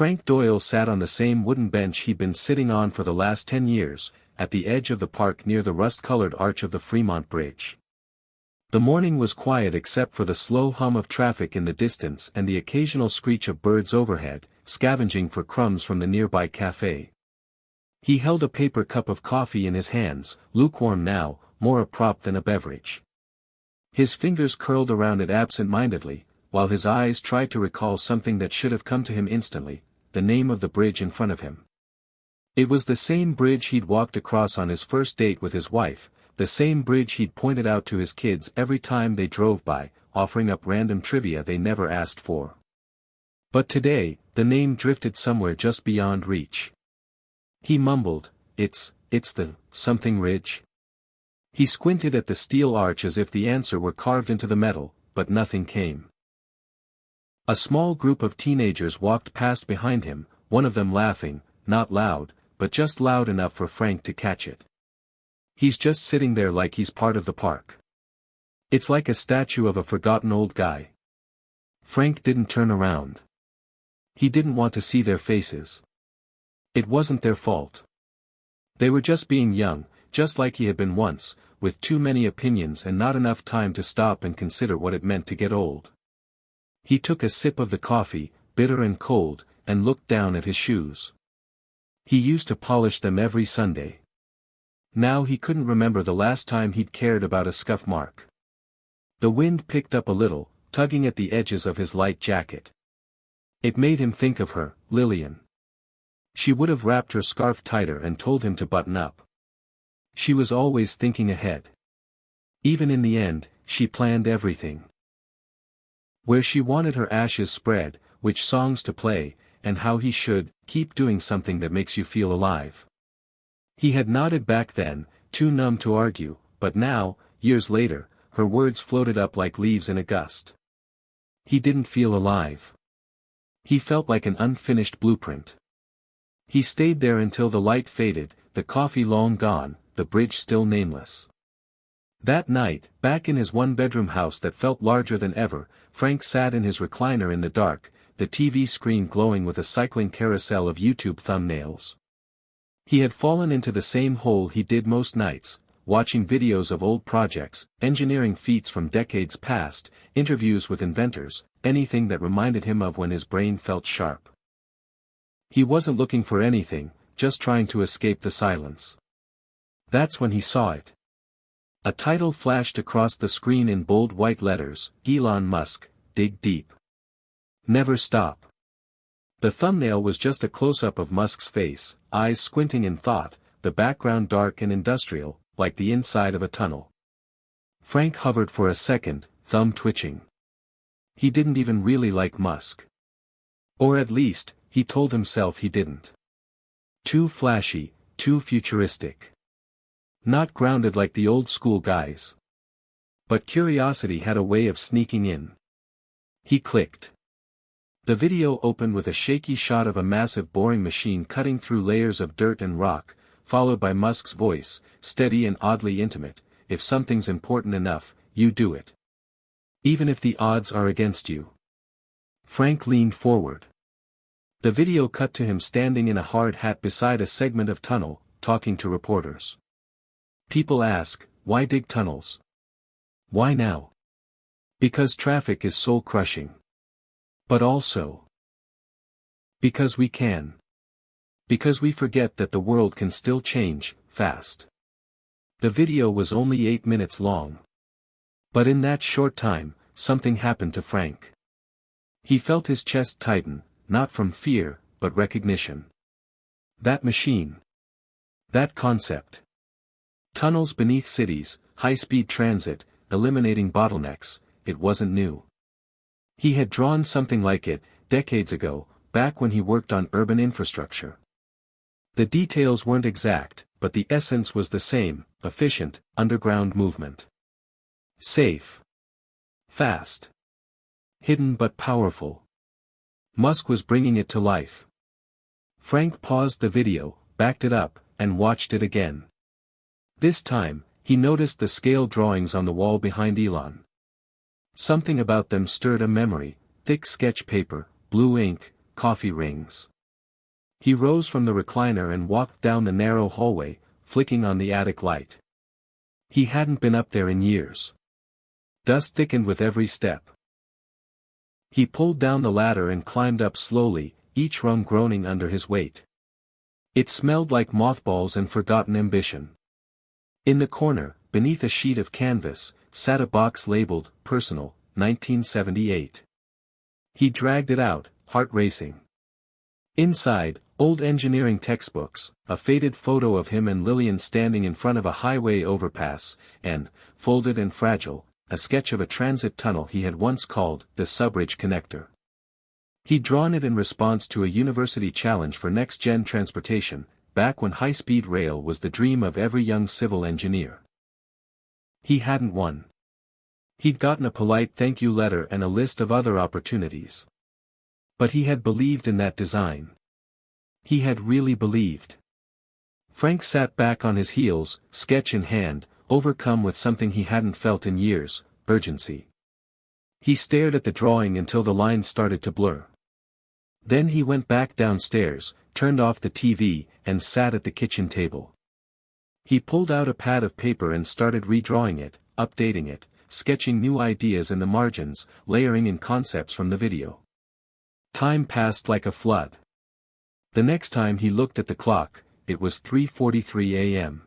Frank Doyle sat on the same wooden bench he'd been sitting on for the last 10 years, at the edge of the park near the rust-colored arch of the Fremont Bridge. The morning was quiet except for the slow hum of traffic in the distance and the occasional screech of birds overhead, scavenging for crumbs from the nearby cafe. He held a paper cup of coffee in his hands, lukewarm now, more a prop than a beverage. His fingers curled around it absent-mindedly, while his eyes tried to recall something that should have come to him instantly, the name of the bridge in front of him. It was the same bridge he'd walked across on his first date with his wife, the same bridge he'd pointed out to his kids every time they drove by, offering up random trivia they never asked for. But today, the name drifted somewhere just beyond reach. He mumbled, it's the something ridge. He squinted at the steel arch as if the answer were carved into the metal, but nothing came. A small group of teenagers walked past behind him, one of them laughing, not loud, but just loud enough for Frank to catch it. He's just sitting there like he's part of the park. It's like a statue of a forgotten old guy. Frank didn't turn around. He didn't want to see their faces. It wasn't their fault. They were just being young, just like he had been once, with too many opinions and not enough time to stop and consider what it meant to get old. He took a sip of the coffee, bitter and cold, and looked down at his shoes. He used to polish them every Sunday. Now he couldn't remember the last time he'd cared about a scuff mark. The wind picked up a little, tugging at the edges of his light jacket. It made him think of her, Lillian. She would have wrapped her scarf tighter and told him to button up. She was always thinking ahead. Even in the end, she planned everything. Where she wanted her ashes spread, which songs to play, and how he should keep doing something that makes you feel alive. He had nodded back then, too numb to argue, but now, years later, her words floated up like leaves in a gust. He didn't feel alive. He felt like an unfinished blueprint. He stayed there until the light faded, the coffee long gone, the bridge still nameless. That night, back in his one-bedroom house that felt larger than ever, Frank sat in his recliner in the dark, the TV screen glowing with a cycling carousel of YouTube thumbnails. He had fallen into the same hole he did most nights, watching videos of old projects, engineering feats from decades past, interviews with inventors, anything that reminded him of when his brain felt sharp. He wasn't looking for anything, just trying to escape the silence. That's when he saw it. A title flashed across the screen in bold white letters, Elon Musk, dig deep. Never stop. The thumbnail was just a close-up of Musk's face, eyes squinting in thought, the background dark and industrial, like the inside of a tunnel. Frank hovered for a second, thumb twitching. He didn't even really like Musk. Or at least, he told himself he didn't. Too flashy, too futuristic. Not grounded like the old-school guys. But curiosity had a way of sneaking in. He clicked. The video opened with a shaky shot of a massive boring machine cutting through layers of dirt and rock, followed by Musk's voice, steady and oddly intimate, "If something's important enough, you do it. Even if the odds are against you." Frank leaned forward. The video cut to him standing in a hard hat beside a segment of tunnel, talking to reporters. People ask, why dig tunnels? Why now? Because traffic is soul-crushing. But also because we can. Because we forget that the world can still change, fast. The video was only 8 minutes long. But in that short time, something happened to Frank. He felt his chest tighten, not from fear, but recognition. That machine. That concept. Tunnels beneath cities, high-speed transit, eliminating bottlenecks, it wasn't new. He had drawn something like it, decades ago, back when he worked on urban infrastructure. The details weren't exact, but the essence was the same, efficient, underground movement. Safe. Fast. Hidden but powerful. Musk was bringing it to life. Frank paused the video, backed it up, and watched it again. This time, he noticed the scale drawings on the wall behind Elon. Something about them stirred a memory, thick sketch paper, blue ink, coffee rings. He rose from the recliner and walked down the narrow hallway, flicking on the attic light. He hadn't been up there in years. Dust thickened with every step. He pulled down the ladder and climbed up slowly, each rung groaning under his weight. It smelled like mothballs and forgotten ambition. In the corner, beneath a sheet of canvas, sat a box labeled, Personal, 1978. He dragged it out, heart racing. Inside, old engineering textbooks, a faded photo of him and Lillian standing in front of a highway overpass, and, folded and fragile, a sketch of a transit tunnel he had once called the Subridge Connector. He'd drawn it in response to a university challenge for next-gen transportation, back when high-speed rail was the dream of every young civil engineer. He hadn't won. He'd gotten a polite thank you letter and a list of other opportunities. But he had believed in that design. He had really believed. Frank sat back on his heels, sketch in hand, overcome with something he hadn't felt in years, urgency. He stared at the drawing until the lines started to blur. Then he went back downstairs, turned off the TV, and sat at the kitchen table. He pulled out a pad of paper and started redrawing it, updating it, sketching new ideas in the margins, layering in concepts from the video. Time passed like a flood. The next time he looked at the clock, it was 3:43 a.m.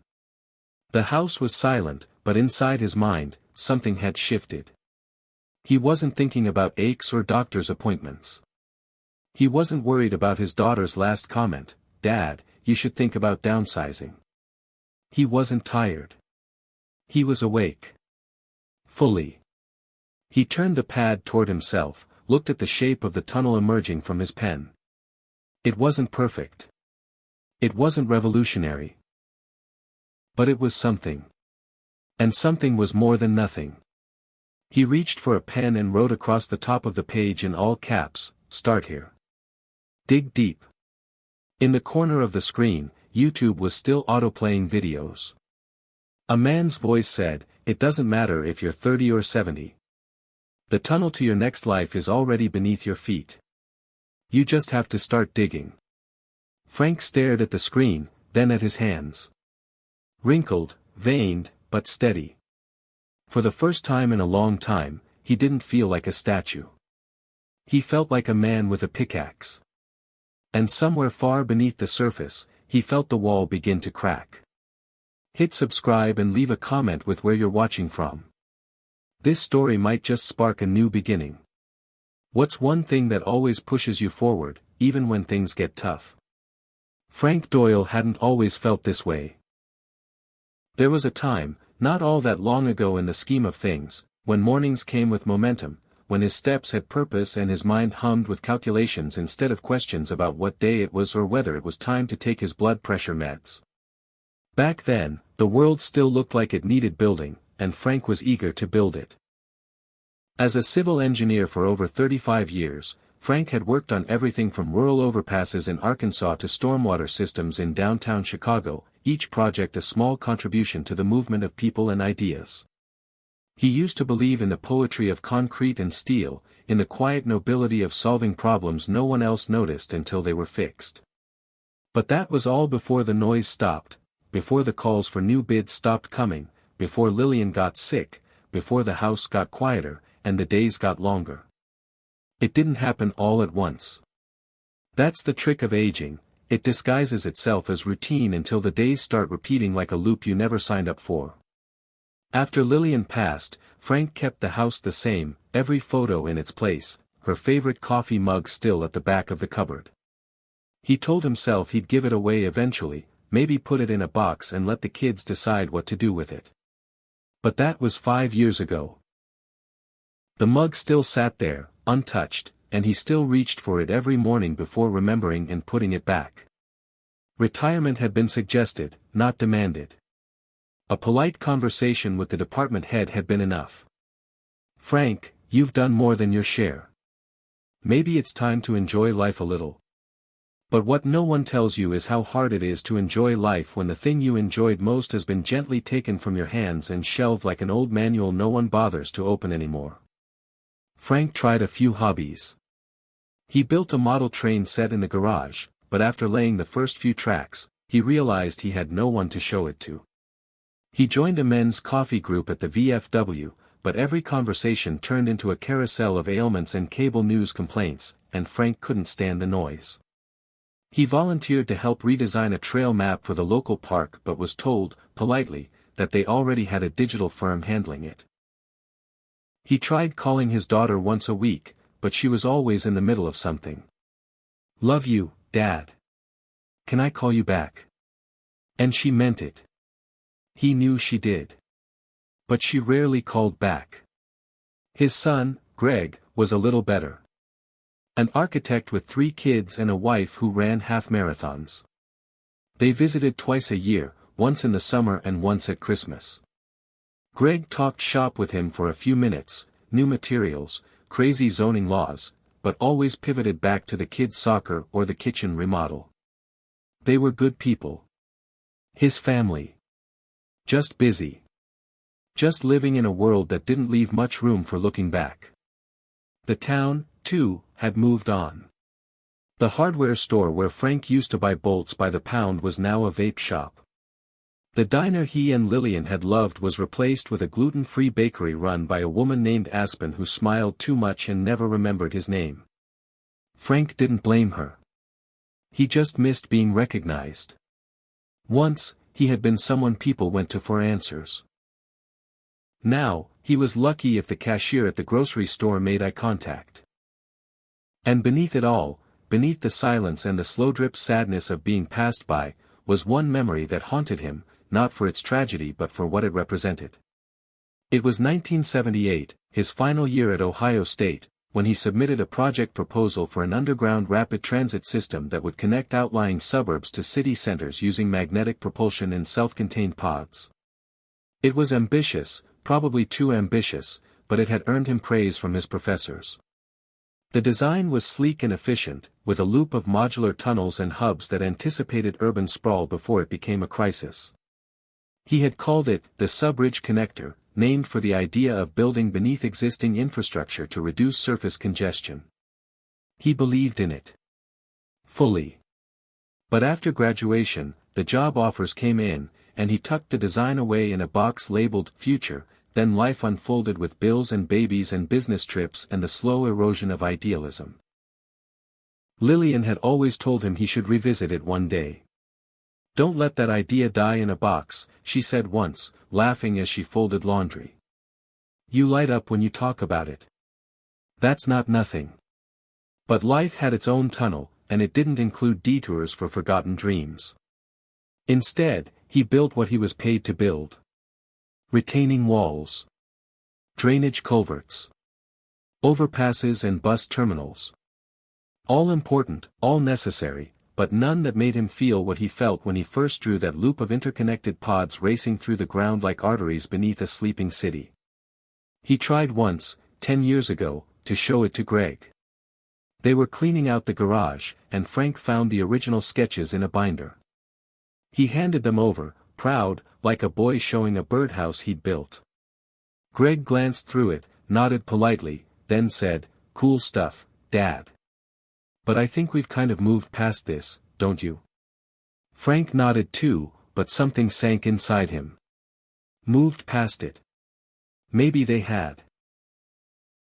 The house was silent, but inside his mind, something had shifted. He wasn't thinking about aches or doctor's appointments. He wasn't worried about his daughter's last comment, "Dad, you should think about downsizing." He wasn't tired. He was awake. Fully. He turned the pad toward himself, looked at the shape of the tunnel emerging from his pen. It wasn't perfect. It wasn't revolutionary. But it was something. And something was more than nothing. He reached for a pen and wrote across the top of the page in all caps, "Start here. Dig deep." In the corner of the screen, YouTube was still autoplaying videos. A man's voice said, "It doesn't matter if you're 30 or 70. The tunnel to your next life is already beneath your feet. You just have to start digging." Frank stared at the screen, then at his hands. Wrinkled, veined, but steady. For the first time in a long time, he didn't feel like a statue. He felt like a man with a pickaxe. And somewhere far beneath the surface, he felt the wall begin to crack. Hit subscribe and leave a comment with where you're watching from. This story might just spark a new beginning. What's one thing that always pushes you forward, even when things get tough? Frank Doyle hadn't always felt this way. There was a time, not all that long ago in the scheme of things, when mornings came with momentum, when his steps had purpose and his mind hummed with calculations instead of questions about what day it was or whether it was time to take his blood pressure meds. Back then, the world still looked like it needed building, and Frank was eager to build it. As a civil engineer for over 35 years, Frank had worked on everything from rural overpasses in Arkansas to stormwater systems in downtown Chicago, each project a small contribution to the movement of people and ideas. He used to believe in the poetry of concrete and steel, in the quiet nobility of solving problems no one else noticed until they were fixed. But that was all before the noise stopped, before the calls for new bids stopped coming, before Lillian got sick, before the house got quieter, and the days got longer. It didn't happen all at once. That's the trick of aging, it disguises itself as routine until the days start repeating like a loop you never signed up for. After Lillian passed, Frank kept the house the same, every photo in its place, her favorite coffee mug still at the back of the cupboard. He told himself he'd give it away eventually, maybe put it in a box and let the kids decide what to do with it. But that was 5 years ago. The mug still sat there, untouched, and he still reached for it every morning before remembering and putting it back. Retirement had been suggested, not demanded. A polite conversation with the department head had been enough. "Frank, you've done more than your share. Maybe it's time to enjoy life a little." But what no one tells you is how hard it is to enjoy life when the thing you enjoyed most has been gently taken from your hands and shelved like an old manual no one bothers to open anymore. Frank tried a few hobbies. He built a model train set in the garage, but after laying the first few tracks, he realized he had no one to show it to. He joined a men's coffee group at the VFW, but every conversation turned into a carousel of ailments and cable news complaints, and Frank couldn't stand the noise. He volunteered to help redesign a trail map for the local park but was told, politely, that they already had a digital firm handling it. He tried calling his daughter once a week, but she was always in the middle of something. "Love you, Dad. Can I call you back?" And she meant it. He knew she did. But she rarely called back. His son, Greg, was a little better. An architect with 3 kids and a wife who ran half marathons. They visited twice a year, once in the summer and once at Christmas. Greg talked shop with him for a few minutes, new materials, crazy zoning laws, but always pivoted back to the kids' soccer or the kitchen remodel. They were good people. His family. Just busy. Just living in a world that didn't leave much room for looking back. The town, too, had moved on. The hardware store where Frank used to buy bolts by the pound was now a vape shop. The diner he and Lillian had loved was replaced with a gluten-free bakery run by a woman named Aspen who smiled too much and never remembered his name. Frank didn't blame her. He just missed being recognized. Once, he had been someone people went to for answers. Now, he was lucky if the cashier at the grocery store made eye contact. And beneath it all, beneath the silence and the slow-drip sadness of being passed by, was one memory that haunted him, not for its tragedy but for what it represented. It was 1978, his final year at Ohio State, when he submitted a project proposal for an underground rapid transit system that would connect outlying suburbs to city centers using magnetic propulsion in self-contained pods. It was ambitious, probably too ambitious, but it had earned him praise from his professors. The design was sleek and efficient, with a loop of modular tunnels and hubs that anticipated urban sprawl before it became a crisis. He had called it the Sub-Ridge Connector, named for the idea of building beneath existing infrastructure to reduce surface congestion. He believed in it. Fully. But after graduation, the job offers came in, and he tucked the design away in a box labeled Future. Then life unfolded with bills and babies and business trips and the slow erosion of idealism. Lillian had always told him he should revisit it one day. "Don't let that idea die in a box," she said once, laughing as she folded laundry. "You light up when you talk about it. That's not nothing." But life had its own tunnel, and it didn't include detours for forgotten dreams. Instead, he built what he was paid to build. Retaining walls. Drainage culverts. Overpasses and bus terminals. All important, all necessary, but none that made him feel what he felt when he first drew that loop of interconnected pods racing through the ground like arteries beneath a sleeping city. He tried once, 10 years ago, to show it to Greg. They were cleaning out the garage, and Frank found the original sketches in a binder. He handed them over, proud, like a boy showing a birdhouse he'd built. Greg glanced through it, nodded politely, then said, "Cool stuff, Dad. But I think we've kind of moved past this, don't you?" Frank nodded too, but something sank inside him. Moved past it. Maybe they had.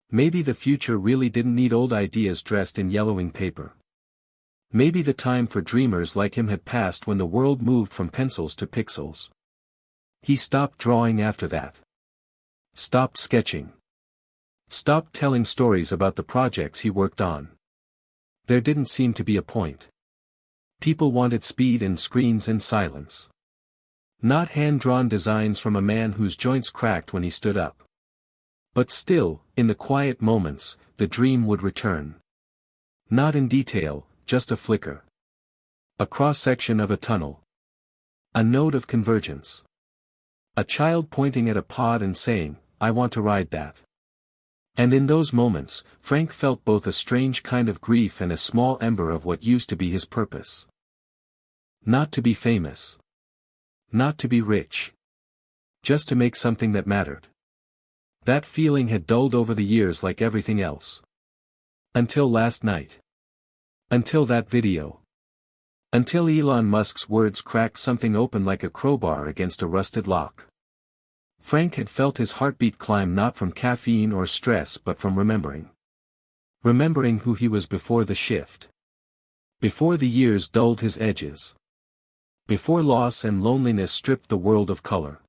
Maybe the future really didn't need old ideas dressed in yellowing paper. Maybe the time for dreamers like him had passed when the world moved from pencils to pixels. He stopped drawing after that. Stopped sketching. Stopped telling stories about the projects he worked on. There didn't seem to be a point. People wanted speed and screens and silence. Not hand-drawn designs from a man whose joints cracked when he stood up. But still, in the quiet moments, the dream would return. Not in detail, just a flicker. A cross-section of a tunnel. A node of convergence. A child pointing at a pod and saying, "I want to ride that." And in those moments, Frank felt both a strange kind of grief and a small ember of what used to be his purpose. Not to be famous. Not to be rich. Just to make something that mattered. That feeling had dulled over the years like everything else. Until last night. Until that video. Until Elon Musk's words cracked something open like a crowbar against a rusted lock. Frank had felt his heartbeat climb not from caffeine or stress but from remembering. Remembering who he was before the shift. Before the years dulled his edges. Before loss and loneliness stripped the world of color.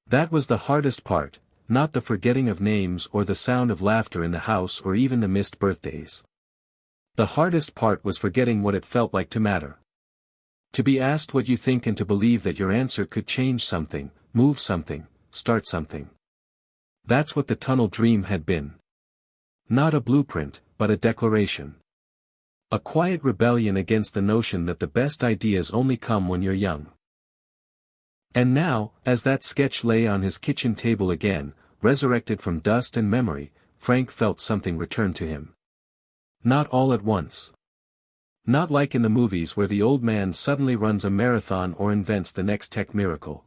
That was the hardest part, not the forgetting of names or the sound of laughter in the house or even the missed birthdays. The hardest part was forgetting what it felt like to matter. To be asked what you think and to believe that your answer could change something, move something, start something. That's what the tunnel dream had been. Not a blueprint, but a declaration. A quiet rebellion against the notion that the best ideas only come when you're young. And now, as that sketch lay on his kitchen table again, resurrected from dust and memory, Frank felt something return to him. Not all at once. Not like in the movies where the old man suddenly runs a marathon or invents the next tech miracle.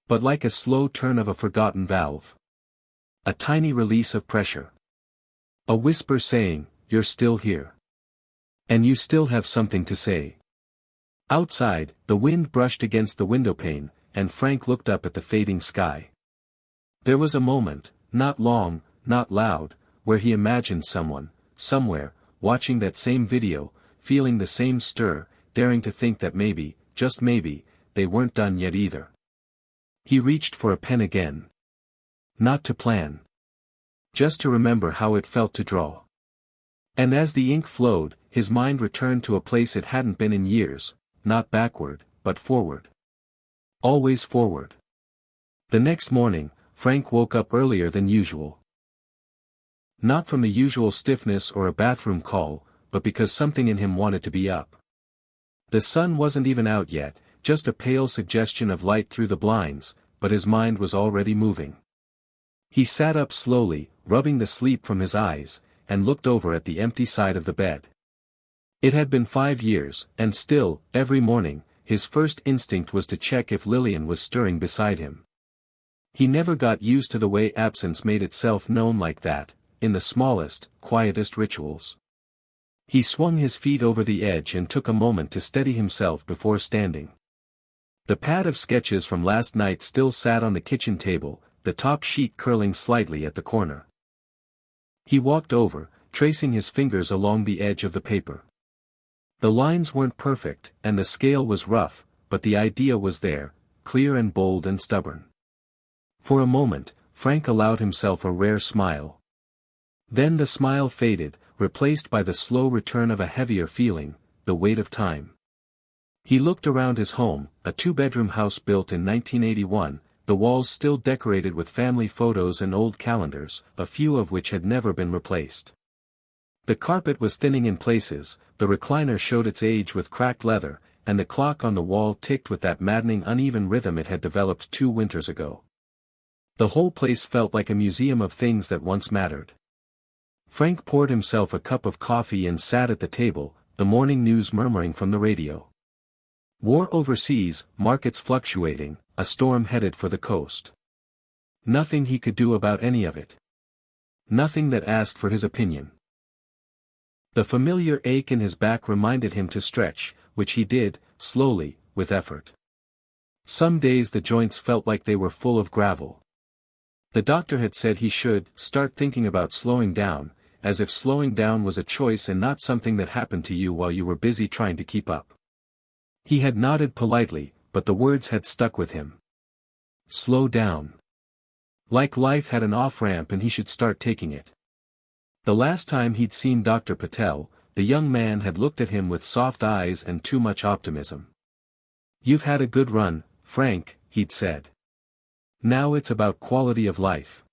But like a slow turn of a forgotten valve. A tiny release of pressure. A whisper saying, "You're still here. And you still have something to say." Outside, the wind brushed against the windowpane, and Frank looked up at the fading sky. There was a moment, not long, not loud, where he imagined someone, somewhere, watching that same video, feeling the same stir, daring to think that maybe, just maybe, they weren't done yet either. He reached for a pen again. Not to plan. Just to remember how it felt to draw. And as the ink flowed, his mind returned to a place it hadn't been in years, not backward, but forward. Always forward. The next morning, Frank woke up earlier than usual. Not from the usual stiffness or a bathroom call, but because something in him wanted to be up. The sun wasn't even out yet, just a pale suggestion of light through the blinds, but his mind was already moving. He sat up slowly, rubbing the sleep from his eyes, and looked over at the empty side of the bed. It had been 5 years, and still, every morning, his first instinct was to check if Lillian was stirring beside him. He never got used to the way absence made itself known like that, in the smallest, quietest rituals. He swung his feet over the edge and took a moment to steady himself before standing. The pad of sketches from last night still sat on the kitchen table, the top sheet curling slightly at the corner. He walked over, tracing his fingers along the edge of the paper. The lines weren't perfect, and the scale was rough, but the idea was there, clear and bold and stubborn. For a moment, Frank allowed himself a rare smile. Then the smile faded, replaced by the slow return of a heavier feeling, the weight of time. He looked around his home, a 2-bedroom house built in 1981, the walls still decorated with family photos and old calendars, a few of which had never been replaced. The carpet was thinning in places, the recliner showed its age with cracked leather, and the clock on the wall ticked with that maddening uneven rhythm it had developed 2 winters ago. The whole place felt like a museum of things that once mattered. Frank poured himself a cup of coffee and sat at the table, the morning news murmuring from the radio. War overseas, markets fluctuating, a storm headed for the coast. Nothing he could do about any of it. Nothing that asked for his opinion. The familiar ache in his back reminded him to stretch, which he did, slowly, with effort. Some days the joints felt like they were full of gravel. The doctor had said he should start thinking about slowing down, as if slowing down was a choice and not something that happened to you while you were busy trying to keep up. He had nodded politely, but the words had stuck with him. Slow down. Like life had an off-ramp and he should start taking it. The last time he'd seen Dr. Patel, the young man had looked at him with soft eyes and too much optimism. "You've had a good run, Frank," he'd said. "Now it's about quality of life."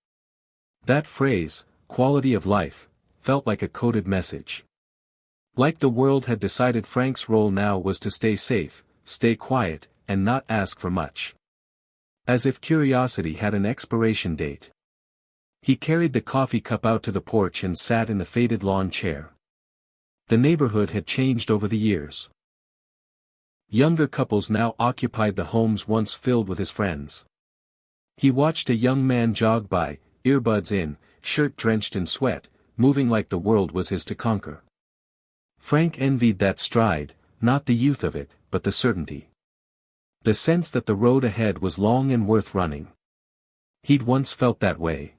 That phrase, quality of life, felt like a coded message. Like the world had decided Frank's role now was to stay safe, stay quiet, and not ask for much. As if curiosity had an expiration date. He carried the coffee cup out to the porch and sat in the faded lawn chair. The neighborhood had changed over the years. Younger couples now occupied the homes once filled with his friends. He watched a young man jog by, earbuds in, shirt drenched in sweat, moving like the world was his to conquer. Frank envied that stride, not the youth of it, but the certainty. The sense that the road ahead was long and worth running. He'd once felt that way.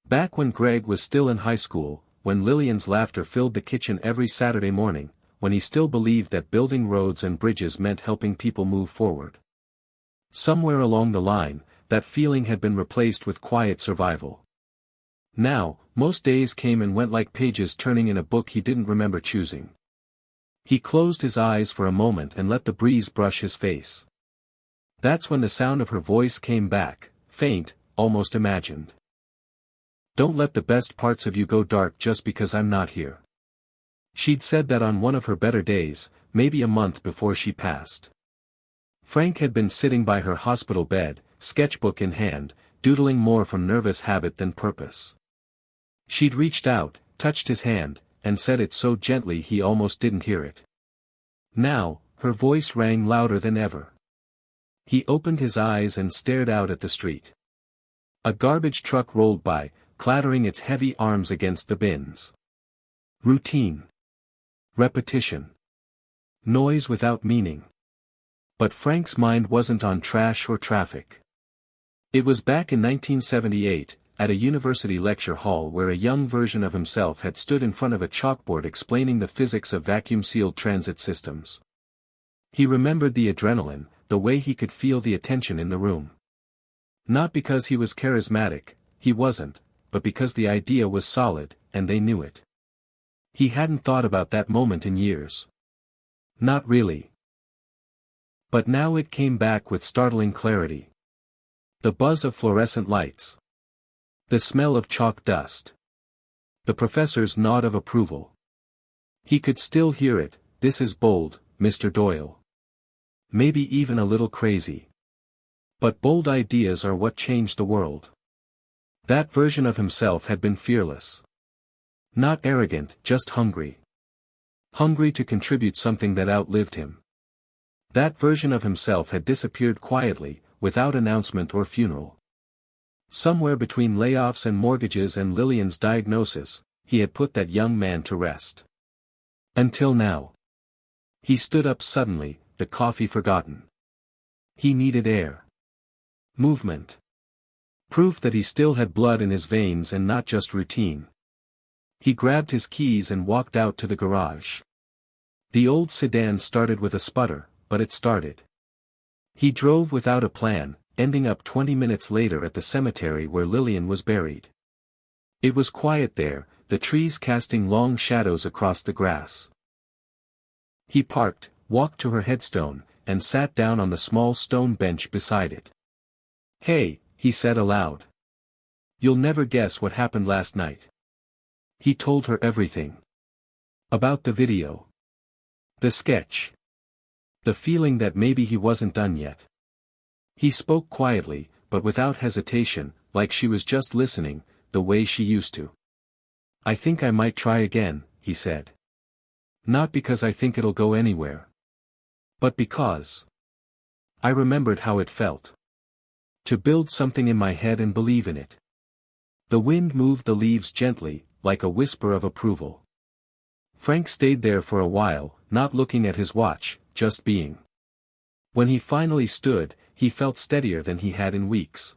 Back when Greg was still in high school, when Lillian's laughter filled the kitchen every Saturday morning, when he still believed that building roads and bridges meant helping people move forward. Somewhere along the line, that feeling had been replaced with quiet survival. Now, most days came and went like pages turning in a book he didn't remember choosing. He closed his eyes for a moment and let the breeze brush his face. That's when the sound of her voice came back, faint, almost imagined. "Don't let the best parts of you go dark just because I'm not here." She'd said that on one of her better days, maybe a month before she passed. Frank had been sitting by her hospital bed, sketchbook in hand, doodling more from nervous habit than purpose. She'd reached out, touched his hand, and said it so gently he almost didn't hear it. Now, her voice rang louder than ever. He opened his eyes and stared out at the street. A garbage truck rolled by, clattering its heavy arms against the bins. Routine. Repetition. Noise without meaning. But Frank's mind wasn't on trash or traffic. It was back in 1978, at a university lecture hall where a young version of himself had stood in front of a chalkboard explaining the physics of vacuum-sealed transit systems. He remembered the adrenaline, the way he could feel the attention in the room. Not because he was charismatic, he wasn't, but because the idea was solid, and they knew it. He hadn't thought about that moment in years. Not really. But now it came back with startling clarity. The buzz of fluorescent lights. The smell of chalk dust. The professor's nod of approval. He could still hear it. "This is bold, Mr. Doyle. Maybe even a little crazy. But bold ideas are what changed the world." That version of himself had been fearless. Not arrogant, just hungry. Hungry to contribute something that outlived him. That version of himself had disappeared quietly, without announcement or funeral. Somewhere between layoffs and mortgages and Lillian's diagnosis, he had put that young man to rest. Until now. He stood up suddenly, the coffee forgotten. He needed air. Movement. Proof that he still had blood in his veins and not just routine. He grabbed his keys and walked out to the garage. The old sedan started with a sputter, but it started. He drove without a plan, ending up 20 minutes later at the cemetery where Lillian was buried. It was quiet there, the trees casting long shadows across the grass. He parked, walked to her headstone, and sat down on the small stone bench beside it. "Hey," he said aloud. "You'll never guess what happened last night." He told her everything. About the video. The sketch. The feeling that maybe he wasn't done yet. He spoke quietly, but without hesitation, like she was just listening, the way she used to. "I think I might try again," he said. "Not because I think it'll go anywhere. But because I remembered how it felt. To build something in my head and believe in it." The wind moved the leaves gently, like a whisper of approval. Frank stayed there for a while, not looking at his watch, just being. When he finally stood, he felt steadier than he had in weeks.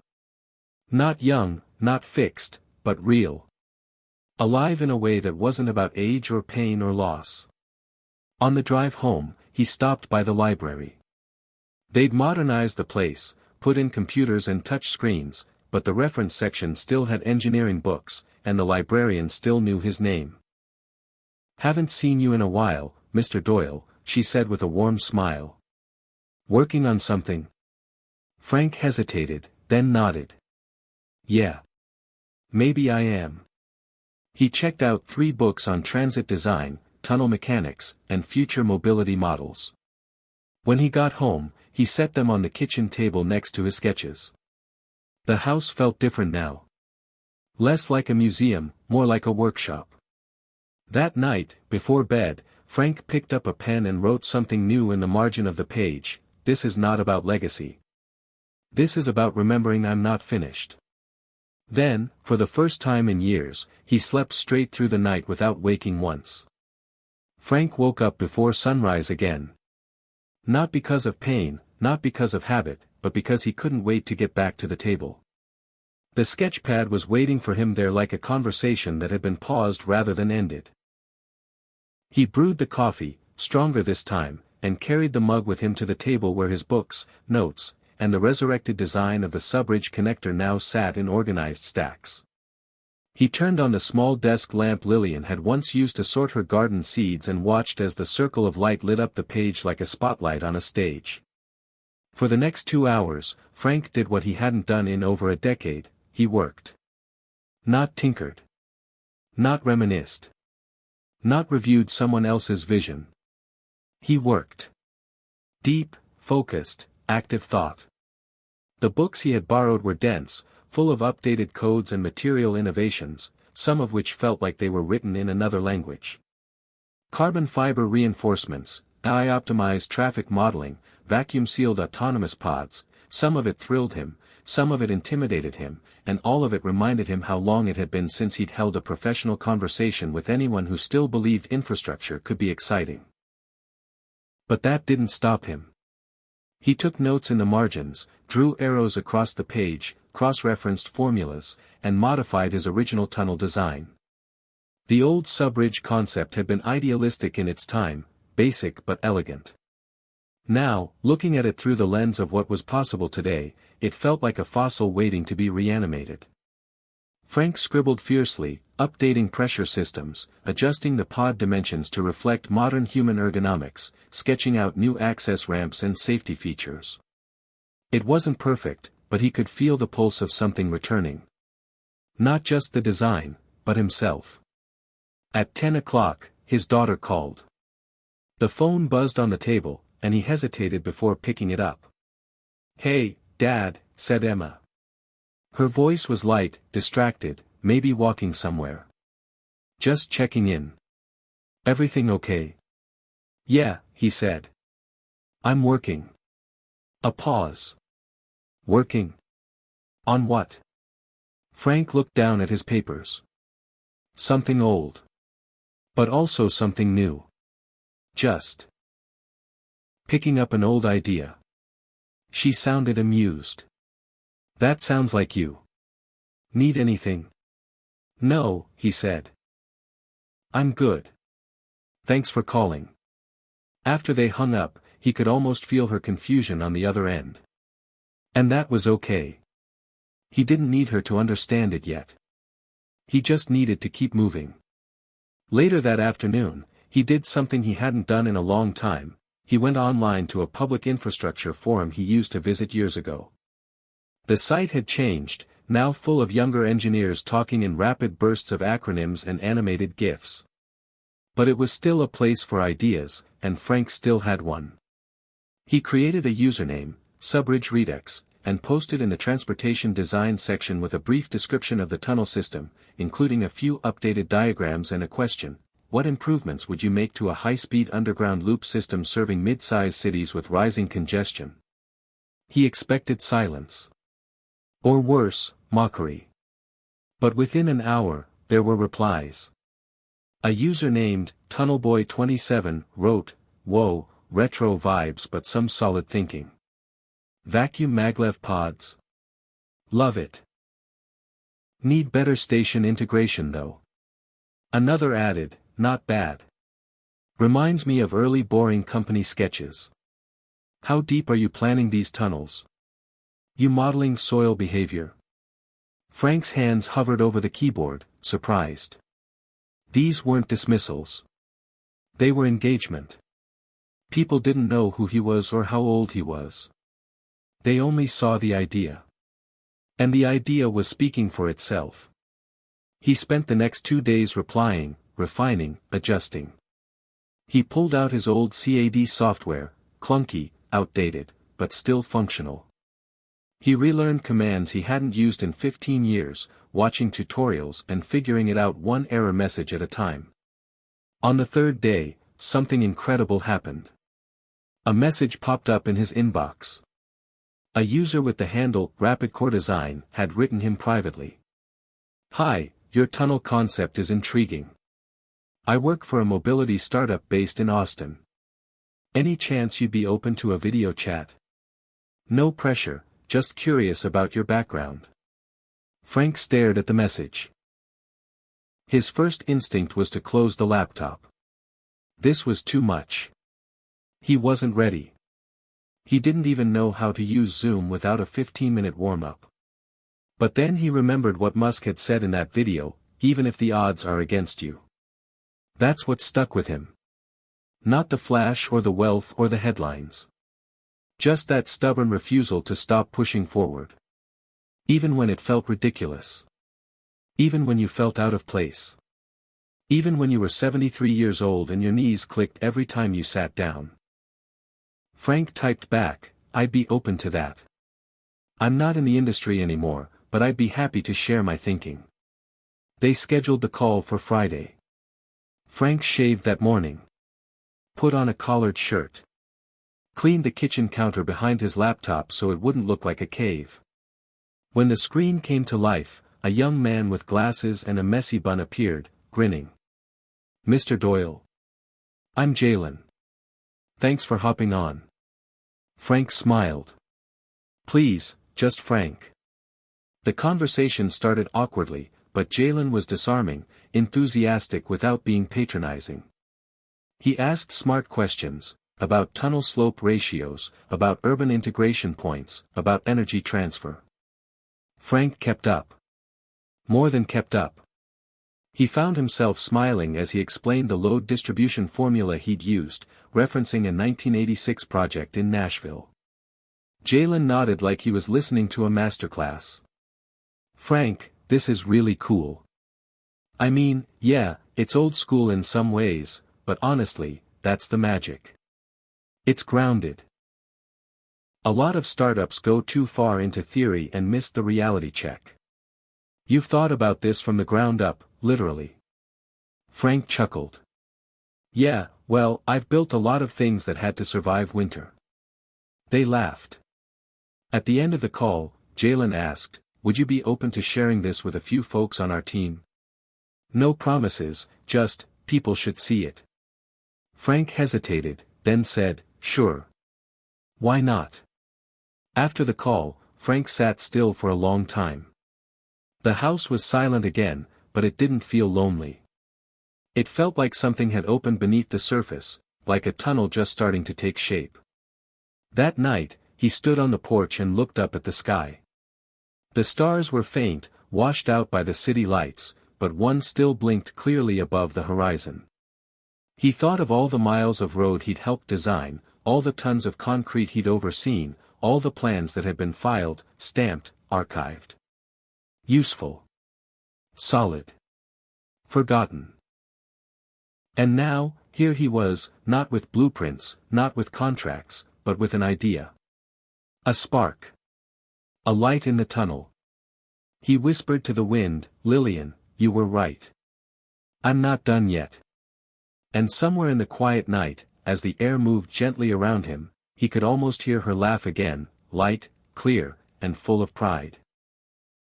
Not young, not fixed, but real. Alive in a way that wasn't about age or pain or loss. On the drive home, he stopped by the library. They'd modernized the place, put in computers and touch screens, but the reference section still had engineering books, and the librarian still knew his name. "Haven't seen you in a while, Mr. Doyle," she said with a warm smile. "Working on something?" Frank hesitated, then nodded. "Yeah. Maybe I am." He checked out 3 books on transit design, tunnel mechanics, and future mobility models. When he got home, he set them on the kitchen table next to his sketches. The house felt different now. Less like a museum, more like a workshop. That night, before bed, Frank picked up a pen and wrote something new in the margin of the page. "This is not about legacy. This is about remembering I'm not finished." Then, for the first time in years, he slept straight through the night without waking once. Frank woke up before sunrise again. Not because of pain, not because of habit, but because he couldn't wait to get back to the table. The sketchpad was waiting for him there like a conversation that had been paused rather than ended. He brewed the coffee, stronger this time, and carried the mug with him to the table where his books, notes, and the resurrected design of the sub-bridge connector now sat in organized stacks. He turned on the small desk lamp Lillian had once used to sort her garden seeds and watched as the circle of light lit up the page like a spotlight on a stage. For the next 2 hours, Frank did what he hadn't done in over a decade: he worked. Not tinkered. Not reminisced. Not reviewed someone else's vision. He worked. Deep, focused, active thought. The books he had borrowed were dense, full of updated codes and material innovations, some of which felt like they were written in another language. Carbon fiber reinforcements, AI-optimized traffic modeling, vacuum-sealed autonomous pods, some of it thrilled him, some of it intimidated him, and all of it reminded him how long it had been since he'd held a professional conversation with anyone who still believed infrastructure could be exciting. But that didn't stop him. He took notes in the margins, drew arrows across the page, cross-referenced formulas, and modified his original tunnel design. The old sub-bridge concept had been idealistic in its time, basic but elegant. Now, looking at it through the lens of what was possible today, it felt like a fossil waiting to be reanimated. Frank scribbled fiercely, updating pressure systems, adjusting the pod dimensions to reflect modern human ergonomics, sketching out new access ramps and safety features. It wasn't perfect, but he could feel the pulse of something returning. Not just the design, but himself. At 10 o'clock, his daughter called. The phone buzzed on the table, and he hesitated before picking it up. "Hey, Dad," said Emma. Her voice was light, distracted, maybe walking somewhere. "Just checking in. Everything okay?" "Yeah," he said. "I'm working." A pause. "Working? On what?" Frank looked down at his papers. Something old. But also something new. Just picking up an old idea. She sounded amused. "That sounds like you. Need anything?" "No," he said. "I'm good. Thanks for calling." After they hung up, he could almost feel her confusion on the other end. And that was okay. He didn't need her to understand it yet. He just needed to keep moving. Later that afternoon, he did something he hadn't done in a long time. He went online to a public infrastructure forum he used to visit years ago. The site had changed, now full of younger engineers talking in rapid bursts of acronyms and animated GIFs. But it was still a place for ideas, and Frank still had one. He created a username, Subbridge Redux, and posted in the transportation design section with a brief description of the tunnel system, including a few updated diagrams and a question: what improvements would you make to a high-speed underground loop system serving mid-sized cities with rising congestion? He expected silence. Or worse, mockery. But within an hour, there were replies. A user named Tunnelboy27 wrote, "Whoa, retro vibes but some solid thinking. Vacuum maglev pods. Love it. Need better station integration though." Another added, "Not bad. Reminds me of early Boring Company sketches. How deep are you planning these tunnels? You modeling soil behavior?" Frank's hands hovered over the keyboard, surprised. These weren't dismissals. They were engagement. People didn't know who he was or how old he was. They only saw the idea. And the idea was speaking for itself. He spent the next 2 days replying, refining, adjusting. He pulled out his old CAD software, clunky, outdated, but still functional. He relearned commands he hadn't used in 15 years, watching tutorials and figuring it out one error message at a time. On the 3rd day, something incredible happened. A message popped up in his inbox. A user with the handle Rapid Core Design had written him privately. Hi, your tunnel concept is intriguing. I work for a mobility startup based in Austin. Any chance you'd be open to a video chat? No pressure, just curious about your background. Frank stared at the message. His first instinct was to close the laptop. This was too much. He wasn't ready. He didn't even know how to use Zoom without a 15-minute warm-up. But then he remembered what Musk had said in that video, even if the odds are against you. That's what stuck with him. Not the flash or the wealth or the headlines. Just that stubborn refusal to stop pushing forward. Even when it felt ridiculous. Even when you felt out of place. Even when you were 73 years old and your knees clicked every time you sat down. Frank typed back, "I'd be open to that. I'm not in the industry anymore, but I'd be happy to share my thinking." They scheduled the call for Friday. Frank shaved that morning. Put on a collared shirt. Cleaned the kitchen counter behind his laptop so it wouldn't look like a cave. When the screen came to life, a young man with glasses and a messy bun appeared, grinning. "Mr. Doyle. I'm Jalen. Thanks for hopping on." Frank smiled. "Please, just Frank." The conversation started awkwardly, but Jalen was disarming, enthusiastic without being patronizing. He asked smart questions, about tunnel slope ratios, about urban integration points, about energy transfer. Frank kept up. More than kept up. He found himself smiling as he explained the load distribution formula he'd used, referencing a 1986 project in Nashville. Jalen nodded like he was listening to a masterclass. "Frank, this is really cool. I mean, yeah, it's old school in some ways, but honestly, that's the magic. It's grounded. A lot of startups go too far into theory and miss the reality check. You've thought about this from the ground up, literally." Frank chuckled. "Yeah, well, I've built a lot of things that had to survive winter." They laughed. At the end of the call, Jalen asked, "Would you be open to sharing this with a few folks on our team? No promises, just, people should see it." Frank hesitated, then said, "Sure. Why not?" After the call, Frank sat still for a long time. The house was silent again, but it didn't feel lonely. It felt like something had opened beneath the surface, like a tunnel just starting to take shape. That night, he stood on the porch and looked up at the sky. The stars were faint, washed out by the city lights, but one still blinked clearly above the horizon. He thought of all the miles of road he'd helped design, all the tons of concrete he'd overseen, all the plans that had been filed, stamped, archived. Useful. Solid. Forgotten. And now, here he was, not with blueprints, not with contracts, but with an idea. A spark. A light in the tunnel. He whispered to the wind, "Lillian, you were right. I'm not done yet." And somewhere in the quiet night, as the air moved gently around him, he could almost hear her laugh again, light, clear, and full of pride.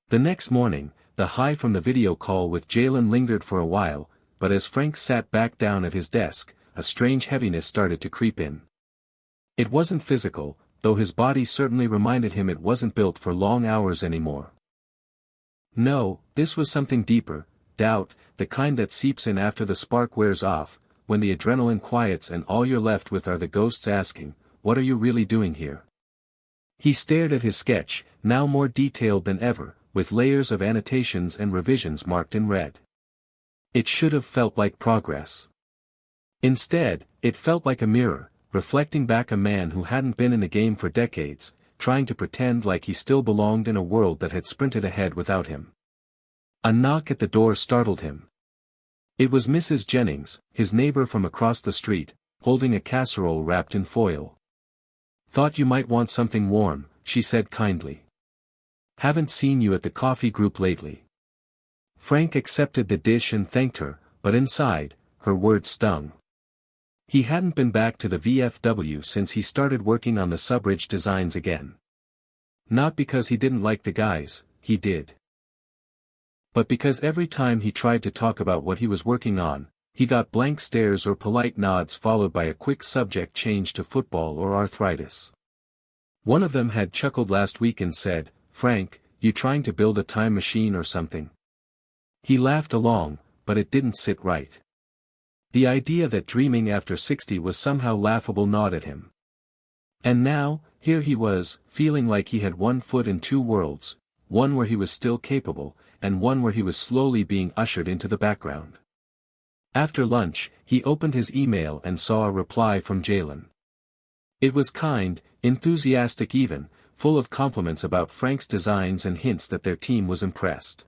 The next morning, the high from the video call with Jalen lingered for a while, but as Frank sat back down at his desk, a strange heaviness started to creep in. It wasn't physical, though his body certainly reminded him it wasn't built for long hours anymore. No, this was something deeper, doubt, the kind that seeps in after the spark wears off, when the adrenaline quiets and all you're left with are the ghosts asking, "What are you really doing here?" He stared at his sketch, now more detailed than ever, with layers of annotations and revisions marked in red. It should have felt like progress. Instead, it felt like a mirror, reflecting back a man who hadn't been in a game for decades, trying to pretend like he still belonged in a world that had sprinted ahead without him. A knock at the door startled him. It was Mrs. Jennings, his neighbor from across the street, holding a casserole wrapped in foil. "Thought you might want something warm," she said kindly. "Haven't seen you at the coffee group lately." Frank accepted the dish and thanked her, but inside, her words stung. He hadn't been back to the VFW since he started working on the subbridge designs again. Not because he didn't like the guys, he did. But because every time he tried to talk about what he was working on, he got blank stares or polite nods followed by a quick subject change to football or arthritis. One of them had chuckled last week and said, "Frank, you trying to build a time machine or something?" He laughed along, but it didn't sit right. The idea that dreaming after 60 was somehow laughable gnawed at him. And now, here he was, feeling like he had one foot in two worlds, one where he was still capable, and one where he was slowly being ushered into the background. After lunch, he opened his email and saw a reply from Jalen. It was kind, enthusiastic even, full of compliments about Frank's designs and hints that their team was impressed.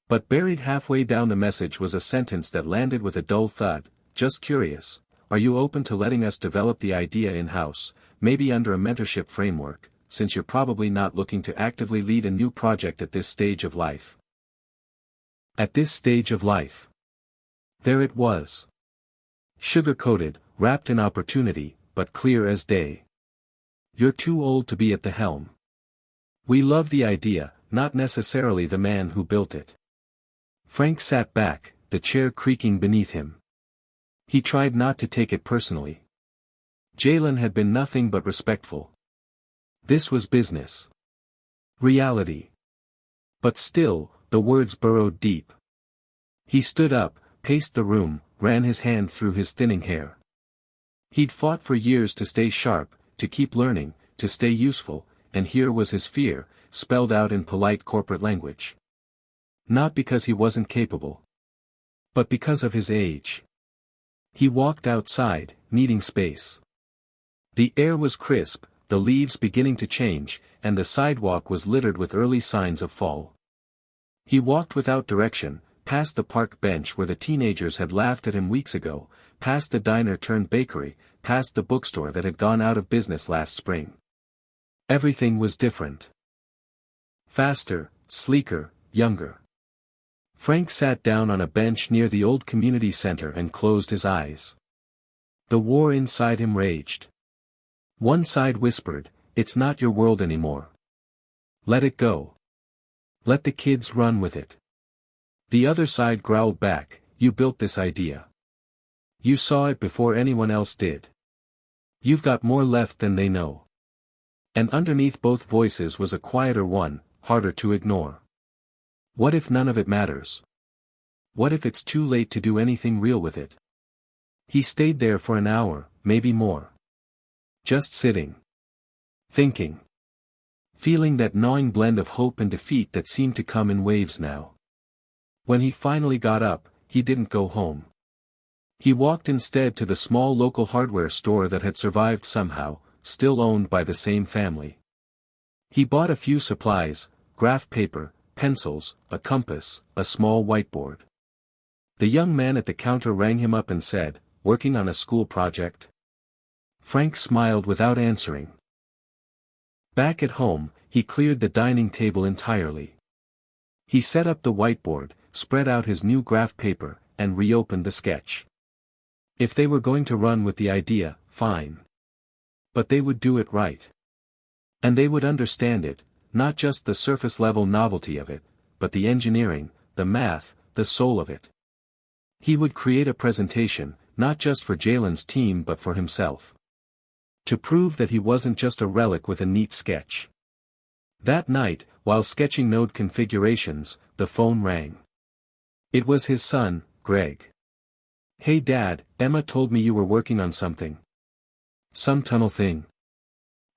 But buried halfway down the message was a sentence that landed with a dull thud. "Just curious, are you open to letting us develop the idea in-house, maybe under a mentorship framework, since you're probably not looking to actively lead a new project at this stage of life?" At this stage of life. There it was. Sugar-coated, wrapped in opportunity, but clear as day. "You're too old to be at the helm. We love the idea, not necessarily the man who built it." Frank sat back, the chair creaking beneath him. He tried not to take it personally. Jalen had been nothing but respectful. This was business. Reality. But still, the words burrowed deep. He stood up, paced the room, ran his hand through his thinning hair. He'd fought for years to stay sharp, to keep learning, to stay useful, and here was his fear, spelled out in polite corporate language. Not because he wasn't capable, but because of his age. He walked outside, needing space. The air was crisp, the leaves beginning to change, and the sidewalk was littered with early signs of fall. He walked without direction, past the park bench where the teenagers had laughed at him weeks ago, past the diner-turned-bakery, past the bookstore that had gone out of business last spring. Everything was different. Faster, sleeker, younger. Frank sat down on a bench near the old community center and closed his eyes. The war inside him raged. One side whispered, "It's not your world anymore. Let it go. Let the kids run with it." The other side growled back, "You built this idea. You saw it before anyone else did. You've got more left than they know." And underneath both voices was a quieter one, harder to ignore. What if none of it matters? What if it's too late to do anything real with it? He stayed there for an hour, maybe more. Just sitting. Thinking. Feeling that gnawing blend of hope and defeat that seemed to come in waves now. When he finally got up, he didn't go home. He walked instead to the small local hardware store that had survived somehow, still owned by the same family. He bought a few supplies, graph paper, pencils, a compass, a small whiteboard. The young man at the counter rang him up and said, "Working on a school project?" Frank smiled without answering. Back at home, he cleared the dining table entirely. He set up the whiteboard, spread out his new graph paper, and reopened the sketch. If they were going to run with the idea, fine. But they would do it right. And they would understand it, not just the surface-level novelty of it, but the engineering, the math, the soul of it. He would create a presentation, not just for Jalen's team but for himself. To prove that he wasn't just a relic with a neat sketch. That night, while sketching node configurations, the phone rang. It was his son, Greg. "Hey Dad, Emma told me you were working on something." "Some tunnel thing?"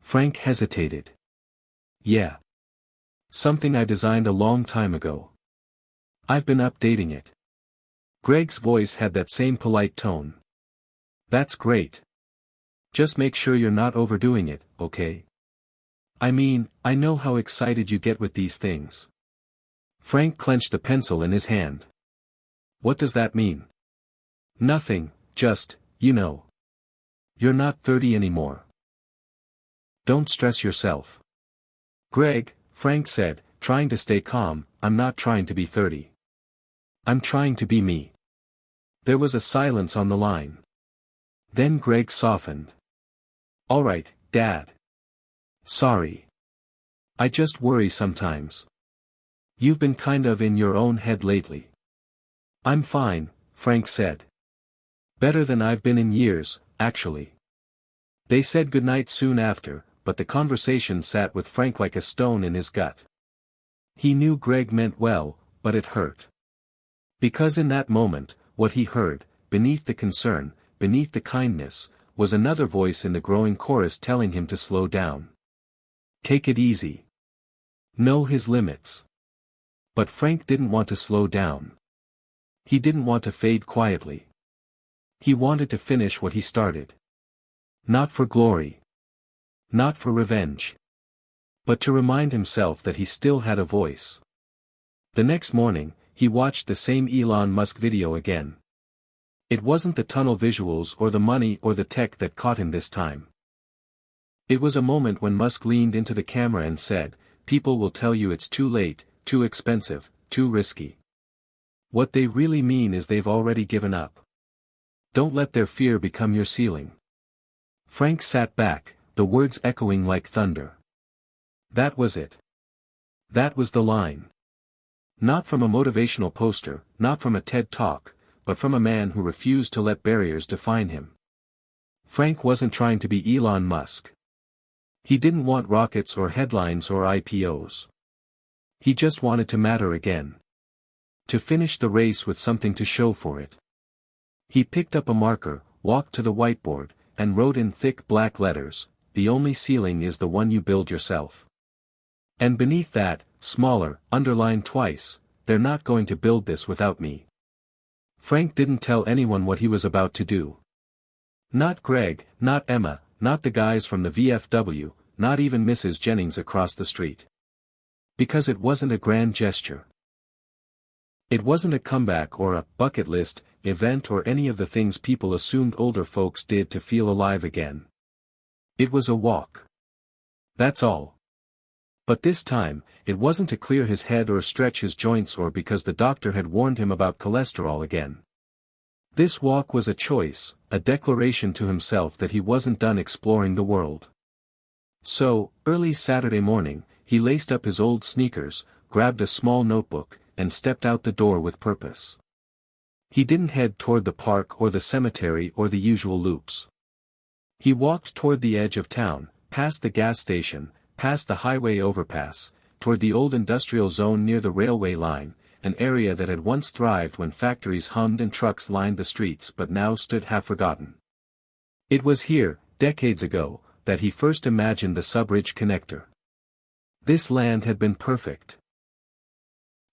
Frank hesitated. "Yeah. Something I designed a long time ago. I've been updating it." Greg's voice had that same polite tone. "That's great. Just make sure you're not overdoing it, okay? I mean, I know how excited you get with these things." Frank clenched the pencil in his hand. "What does that mean?" "Nothing, just, you know. You're not 30 anymore. Don't stress yourself." "Greg," Frank said, trying to stay calm, "I'm not trying to be 30. I'm trying to be me." There was a silence on the line. Then Greg softened. "All right, Dad. Sorry. I just worry sometimes. You've been kind of in your own head lately. I'm fine, Frank said. Better than I've been in years, actually. They said goodnight soon after, but the conversation sat with Frank like a stone in his gut. He knew Greg meant well, but it hurt. Because in that moment, what he heard, beneath the concern, beneath the kindness, was another voice in the growing chorus telling him to slow down. Take it easy. Know his limits. But Frank didn't want to slow down. He didn't want to fade quietly. He wanted to finish what he started. Not for glory. Not for revenge. But to remind himself that he still had a voice. The next morning, he watched the same Elon Musk video again. It wasn't the tunnel visuals or the money or the tech that caught him this time. It was a moment when Musk leaned into the camera and said, "People will tell you it's too late, too expensive, too risky. What they really mean is they've already given up. Don't let their fear become your ceiling." Frank sat back, the words echoing like thunder. That was it. That was the line. Not from a motivational poster, not from a TED Talk, but from a man who refused to let barriers define him. Frank wasn't trying to be Elon Musk. He didn't want rockets or headlines or IPOs. He just wanted to matter again. To finish the race with something to show for it. He picked up a marker, walked to the whiteboard, and wrote in thick black letters, "The only ceiling is the one you build yourself." And beneath that, smaller, underlined twice, "They're not going to build this without me." Frank didn't tell anyone what he was about to do. Not Greg, not Emma, not the guys from the VFW, not even Mrs. Jennings across the street. Because it wasn't a grand gesture. It wasn't a comeback or a bucket list event or any of the things people assumed older folks did to feel alive again. It was a walk. That's all. But this time, it wasn't to clear his head or stretch his joints or because the doctor had warned him about cholesterol again. This walk was a choice, a declaration to himself that he wasn't done exploring the world. So, early Saturday morning, he laced up his old sneakers, grabbed a small notebook, and stepped out the door with purpose. He didn't head toward the park or the cemetery or the usual loops. He walked toward the edge of town, past the gas station, past the highway overpass, toward the old industrial zone near the railway line, an area that had once thrived when factories hummed and trucks lined the streets but now stood half-forgotten. It was here, decades ago, that he first imagined the Subridge connector. This land had been perfect.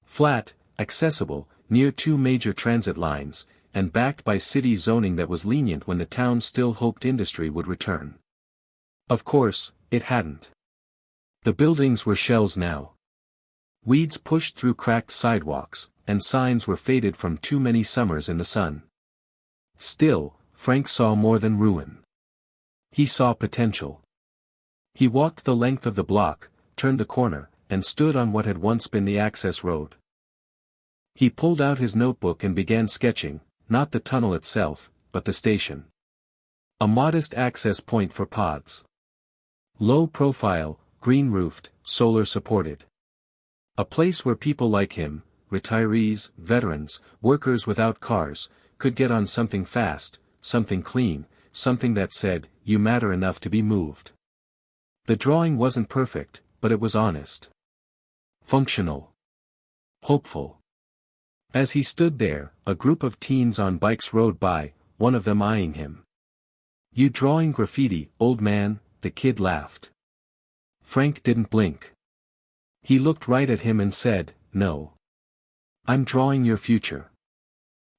Flat, accessible, near two major transit lines, and backed by city zoning that was lenient when the town still hoped industry would return. Of course, it hadn't. The buildings were shells now. Weeds pushed through cracked sidewalks, and signs were faded from too many summers in the sun. Still, Frank saw more than ruin. He saw potential. He walked the length of the block, turned the corner, and stood on what had once been the access road. He pulled out his notebook and began sketching, not the tunnel itself, but the station. A modest access point for pods. Low profile, green-roofed, solar-supported. A place where people like him, retirees, veterans, workers without cars, could get on something fast, something clean, something that said, "You matter enough to be moved." The drawing wasn't perfect, but it was honest. Functional. Hopeful. As he stood there, a group of teens on bikes rode by, one of them eyeing him. "You drawing graffiti, old man?" the kid laughed. Frank didn't blink. He looked right at him and said, "No. I'm drawing your future."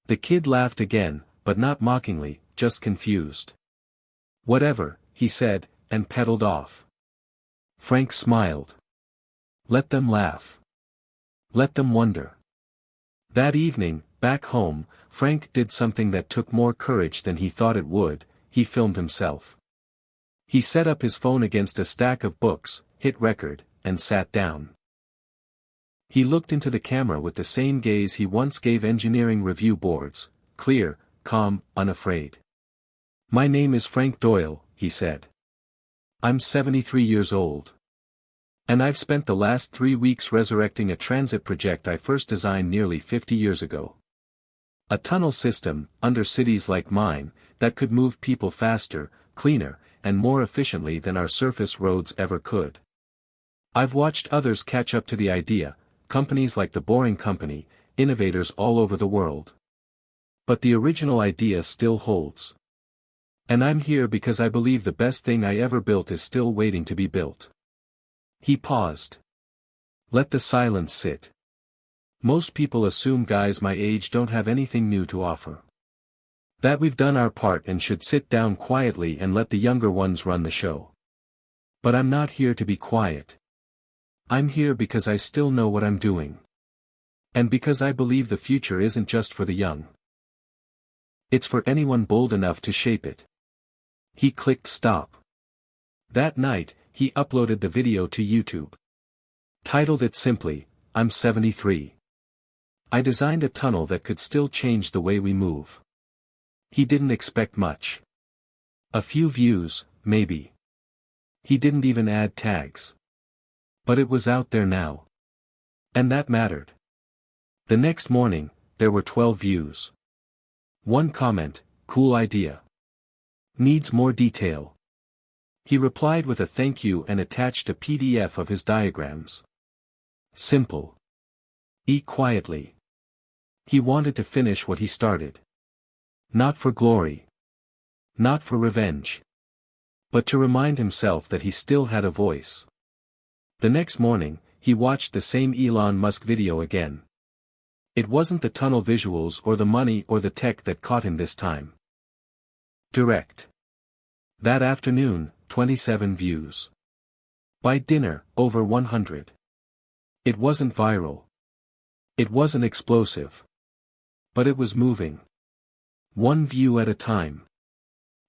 The kid laughed again, but not mockingly, just confused. "Whatever," he said, and pedaled off. Frank smiled. Let them laugh. Let them wonder. That evening, back home, Frank did something that took more courage than he thought it would. He filmed himself. He set up his phone against a stack of books, hit record, and sat down. He looked into the camera with the same gaze he once gave engineering review boards, clear, calm, unafraid. "My name is Frank Doyle," he said. "I'm 73 years old. And I've spent the last 3 weeks resurrecting a transit project I first designed nearly 50 years ago. A tunnel system, under cities like mine, that could move people faster, cleaner, and more efficiently than our surface roads ever could. I've watched others catch up to the idea, companies like the Boring Company, innovators all over the world. But the original idea still holds. And I'm here because I believe the best thing I ever built is still waiting to be built. He paused. Let the silence sit. Most people assume guys my age don't have anything new to offer. That we've done our part and should sit down quietly and let the younger ones run the show. But I'm not here to be quiet. I'm here because I still know what I'm doing. And because I believe the future isn't just for the young. It's for anyone bold enough to shape it. He clicked stop. That night, he uploaded the video to YouTube. Titled it simply, I'm 73. I designed a tunnel that could still change the way we move. He didn't expect much. A few views, maybe. He didn't even add tags. But it was out there now. And that mattered. The next morning, there were 12 views. One comment, cool idea. Needs more detail. He replied with a thank you and attached a PDF of his diagrams. Simple. Eat quietly. He wanted to finish what he started. Not for glory. Not for revenge. But to remind himself that he still had a voice. The next morning, he watched the same Elon Musk video again. It wasn't the tunnel visuals or the money or the tech that caught him this time. Direct. That afternoon, 27 views. By dinner, over 100. It wasn't viral. It wasn't explosive. But it was moving. One view at a time.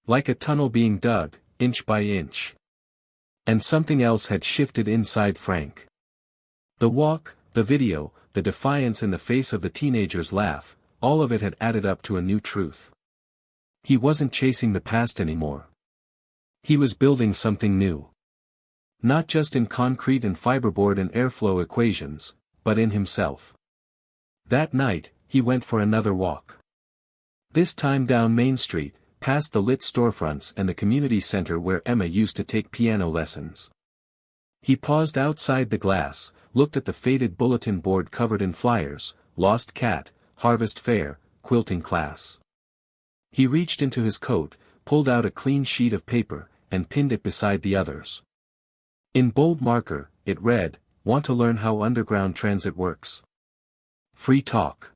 Like a tunnel being dug, inch by inch. And something else had shifted inside Frank. The walk, the video, the defiance in the face of the teenager's laugh, all of it had added up to a new truth. He wasn't chasing the past anymore. He was building something new. Not just in concrete and fiberboard and airflow equations, but in himself. That night, he went for another walk. This time down Main Street, past the lit storefronts and the community center where Emma used to take piano lessons. He paused outside the glass, looked at the faded bulletin board covered in flyers, Lost Cat, Harvest Fair, Quilting Class. He reached into his coat, pulled out a clean sheet of paper, and pinned it beside the others. In bold marker, it read, Want to learn how underground transit works? Free talk.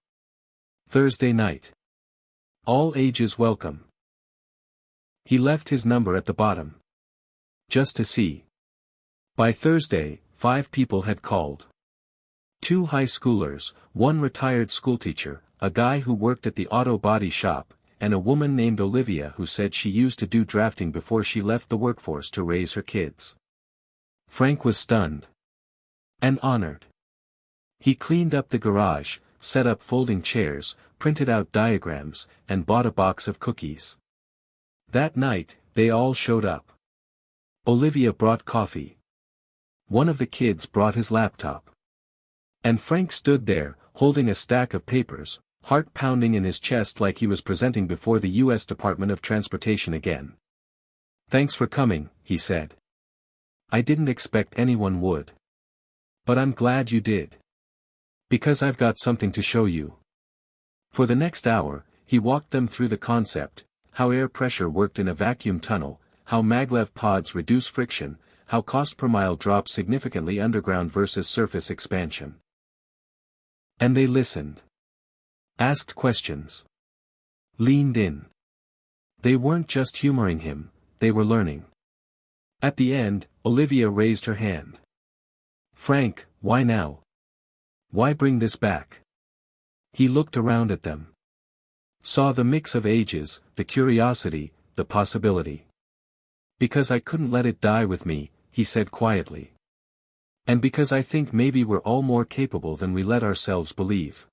Thursday night. All ages welcome. He left his number at the bottom. Just to see. By Thursday, 5 people had called. 2 high schoolers, 1 retired schoolteacher, a guy who worked at the auto body shop, and a woman named Olivia who said she used to do drafting before she left the workforce to raise her kids. Frank was stunned. And honored. He cleaned up the garage, set up folding chairs, printed out diagrams, and bought a box of cookies. That night, they all showed up. Olivia brought coffee. One of the kids brought his laptop. And Frank stood there, holding a stack of papers, heart pounding in his chest like he was presenting before the U.S. Department of Transportation again. Thanks for coming, he said. I didn't expect anyone would. But I'm glad you did. Because I've got something to show you. For the next hour, he walked them through the concept, how air pressure worked in a vacuum tunnel, how maglev pods reduce friction, how cost per mile drops significantly underground versus surface expansion. And they listened. Asked questions. Leaned in. They weren't just humoring him, they were learning. At the end, Olivia raised her hand. Frank, why now? Why bring this back? He looked around at them. Saw the mix of ages, the curiosity, the possibility. Because I couldn't let it die with me, he said quietly. And because I think maybe we're all more capable than we let ourselves believe.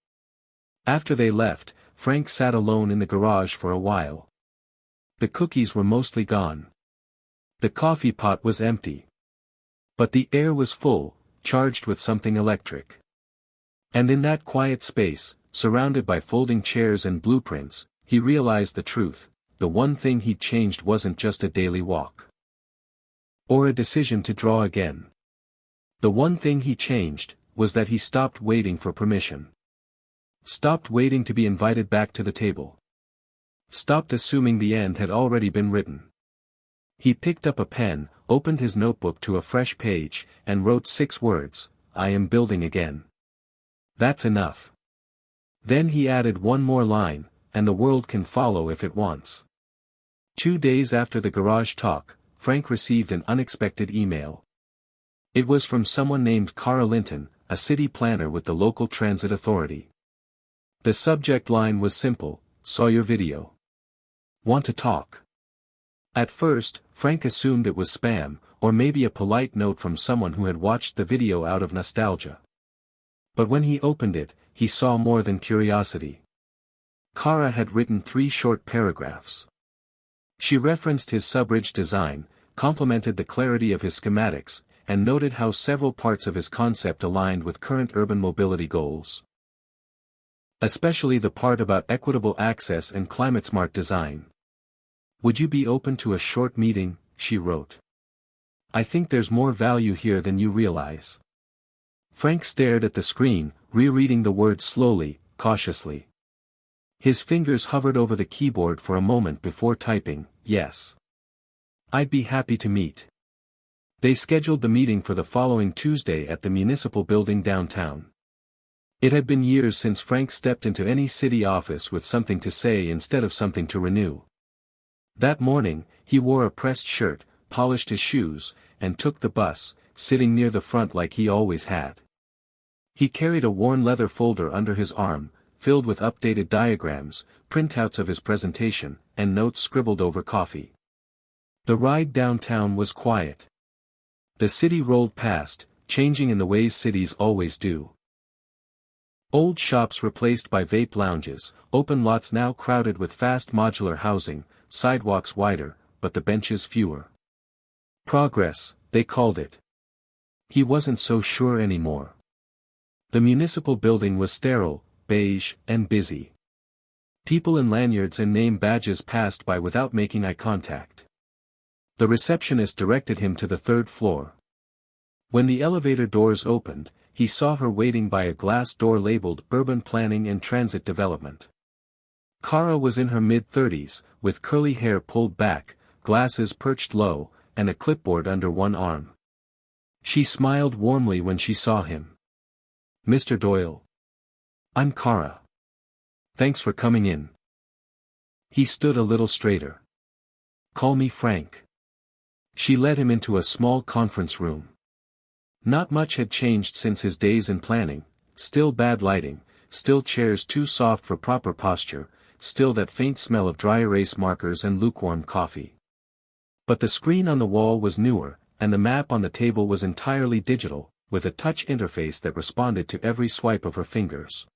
After they left, Frank sat alone in the garage for a while. The cookies were mostly gone. The coffee pot was empty. But the air was full, charged with something electric. And in that quiet space, surrounded by folding chairs and blueprints, he realized the truth: the one thing he'd changed wasn't just a daily walk, or a decision to draw again. The one thing he changed was that he stopped waiting for permission. Stopped waiting to be invited back to the table. Stopped assuming the end had already been written. He picked up a pen, opened his notebook to a fresh page, and wrote 6 words: "I am building again." That's enough. Then he added one more line: "And the world can follow if it wants." 2 days after the garage talk, Frank received an unexpected email. It was from someone named Cara Linton, a city planner with the local transit authority. The subject line was simple: "Saw your video. Want to talk?" At first, Frank assumed it was spam, or maybe a polite note from someone who had watched the video out of nostalgia. But when he opened it, he saw more than curiosity. Cara had written 3 short paragraphs. She referenced his subbridge design, complimented the clarity of his schematics, and noted how several parts of his concept aligned with current urban mobility goals. Especially the part about equitable access and climate-smart design. "Would you be open to a short meeting?" she wrote. "I think there's more value here than you realize." Frank stared at the screen, rereading the words slowly, cautiously. His fingers hovered over the keyboard for a moment before typing, "Yes. I'd be happy to meet." They scheduled the meeting for the following Tuesday at the municipal building downtown. It had been years since Frank stepped into any city office with something to say instead of something to renew. That morning, he wore a pressed shirt, polished his shoes, and took the bus, sitting near the front like he always had. He carried a worn leather folder under his arm, filled with updated diagrams, printouts of his presentation, and notes scribbled over coffee. The ride downtown was quiet. The city rolled past, changing in the ways cities always do. Old shops replaced by vape lounges, open lots now crowded with fast modular housing, sidewalks wider, but the benches fewer. Progress, they called it. He wasn't so sure anymore. The municipal building was sterile, beige, and busy. People in lanyards and name badges passed by without making eye contact. The receptionist directed him to the 3rd floor. When the elevator doors opened, he saw her waiting by a glass door labeled Urban Planning and Transit Development. Cara was in her mid-30s, with curly hair pulled back, glasses perched low, and a clipboard under one arm. She smiled warmly when she saw him. "Mr. Doyle. I'm Cara. Thanks for coming in." He stood a little straighter. "Call me Frank." She led him into a small conference room. Not much had changed since his days in planning: still bad lighting, still chairs too soft for proper posture, still that faint smell of dry erase markers and lukewarm coffee. But the screen on the wall was newer, and the map on the table was entirely digital, with a touch interface that responded to every swipe of her fingers.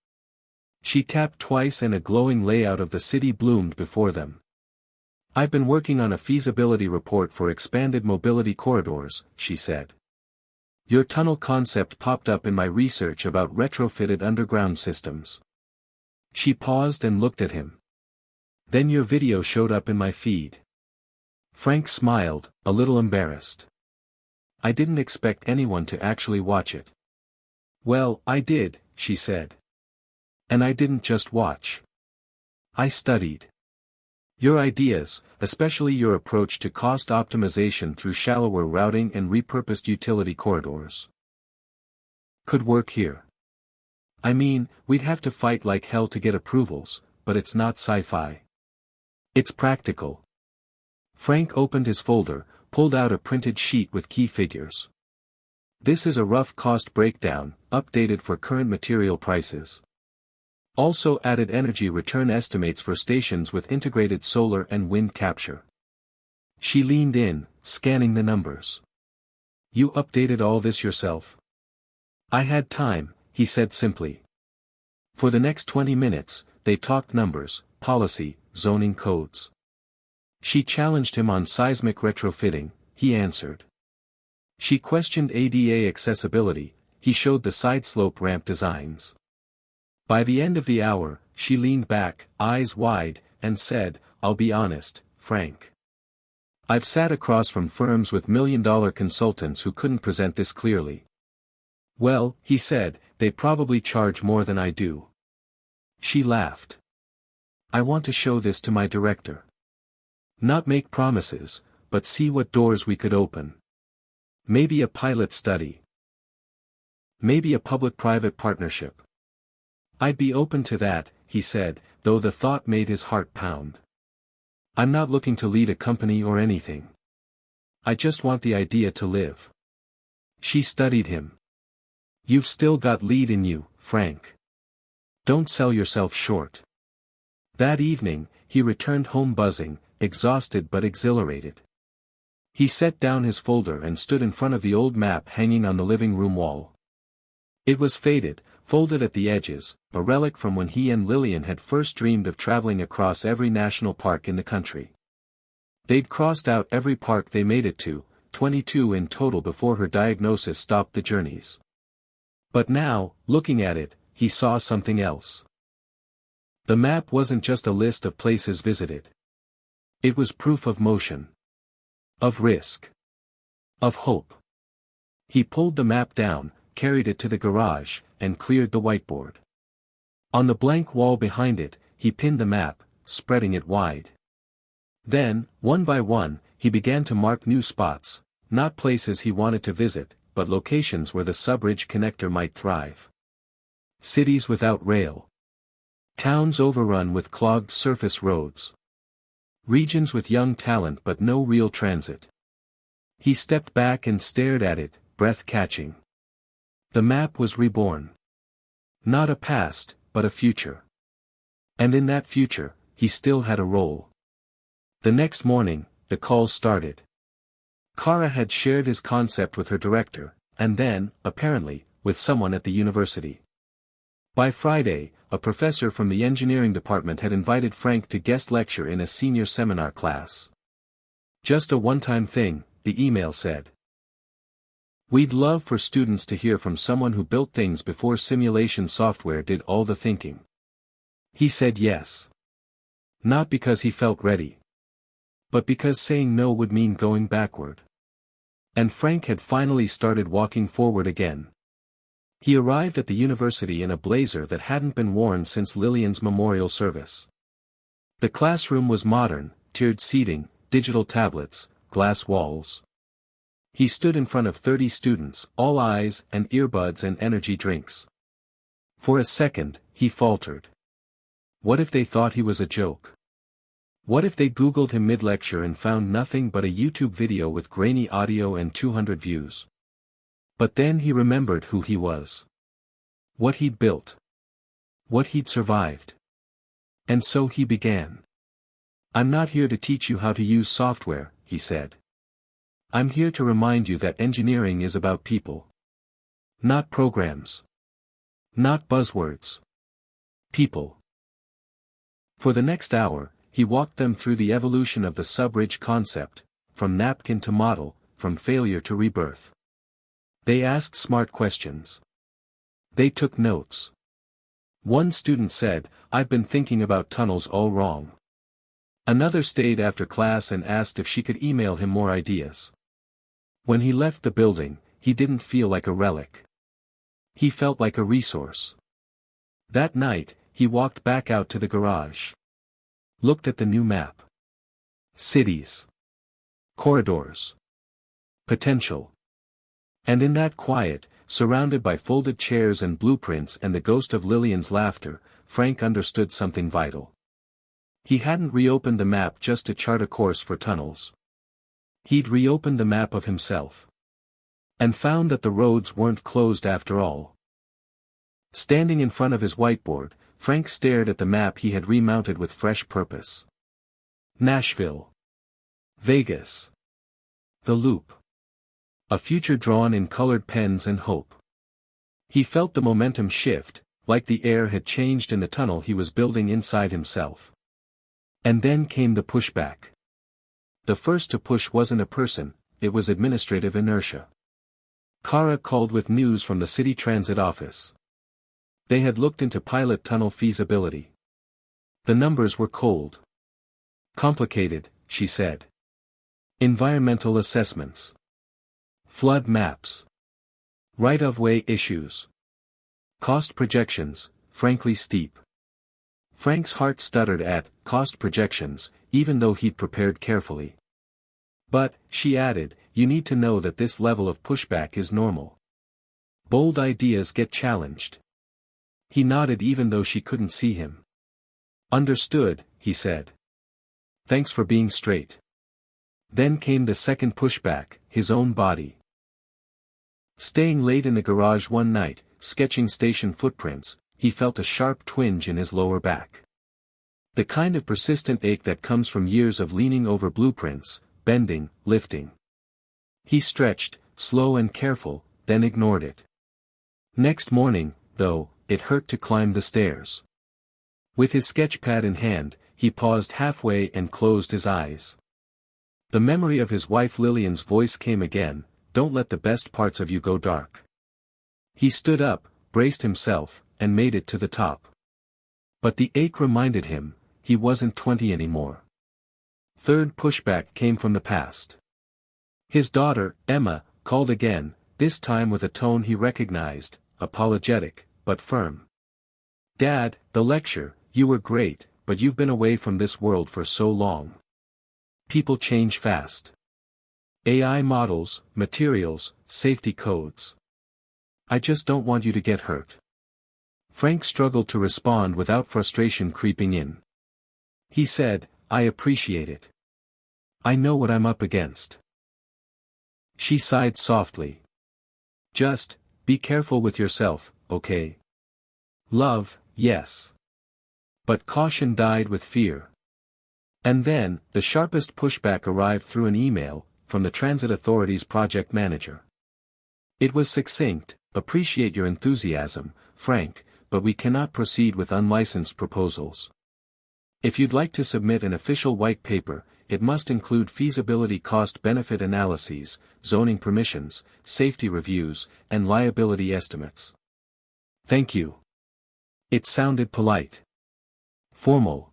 She tapped twice and a glowing layout of the city bloomed before them. "I've been working on a feasibility report for expanded mobility corridors," she said. "Your tunnel concept popped up in my research about retrofitted underground systems." She paused and looked at him. "Then your video showed up in my feed." Frank smiled, a little embarrassed. "I didn't expect anyone to actually watch it." "Well, I did," she said. "And I didn't just watch. I studied. Your ideas, especially your approach to cost optimization through shallower routing and repurposed utility corridors, could work here. I mean, we'd have to fight like hell to get approvals, but it's not sci-fi. It's practical." Frank opened his folder, pulled out a printed sheet with key figures. "This is a rough cost breakdown, updated for current material prices. Also added energy return estimates for stations with integrated solar and wind capture." She leaned in, scanning the numbers. "You updated all this yourself?" "I had time," he said simply. For the next 20 minutes, they talked numbers, policy, zoning codes. She challenged him on seismic retrofitting, he answered. She questioned ADA accessibility, he showed the side slope ramp designs. By the end of the hour, she leaned back, eyes wide, and said, "I'll be honest, Frank. I've sat across from firms with million-dollar consultants who couldn't present this clearly." "Well," he said, "they probably charge more than I do." She laughed. "I want to show this to my director. Not make promises, but see what doors we could open. Maybe a pilot study. Maybe a public-private partnership." "I'd be open to that," he said, though the thought made his heart pound. "I'm not looking to lead a company or anything. I just want the idea to live." She studied him. "You've still got lead in you, Frank. Don't sell yourself short." That evening, he returned home buzzing, exhausted but exhilarated. He set down his folder and stood in front of the old map hanging on the living room wall. It was faded, folded at the edges, a relic from when he and Lillian had first dreamed of traveling across every national park in the country. They'd crossed out every park they made it to, 22 in total before her diagnosis stopped the journeys. But now, looking at it, he saw something else. The map wasn't just a list of places visited. It was proof of motion. Of risk. Of hope. He pulled the map down, carried it to the garage, and cleared the whiteboard. On the blank wall behind it, he pinned the map, spreading it wide. Then, one by one, he began to mark new spots, not places he wanted to visit, but locations where the subridge connector might thrive. Cities without rail. Towns overrun with clogged surface roads. Regions with young talent but no real transit. He stepped back and stared at it, breath-catching. The map was reborn. Not a past, but a future. And in that future, he still had a role. The next morning, the calls started. Kara had shared his concept with her director, and then, apparently, with someone at the university. By Friday, a professor from the engineering department had invited Frank to guest lecture in a senior seminar class. "Just a one-time thing," the email said. "We'd love for students to hear from someone who built things before simulation software did all the thinking." He said yes. Not because he felt ready. But because saying no would mean going backward. And Frank had finally started walking forward again. He arrived at the university in a blazer that hadn't been worn since Lillian's memorial service. The classroom was modern, tiered seating, digital tablets, glass walls. He stood in front of 30 students, all eyes and earbuds and energy drinks. For a second, he faltered. What if they thought he was a joke? What if they Googled him mid-lecture and found nothing but a YouTube video with grainy audio and 200 views? But then he remembered who he was. What he'd built. What he'd survived. And so he began. "I'm not here to teach you how to use software," he said. "I'm here to remind you that engineering is about people. Not programs. Not buzzwords. People." For the next hour, he walked them through the evolution of the subridge concept, from napkin to model, from failure to rebirth. They asked smart questions. They took notes. One student said, "I've been thinking about tunnels all wrong." Another stayed after class and asked if she could email him more ideas. When he left the building, he didn't feel like a relic. He felt like a resource. That night, he walked back out to the garage. Looked at the new map. Cities. Corridors. Potential. And in that quiet, surrounded by folded chairs and blueprints and the ghost of Lillian's laughter, Frank understood something vital. He hadn't reopened the map just to chart a course for tunnels. He'd reopened the map of himself. And found that the roads weren't closed after all. Standing in front of his whiteboard, Frank stared at the map he had remounted with fresh purpose. Nashville. Vegas. The Loop. A future drawn in colored pens and hope. He felt the momentum shift, like the air had changed in the tunnel he was building inside himself. And then came the pushback. The first to push wasn't a person, it was administrative inertia. Kara called with news from the city transit office. They had looked into pilot tunnel feasibility. The numbers were cold. Complicated, she said. Environmental assessments. Flood maps. Right-of-way issues. Cost projections, frankly steep. Frank's heart stuttered at cost projections, even though he'd prepared carefully. But, she added, you need to know that this level of pushback is normal. Bold ideas get challenged. He nodded even though she couldn't see him. Understood, he said. Thanks for being straight. Then came the second pushback, his own body. Staying late in the garage one night, sketching station footprints, he felt a sharp twinge in his lower back. The kind of persistent ache that comes from years of leaning over blueprints, bending, lifting. He stretched, slow and careful, then ignored it. Next morning, though, it hurt to climb the stairs. With his sketchpad in hand, he paused halfway and closed his eyes. The memory of his wife Lillian's voice came again, don't let the best parts of you go dark. He stood up, braced himself, and made it to the top. But the ache reminded him, he wasn't 20 anymore. Third pushback came from the past. His daughter, Emma, called again, this time with a tone he recognized, apologetic, but firm. Dad, the lecture, you were great, but you've been away from this world for so long. People change fast. AI models, materials, safety codes. I just don't want you to get hurt. Frank struggled to respond without frustration creeping in. He said, I appreciate it. I know what I'm up against. She sighed softly. Just, be careful with yourself, okay? Love, yes. But caution died with fear. And then, the sharpest pushback arrived through an email, from the Transit Authority's project manager. It was succinct, appreciate your enthusiasm, Frank, but we cannot proceed with unlicensed proposals. If you'd like to submit an official white paper, it must include feasibility cost-benefit analyses, zoning permissions, safety reviews, and liability estimates. Thank you. It sounded polite. Formal.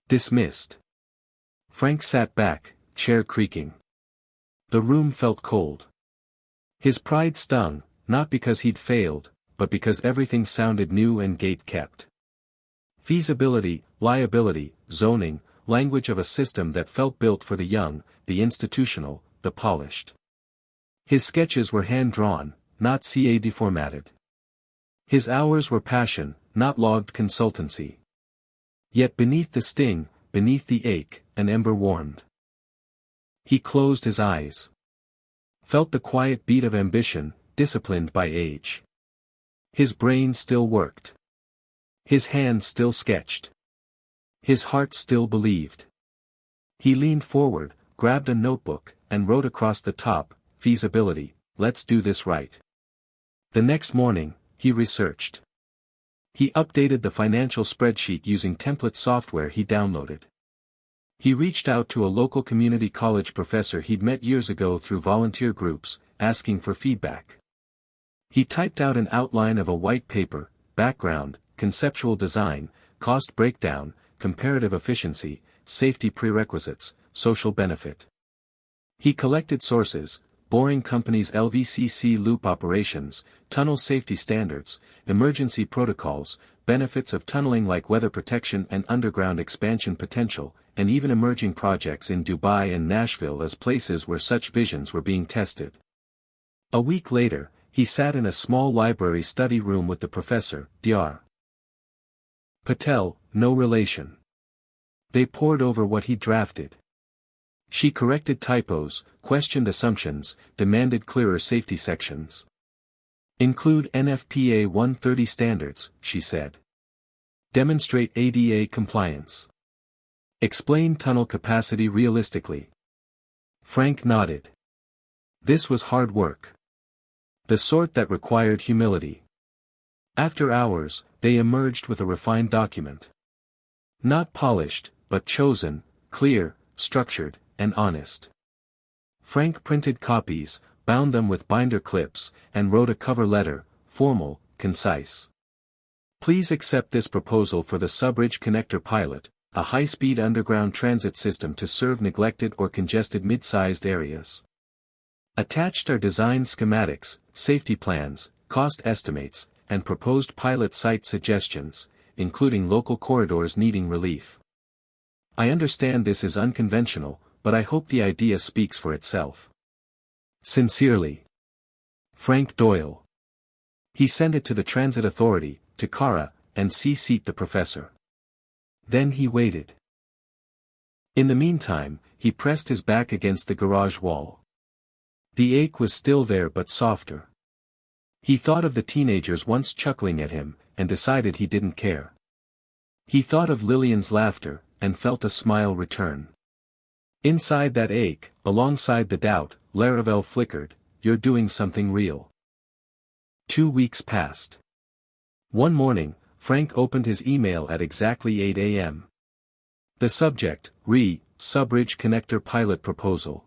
Dismissed. Frank sat back, chair creaking. The room felt cold. His pride stung, not because he'd failed, but because everything sounded new and gate-kept. Feasibility, liability, zoning, language of a system that felt built for the young, the institutional, the polished. His sketches were hand-drawn, not CAD formatted. His hours were passion, not logged consultancy. Yet beneath the sting, beneath the ache, an ember warmed. He closed his eyes. Felt the quiet beat of ambition, disciplined by age. His brain still worked. His hands still sketched. His heart still believed. He leaned forward, grabbed a notebook, and wrote across the top, feasibility, let's do this right. The next morning, he researched. He updated the financial spreadsheet using template software he downloaded. He reached out to a local community college professor he'd met years ago through volunteer groups, asking for feedback. He typed out an outline of a white paper, background, conceptual design, cost breakdown, comparative efficiency, safety prerequisites, social benefit. He collected sources, boring companies' LVCC loop operations, tunnel safety standards, emergency protocols, benefits of tunneling like weather protection and underground expansion potential, and even emerging projects in Dubai and Nashville as places where such visions were being tested. A week later, he sat in a small library study room with the professor, Dr. Patel, no relation. They pored over what he drafted. She corrected typos, questioned assumptions, demanded clearer safety sections. Include NFPA 130 standards, she said. Demonstrate ADA compliance. Explain tunnel capacity realistically. Frank nodded. This was hard work. The sort that required humility. After hours, they emerged with a refined document. Not polished, but chosen, clear, structured, and honest. Frank printed copies, bound them with binder clips, and wrote a cover letter, formal, concise. Please accept this proposal for the Subridge Connector Pilot, a high-speed underground transit system to serve neglected or congested mid-sized areas. Attached are design schematics, safety plans, cost estimates, and proposed pilot site suggestions, including local corridors needing relief. I understand this is unconventional, but I hope the idea speaks for itself. Sincerely, Frank Doyle. He sent it to the Transit Authority, to Kara, and CC'd the professor. Then he waited. In the meantime, he pressed his back against the garage wall. The ache was still there but softer. He thought of the teenagers once chuckling at him, and decided he didn't care. He thought of Lillian's laughter, and felt a smile return. Inside that ache, alongside the doubt, Laravel flickered, "You're doing something real." 2 weeks passed. One morning, Frank opened his email at exactly 8 a.m. The subject, Subridge Connector Pilot Proposal.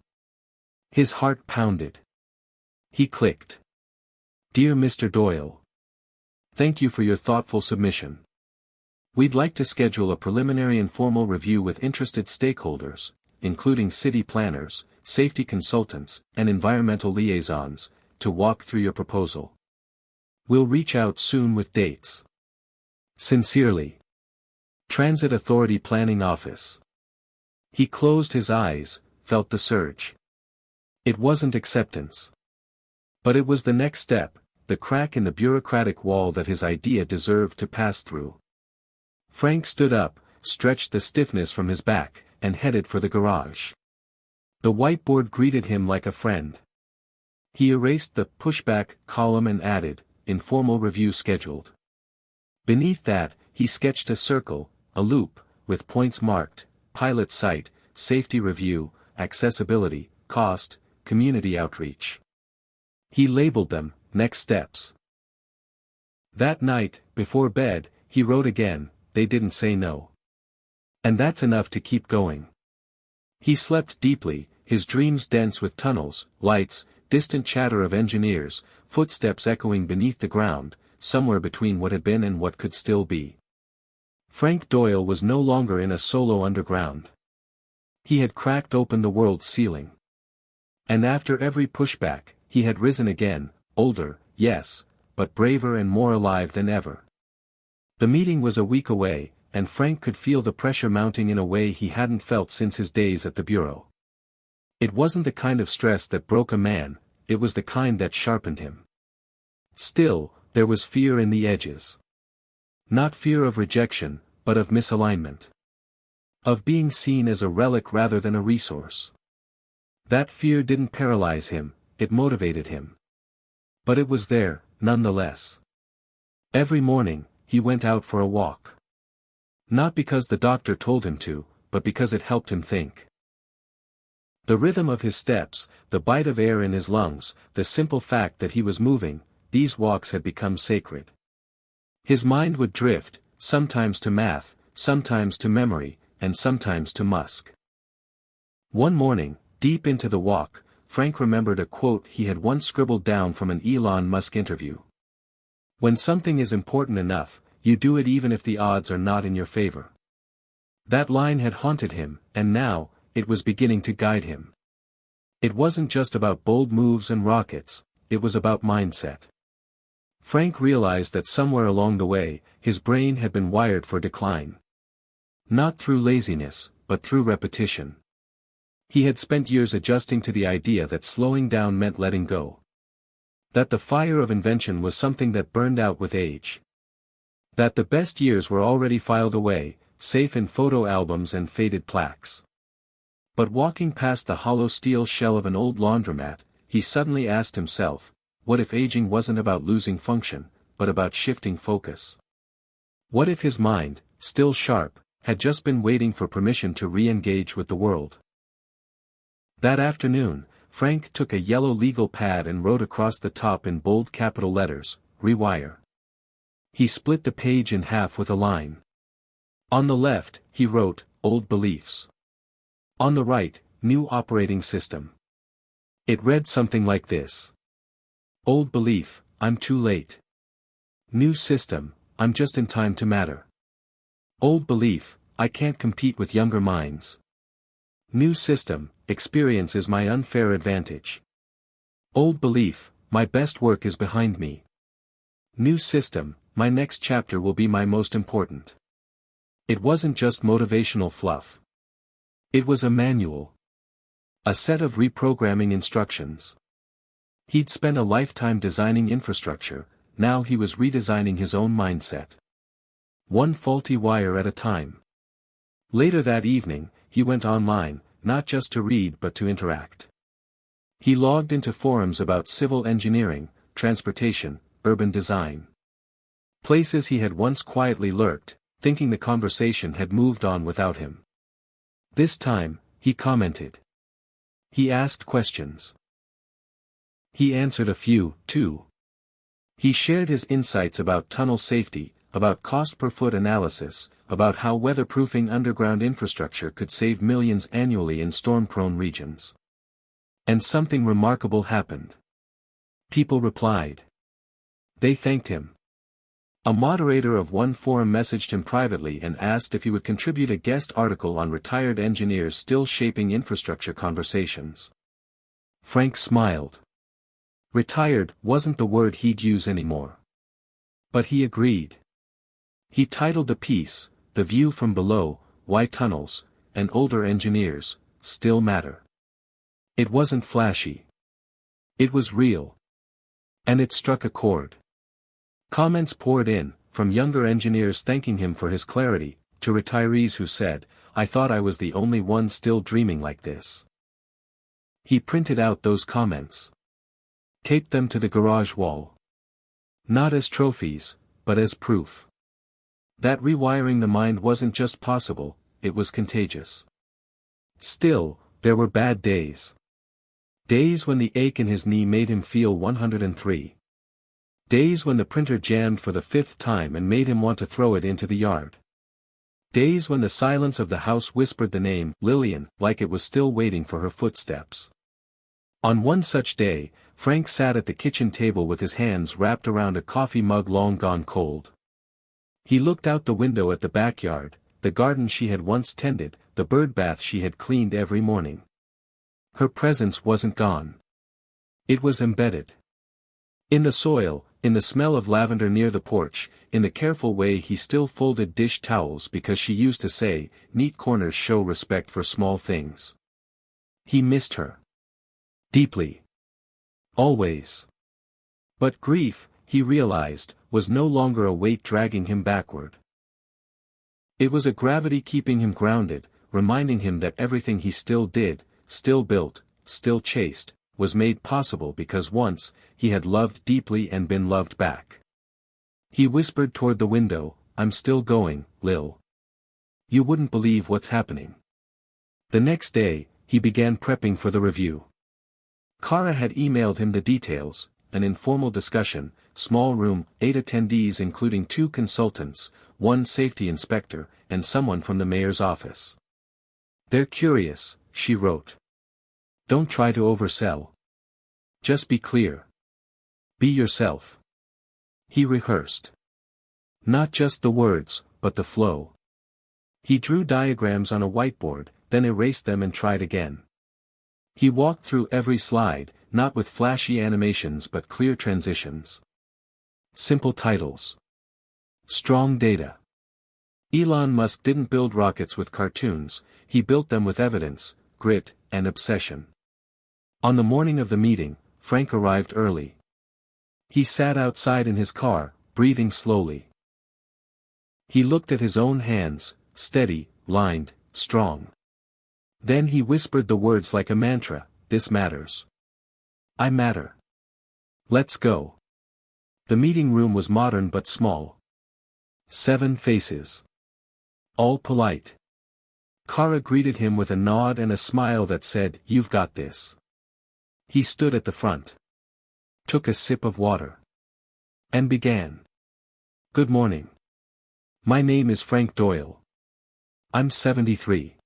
His heart pounded. He clicked. Dear Mr. Doyle. Thank you for your thoughtful submission. We'd like to schedule a preliminary informal review with interested stakeholders, including city planners, safety consultants, and environmental liaisons, to walk through your proposal. We'll reach out soon with dates. Sincerely. Transit Authority Planning Office. He closed his eyes, felt the surge. It wasn't acceptance. But it was the next step, the crack in the bureaucratic wall that his idea deserved to pass through. Frank stood up, stretched the stiffness from his back, and headed for the garage. The whiteboard greeted him like a friend. He erased the pushback column and added, informal review scheduled. Beneath that, he sketched a circle, a loop, with points marked, pilot site, safety review, accessibility, cost, community outreach. He labeled them, next steps. That night, before bed, he wrote again, they didn't say no. And that's enough to keep going. He slept deeply, his dreams dense with tunnels, lights, distant chatter of engineers, footsteps echoing beneath the ground, somewhere between what had been and what could still be. Frank Doyle was no longer in a solo underground. He had cracked open the world's ceiling. And after every pushback, he had risen again, older, yes, but braver and more alive than ever. The meeting was a week away, and Frank could feel the pressure mounting in a way he hadn't felt since his days at the bureau. It wasn't the kind of stress that broke a man, it was the kind that sharpened him. Still, there was fear in the edges. Not fear of rejection, but of misalignment. Of being seen as a relic rather than a resource. That fear didn't paralyze him, it motivated him. But it was there, nonetheless. Every morning, he went out for a walk. Not because the doctor told him to, but because it helped him think. The rhythm of his steps, the bite of air in his lungs, the simple fact that he was moving, these walks had become sacred. His mind would drift, sometimes to math, sometimes to memory, and sometimes to Musk. One morning, deep into the walk, Frank remembered a quote he had once scribbled down from an Elon Musk interview. When something is important enough, you do it even if the odds are not in your favor. That line had haunted him, and now, it was beginning to guide him. It wasn't just about bold moves and rockets, it was about mindset. Frank realized that somewhere along the way, his brain had been wired for decline. Not through laziness, but through repetition. He had spent years adjusting to the idea that slowing down meant letting go. That the fire of invention was something that burned out with age. That the best years were already filed away, safe in photo albums and faded plaques. But walking past the hollow steel shell of an old laundromat, he suddenly asked himself, what if aging wasn't about losing function, but about shifting focus? What if his mind, still sharp, had just been waiting for permission to re-engage with the world? That afternoon, Frank took a yellow legal pad and wrote across the top in bold capital letters, Rewire. He split the page in half with a line. On the left, he wrote, Old Beliefs. On the right, New Operating System. It read something like this. Old belief, I'm too late. New system, I'm just in time to matter. Old belief, I can't compete with younger minds. New system, experience is my unfair advantage. Old belief, my best work is behind me. New system, my next chapter will be my most important. It wasn't just motivational fluff. It was a manual. A set of reprogramming instructions. He'd spent a lifetime designing infrastructure, now he was redesigning his own mindset. One faulty wire at a time. Later that evening, he went online, not just to read but to interact. He logged into forums about civil engineering, transportation, urban design. Places he had once quietly lurked, thinking the conversation had moved on without him. This time, he commented. He asked questions. He answered a few, too. He shared his insights about tunnel safety, about cost per foot analysis, about how weatherproofing underground infrastructure could save millions annually in storm-prone regions. And something remarkable happened. People replied. They thanked him. A moderator of one forum messaged him privately and asked if he would contribute a guest article on retired engineers still shaping infrastructure conversations. Frank smiled. Retired wasn't the word he'd use anymore. But he agreed. He titled the piece, The View from Below, Why Tunnels, and Older Engineers, Still Matter. It wasn't flashy. It was real. And it struck a chord. Comments poured in, from younger engineers thanking him for his clarity, to retirees who said, I thought I was the only one still dreaming like this. He printed out those comments. Taped them to the garage wall. Not as trophies, but as proof. That rewiring the mind wasn't just possible, it was contagious. Still, there were bad days. Days when the ache in his knee made him feel 103. Days when the printer jammed for the 5th time and made him want to throw it into the yard. Days when the silence of the house whispered the name, Lillian, like it was still waiting for her footsteps. On one such day, Frank sat at the kitchen table with his hands wrapped around a coffee mug long gone cold. He looked out the window at the backyard, the garden she had once tended, the bird bath she had cleaned every morning. Her presence wasn't gone. It was embedded. In the soil, in the smell of lavender near the porch, in the careful way he still folded dish towels because she used to say, neat corners show respect for small things. He missed her. Deeply. Always. But grief, he realized, was no longer a weight dragging him backward. It was a gravity keeping him grounded, reminding him that everything he still did, still built, still chased, was made possible because once, he had loved deeply and been loved back. He whispered toward the window, I'm still going, Lil. You wouldn't believe what's happening. The next day, he began prepping for the review. Kara had emailed him the details, an informal discussion, small room, 8 attendees including 2 consultants, 1 safety inspector, and someone from the mayor's office. They're curious, she wrote. Don't try to oversell. Just be clear. Be yourself. He rehearsed. Not just the words, but the flow. He drew diagrams on a whiteboard, then erased them and tried again. He walked through every slide, not with flashy animations but clear transitions. Simple titles. Strong data. Elon Musk didn't build rockets with cartoons, he built them with evidence, grit, and obsession. On the morning of the meeting, Frank arrived early. He sat outside in his car, breathing slowly. He looked at his own hands, steady, lined, strong. Then he whispered the words like a mantra, this matters. I matter. Let's go. The meeting room was modern but small. 7 faces. All polite. Kara greeted him with a nod and a smile that said, You've got this. He stood at the front. Took a sip of water. And began. Good morning. My name is Frank Doyle. I'm 73.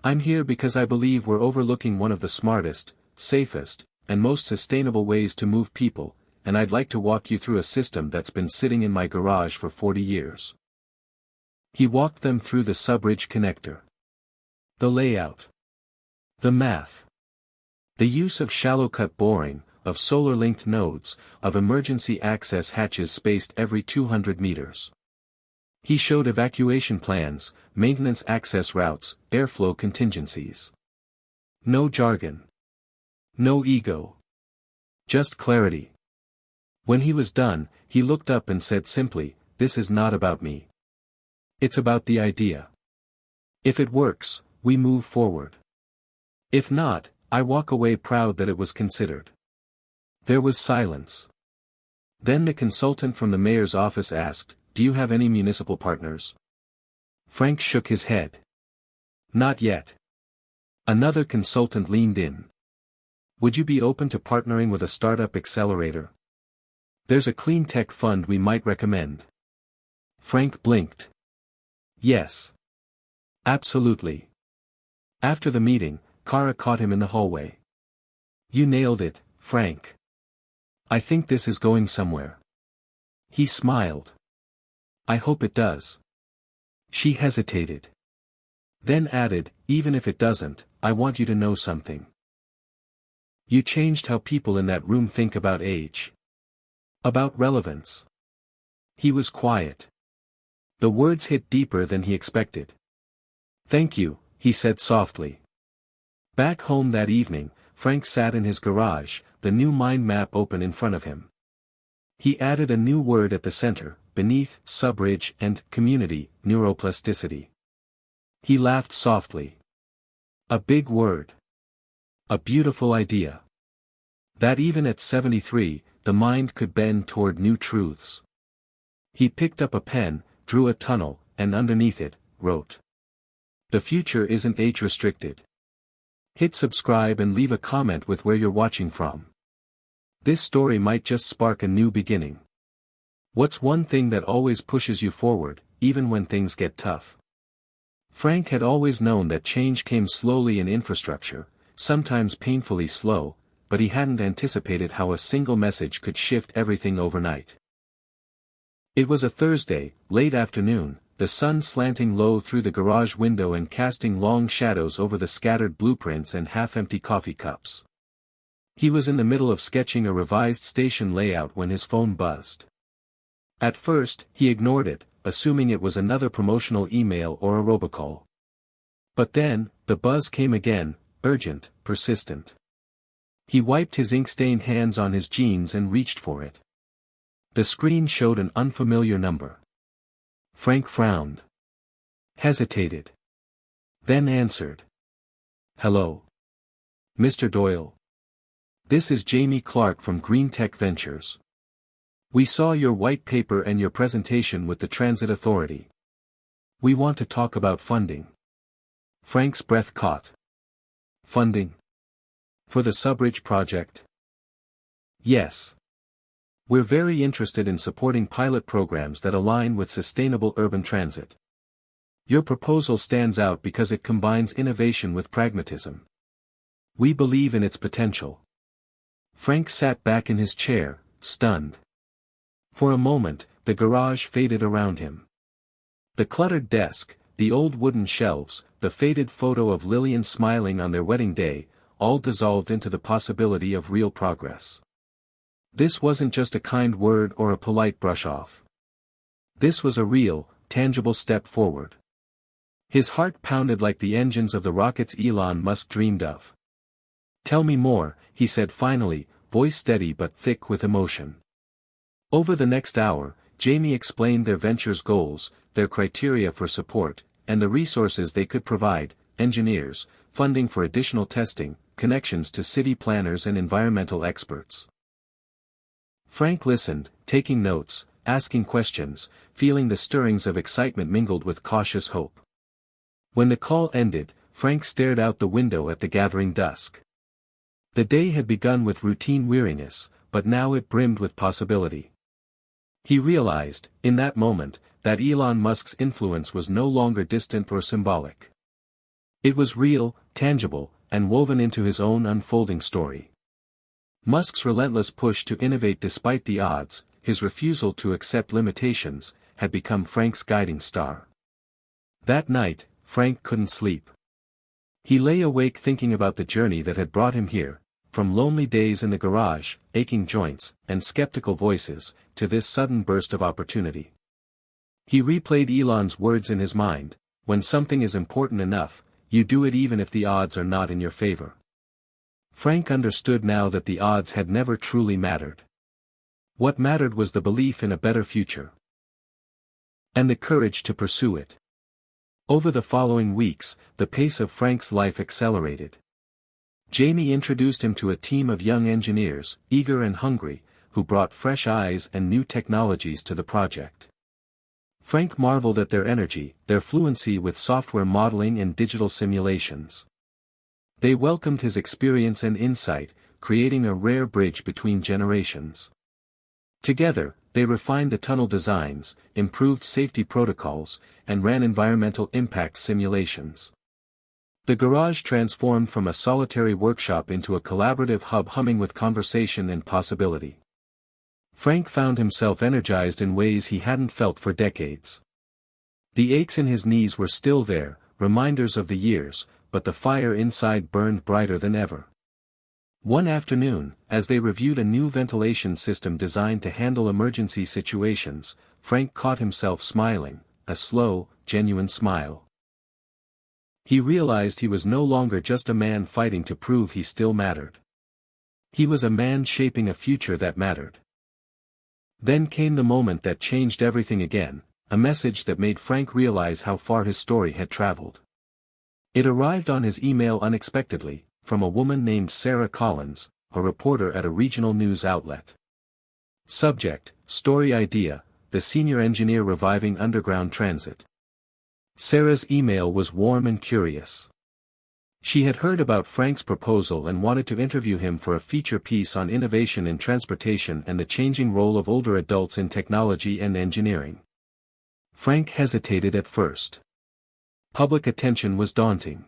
I'm here because I believe we're overlooking one of the smartest, safest, and most sustainable ways to move people, and I'd like to walk you through a system that's been sitting in my garage for 40 years. He walked them through the subridge connector. The layout. The math. The use of shallow-cut boring, of solar-linked nodes, of emergency access hatches spaced every 200 meters. He showed evacuation plans, maintenance access routes, airflow contingencies. No jargon. No ego. Just clarity. When he was done, he looked up and said simply, "This is not about me. It's about the idea. If it works, we move forward. If not, I walk away proud that it was considered." There was silence. Then the consultant from the mayor's office asked, "Do you have any municipal partners?" Frank shook his head. "Not yet." Another consultant leaned in. "Would you be open to partnering with a startup accelerator? There's a clean tech fund we might recommend." Frank blinked. "Yes. Absolutely." After the meeting, Kara caught him in the hallway. "You nailed it, Frank. I think this is going somewhere." He smiled. "I hope it does." She hesitated. Then added, "Even if it doesn't, I want you to know something. You changed how people in that room think about age. About relevance." He was quiet. The words hit deeper than he expected. "Thank you," he said softly. Back home that evening, Frank sat in his garage, the new mind map open in front of him. He added a new word at the center, beneath, subridge and community, neuroplasticity. He laughed softly. A big word. A beautiful idea. That even at 73, the mind could bend toward new truths. He picked up a pen, drew a tunnel, and underneath it, wrote. "The future isn't age-restricted." Hit subscribe and leave a comment with where you're watching from. This story might just spark a new beginning. What's one thing that always pushes you forward, even when things get tough? Frank had always known that change came slowly in infrastructure, sometimes painfully slow, but he hadn't anticipated how a single message could shift everything overnight. It was a Thursday, late afternoon, the sun slanting low through the garage window and casting long shadows over the scattered blueprints and half-empty coffee cups. He was in the middle of sketching a revised station layout when his phone buzzed. At first, he ignored it, assuming it was another promotional email or a robocall. But then, the buzz came again, urgent, persistent. He wiped his ink-stained hands on his jeans and reached for it. The screen showed an unfamiliar number. Frank frowned. Hesitated. Then answered. "Hello. Mr. Doyle. This is Jamie Clark from Green Tech Ventures. We saw your white paper and your presentation with the Transit Authority. We want to talk about funding." Frank's breath caught. "Funding? For the subridge project?" "Yes. We're very interested in supporting pilot programs that align with sustainable urban transit. Your proposal stands out because it combines innovation with pragmatism. We believe in its potential." Frank sat back in his chair, stunned. For a moment, the garage faded around him. The cluttered desk, the old wooden shelves, the faded photo of Lillian smiling on their wedding day, all dissolved into the possibility of real progress. This wasn't just a kind word or a polite brush-off. This was a real, tangible step forward. His heart pounded like the engines of the rockets Elon Musk dreamed of. "Tell me more," he said finally, voice steady but thick with emotion. Over the next hour, Jamie explained their venture's goals, their criteria for support, and the resources they could provide: engineers, funding for additional testing, connections to city planners and environmental experts. Frank listened, taking notes, asking questions, feeling the stirrings of excitement mingled with cautious hope. When the call ended, Frank stared out the window at the gathering dusk. The day had begun with routine weariness, but now it brimmed with possibility. He realized, in that moment, that Elon Musk's influence was no longer distant or symbolic. It was real, tangible, and woven into his own unfolding story. Musk's relentless push to innovate despite the odds, his refusal to accept limitations, had become Frank's guiding star. That night, Frank couldn't sleep. He lay awake thinking about the journey that had brought him here, from lonely days in the garage, aching joints, and skeptical voices, to this sudden burst of opportunity. He replayed Elon's words in his mind: when something is important enough, you do it even if the odds are not in your favor. Frank understood now that the odds had never truly mattered. What mattered was the belief in a better future. And the courage to pursue it. Over the following weeks, the pace of Frank's life accelerated. Jamie introduced him to a team of young engineers, eager and hungry, who brought fresh eyes and new technologies to the project. Frank marveled at their energy, their fluency with software modeling and digital simulations. They welcomed his experience and insight, creating a rare bridge between generations. Together, they refined the tunnel designs, improved safety protocols, and ran environmental impact simulations. The garage transformed from a solitary workshop into a collaborative hub humming with conversation and possibility. Frank found himself energized in ways he hadn't felt for decades. The aches in his knees were still there, reminders of the years, but the fire inside burned brighter than ever. One afternoon, as they reviewed a new ventilation system designed to handle emergency situations, Frank caught himself smiling, a slow, genuine smile. He realized he was no longer just a man fighting to prove he still mattered. He was a man shaping a future that mattered. Then came the moment that changed everything again, a message that made Frank realize how far his story had traveled. It arrived on his email unexpectedly, from a woman named Sarah Collins, a reporter at a regional news outlet. Subject: Story idea, the senior engineer reviving underground transit. Sarah's email was warm and curious. She had heard about Frank's proposal and wanted to interview him for a feature piece on innovation in transportation and the changing role of older adults in technology and engineering. Frank hesitated at first. Public attention was daunting.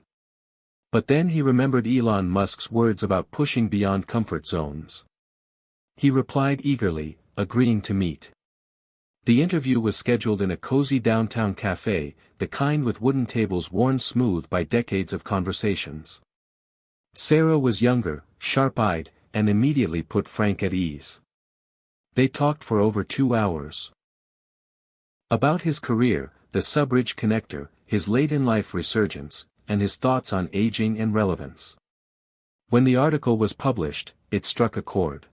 But then he remembered Elon Musk's words about pushing beyond comfort zones. He replied eagerly, agreeing to meet. The interview was scheduled in a cozy downtown cafe, the kind with wooden tables worn smooth by decades of conversations. Sarah was younger, sharp-eyed, and immediately put Frank at ease. They talked for over 2 hours. About his career, the Subridge connector, his late-in-life resurgence, and his thoughts on aging and relevance. When the article was published, it struck a chord.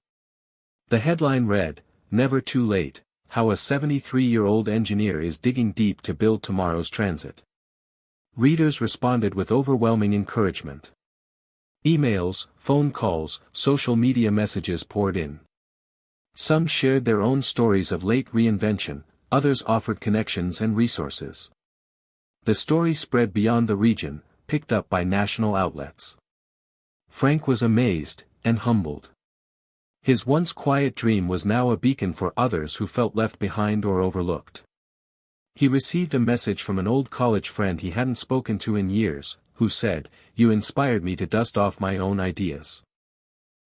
The headline read, "Never Too Late, How a 73-Year-Old Engineer is Digging Deep to Build Tomorrow's Transit." Readers responded with overwhelming encouragement. Emails, phone calls, social media messages poured in. Some shared their own stories of late reinvention, others offered connections and resources. The story spread beyond the region, picked up by national outlets. Frank was amazed, and humbled. His once quiet dream was now a beacon for others who felt left behind or overlooked. He received a message from an old college friend he hadn't spoken to in years, who said, "You inspired me to dust off my own ideas."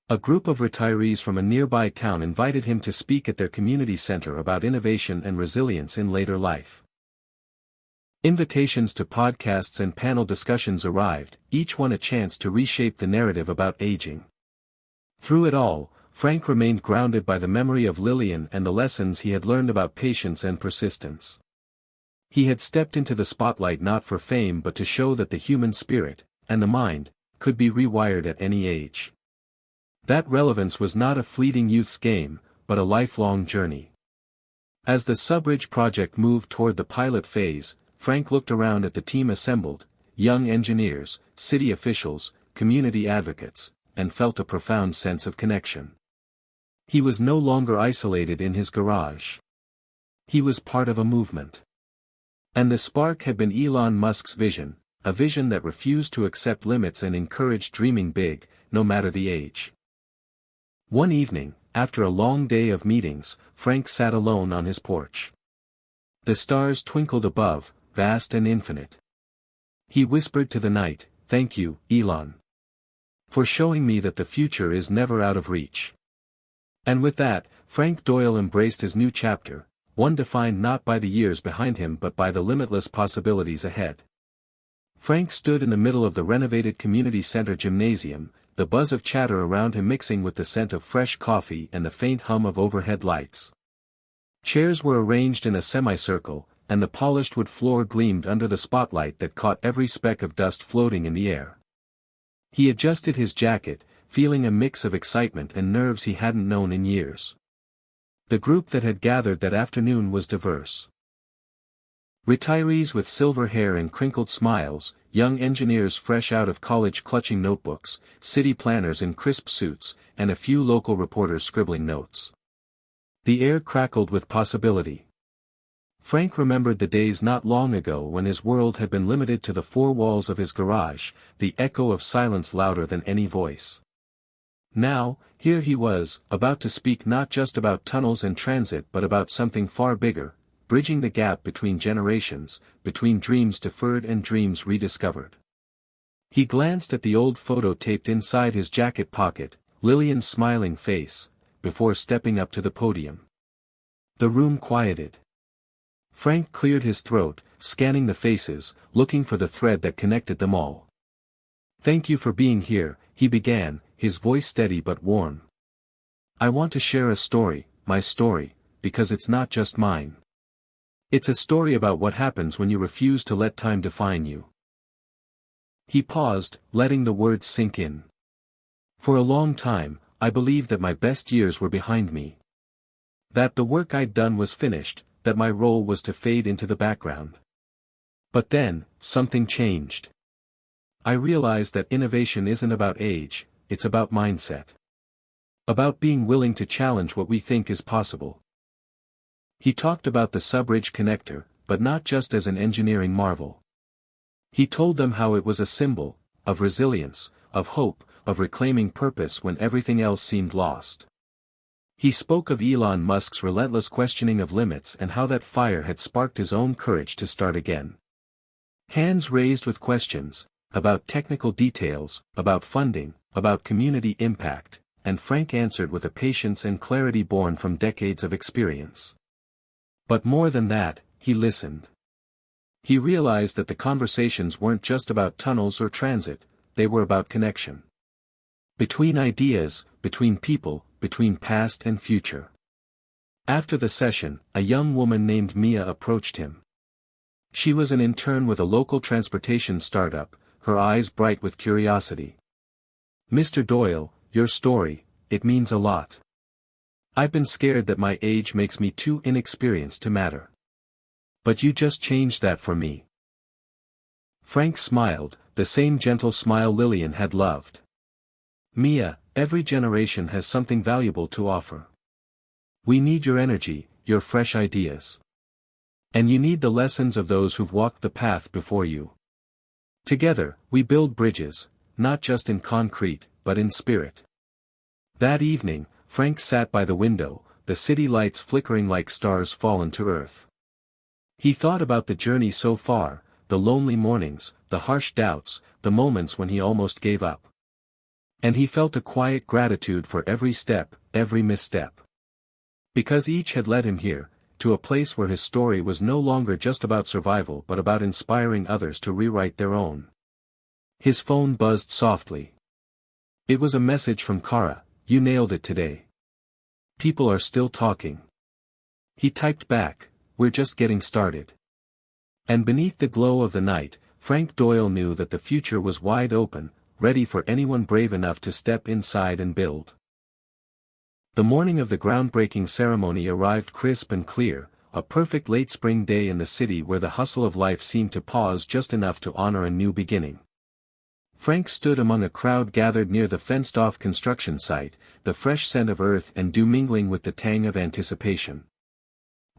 A group of retirees from a nearby town invited him to speak at their community center about innovation and resilience in later life. Invitations to podcasts and panel discussions arrived, each one a chance to reshape the narrative about aging. Through it all, Frank remained grounded by the memory of Lillian and the lessons he had learned about patience and persistence. He had stepped into the spotlight not for fame but to show that the human spirit, and the mind, could be rewired at any age. That relevance was not a fleeting youth's game, but a lifelong journey. As the Subridge project moved toward the pilot phase, Frank looked around at the team assembled, young engineers, city officials, community advocates, and felt a profound sense of connection. He was no longer isolated in his garage. He was part of a movement. And the spark had been Elon Musk's vision, a vision that refused to accept limits and encouraged dreaming big, no matter the age. One evening, after a long day of meetings, Frank sat alone on his porch. The stars twinkled above, vast and infinite. He whispered to the night, "Thank you, Elon. for showing me that the future is never out of reach. And with that, Frank Doyle embraced his new chapter, one defined not by the years behind him but by the limitless possibilities ahead. Frank stood in the middle of the renovated community center gymnasium, the buzz of chatter around him mixing with the scent of fresh coffee and the faint hum of overhead lights. Chairs were arranged in a semicircle, and the polished wood floor gleamed under the spotlight that caught every speck of dust floating in the air. He adjusted his jacket, feeling a mix of excitement and nerves he hadn't known in years. The group that had gathered that afternoon was diverse. Retirees with silver hair and crinkled smiles, young engineers fresh out of college clutching notebooks, city planners in crisp suits, and a few local reporters scribbling notes. The air crackled with possibility. Frank remembered the days not long ago when his world had been limited to the four walls of his garage, the echo of silence louder than any voice. Now, here he was, about to speak not just about tunnels and transit but about something far bigger, bridging the gap between generations, between dreams deferred and dreams rediscovered. He glanced at the old photo taped inside his jacket pocket, Lillian's smiling face, before stepping up to the podium. The room quieted. Frank cleared his throat, scanning the faces, looking for the thread that connected them all. "Thank you for being here," he began, his voice steady but warm. "I want to share a story, my story, because it's not just mine. It's a story about what happens when you refuse to let time define you." He paused, letting the words sink in. "For a long time, I believed that my best years were behind me. That the work I'd done was finished, that my role was to fade into the background. But then, something changed. I realized that innovation isn't about age, it's about mindset. About being willing to challenge what we think is possible." He talked about the subridge connector, but not just as an engineering marvel. He told them how it was a symbol, of resilience, of hope, of reclaiming purpose when everything else seemed lost. He spoke of Elon Musk's relentless questioning of limits and how that fire had sparked his own courage to start again. Hands raised with questions, about technical details, about funding, about community impact, and Frank answered with a patience and clarity born from decades of experience. But more than that, he listened. He realized that the conversations weren't just about tunnels or transit, they were about connection. Between ideas, between people, between past and future. After the session, a young woman named Mia approached him. She was an intern with a local transportation startup, her eyes bright with curiosity. "Mr. Doyle, your story, it means a lot. I've been scared that my age makes me too inexperienced to matter. But you just changed that for me." Frank smiled, the same gentle smile Lillian had loved. "Mia, every generation has something valuable to offer. We need your energy, your fresh ideas. And you need the lessons of those who've walked the path before you. Together, we build bridges, not just in concrete, but in spirit." That evening, Frank sat by the window, the city lights flickering like stars fallen to earth. He thought about the journey so far, the lonely mornings, the harsh doubts, the moments when he almost gave up. And he felt a quiet gratitude for every step, every misstep. Because each had led him here, to a place where his story was no longer just about survival but about inspiring others to rewrite their own. His phone buzzed softly. It was a message from Kara. "You nailed it today. People are still talking." He typed back, "We're just getting started." And beneath the glow of the night, Frank Doyle knew that the future was wide open, ready for anyone brave enough to step inside and build. The morning of the groundbreaking ceremony arrived crisp and clear, a perfect late spring day in the city where the hustle of life seemed to pause just enough to honor a new beginning. Frank stood among a crowd gathered near the fenced-off construction site, the fresh scent of earth and dew mingling with the tang of anticipation.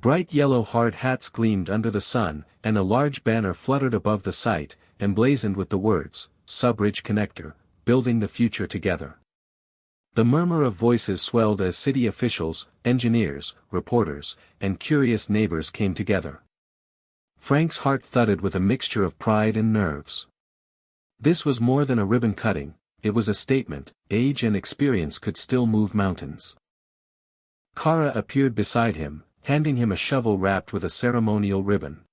Bright yellow hard hats gleamed under the sun, and a large banner fluttered above the site, emblazoned with the words, "Subridge Connector, building the future together." The murmur of voices swelled as city officials, engineers, reporters, and curious neighbors came together. Frank's heart thudded with a mixture of pride and nerves. This was more than a ribbon cutting, it was a statement: age and experience could still move mountains. Kara appeared beside him, handing him a shovel wrapped with a ceremonial ribbon.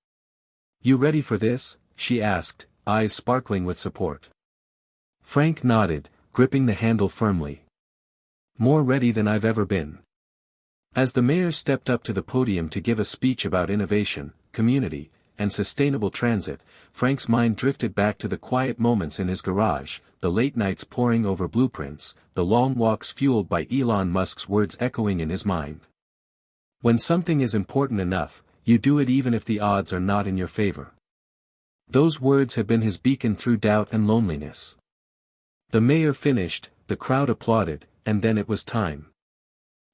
"You ready for this?" she asked, eyes sparkling with support. Frank nodded, gripping the handle firmly. "More ready than I've ever been." As the mayor stepped up to the podium to give a speech about innovation, community, and sustainable transit, Frank's mind drifted back to the quiet moments in his garage, the late nights poring over blueprints, the long walks fueled by Elon Musk's words echoing in his mind. When something is important enough, you do it even if the odds are not in your favor. Those words had been his beacon through doubt and loneliness. The mayor finished, the crowd applauded, and then it was time.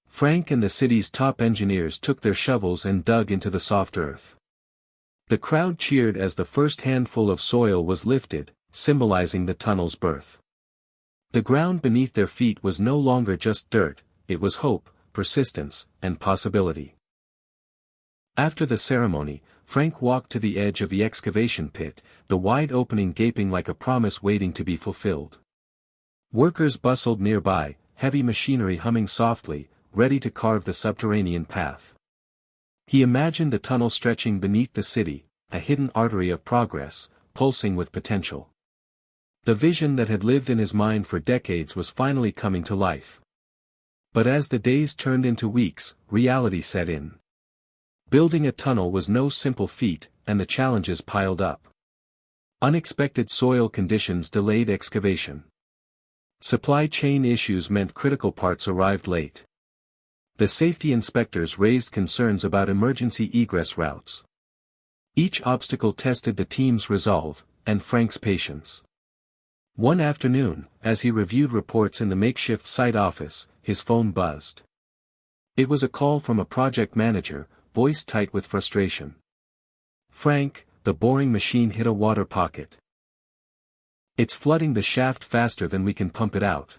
Frank and the city's top engineers took their shovels and dug into the soft earth. The crowd cheered as the first handful of soil was lifted, symbolizing the tunnel's birth. The ground beneath their feet was no longer just dirt, it was hope, persistence, and possibility. After the ceremony, Frank walked to the edge of the excavation pit, the wide opening gaping like a promise waiting to be fulfilled. Workers bustled nearby, heavy machinery humming softly, ready to carve the subterranean path. He imagined the tunnel stretching beneath the city, a hidden artery of progress, pulsing with potential. The vision that had lived in his mind for decades was finally coming to life. But as the days turned into weeks, reality set in. Building a tunnel was no simple feat, and the challenges piled up. Unexpected soil conditions delayed excavation. Supply chain issues meant critical parts arrived late. The safety inspectors raised concerns about emergency egress routes. Each obstacle tested the team's resolve, and Frank's patience. One afternoon, as he reviewed reports in the makeshift site office, his phone buzzed. It was a call from a project manager, voice tight with frustration. "Frank, the boring machine hit a water pocket. It's flooding the shaft faster than we can pump it out.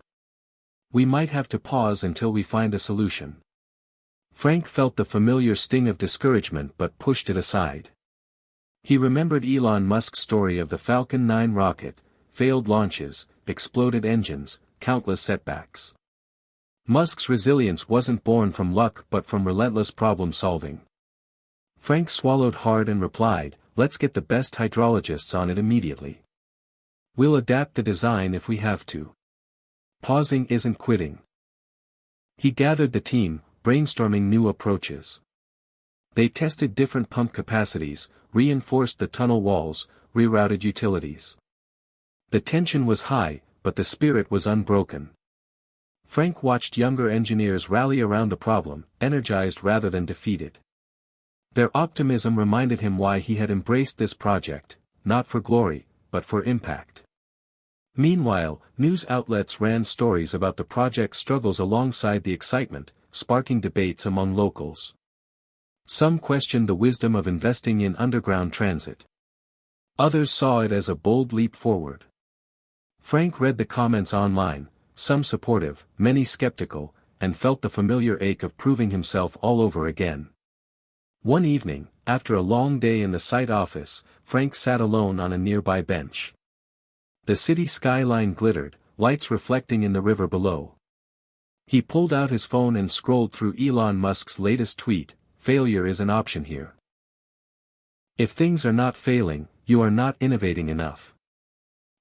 We might have to pause until we find a solution." Frank felt the familiar sting of discouragement but pushed it aside. He remembered Elon Musk's story of the Falcon 9 rocket, failed launches, exploded engines, countless setbacks. Musk's resilience wasn't born from luck but from relentless problem-solving. Frank swallowed hard and replied, "Let's get the best hydrologists on it immediately. We'll adapt the design if we have to. Pausing isn't quitting." He gathered the team, brainstorming new approaches. They tested different pump capacities, reinforced the tunnel walls, rerouted utilities. The tension was high, but the spirit was unbroken. Frank watched younger engineers rally around the problem, energized rather than defeated. Their optimism reminded him why he had embraced this project, not for glory, but for impact. Meanwhile, news outlets ran stories about the project's struggles alongside the excitement, sparking debates among locals. Some questioned the wisdom of investing in underground transit. Others saw it as a bold leap forward. Frank read the comments online, some supportive, many skeptical, and felt the familiar ache of proving himself all over again. One evening, after a long day in the site office, Frank sat alone on a nearby bench. The city skyline glittered, lights reflecting in the river below. He pulled out his phone and scrolled through Elon Musk's latest tweet: "Failure is an option here. If things are not failing, you are not innovating enough."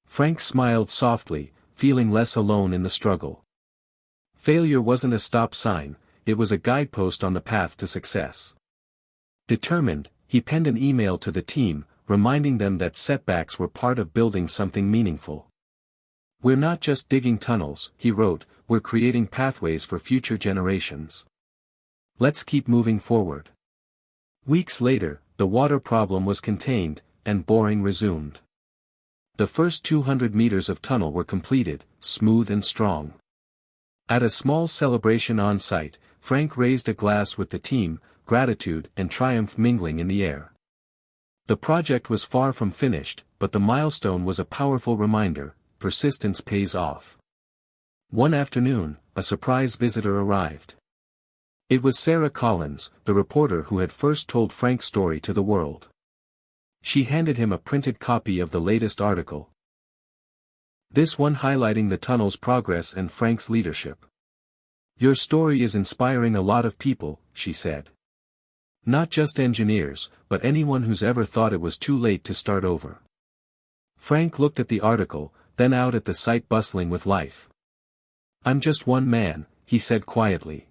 Frank smiled softly, feeling less alone in the struggle. Failure wasn't a stop sign, it was a guidepost on the path to success. Determined, he penned an email to the team, reminding them that setbacks were part of building something meaningful. "We're not just digging tunnels," he wrote, "we're creating pathways for future generations. Let's keep moving forward." Weeks later, the water problem was contained, and boring resumed. The first 200 meters of tunnel were completed, smooth and strong. At a small celebration on site, Frank raised a glass with the team, gratitude and triumph mingling in the air. The project was far from finished, but the milestone was a powerful reminder: persistence pays off. One afternoon, a surprise visitor arrived. It was Sarah Collins, the reporter who had first told Frank's story to the world. She handed him a printed copy of the latest article. This one highlighting the tunnel's progress and Frank's leadership. "Your story is inspiring a lot of people," she said. "Not just engineers, but anyone who's ever thought it was too late to start over." Frank looked at the article, then out at the site bustling with life. "I'm just one man," he said quietly.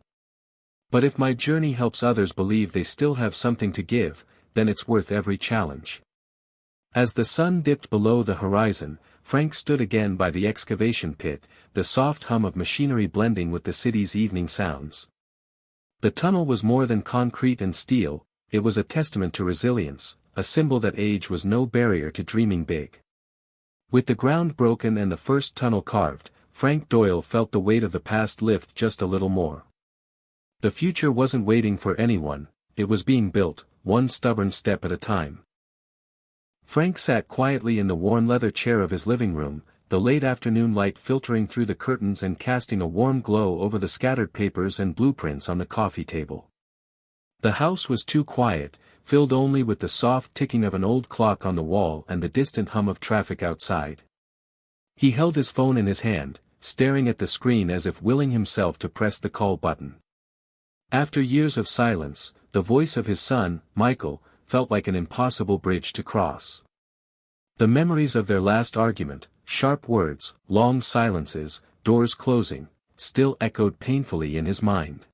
"But if my journey helps others believe they still have something to give, then it's worth every challenge." As the sun dipped below the horizon, Frank stood again by the excavation pit, the soft hum of machinery blending with the city's evening sounds. The tunnel was more than concrete and steel, it was a testament to resilience, a symbol that age was no barrier to dreaming big. With the ground broken and the first tunnel carved, Frank Doyle felt the weight of the past lift just a little more. The future wasn't waiting for anyone, it was being built, one stubborn step at a time. Frank sat quietly in the worn leather chair of his living room, the late afternoon light filtering through the curtains and casting a warm glow over the scattered papers and blueprints on the coffee table. The house was too quiet, filled only with the soft ticking of an old clock on the wall and the distant hum of traffic outside. He held his phone in his hand, staring at the screen as if willing himself to press the call button. After years of silence, the voice of his son, Michael, felt like an impossible bridge to cross. The memories of their last argument, sharp words, long silences, doors closing, still echoed painfully in his mind.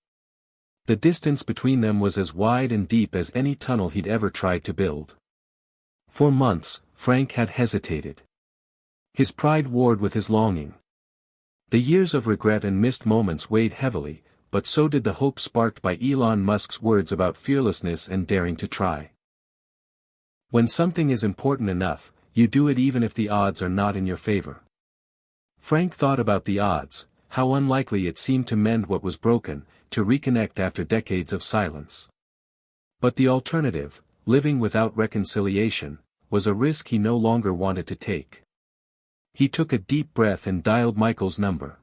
The distance between them was as wide and deep as any tunnel he'd ever tried to build. For months, Frank had hesitated. His pride warred with his longing. The years of regret and missed moments weighed heavily, but so did the hope sparked by Elon Musk's words about fearlessness and daring to try. When something is important enough, you do it even if the odds are not in your favor. Frank thought about the odds, how unlikely it seemed to mend what was broken, to reconnect after decades of silence. But the alternative, living without reconciliation, was a risk he no longer wanted to take. He took a deep breath and dialed Michael's number.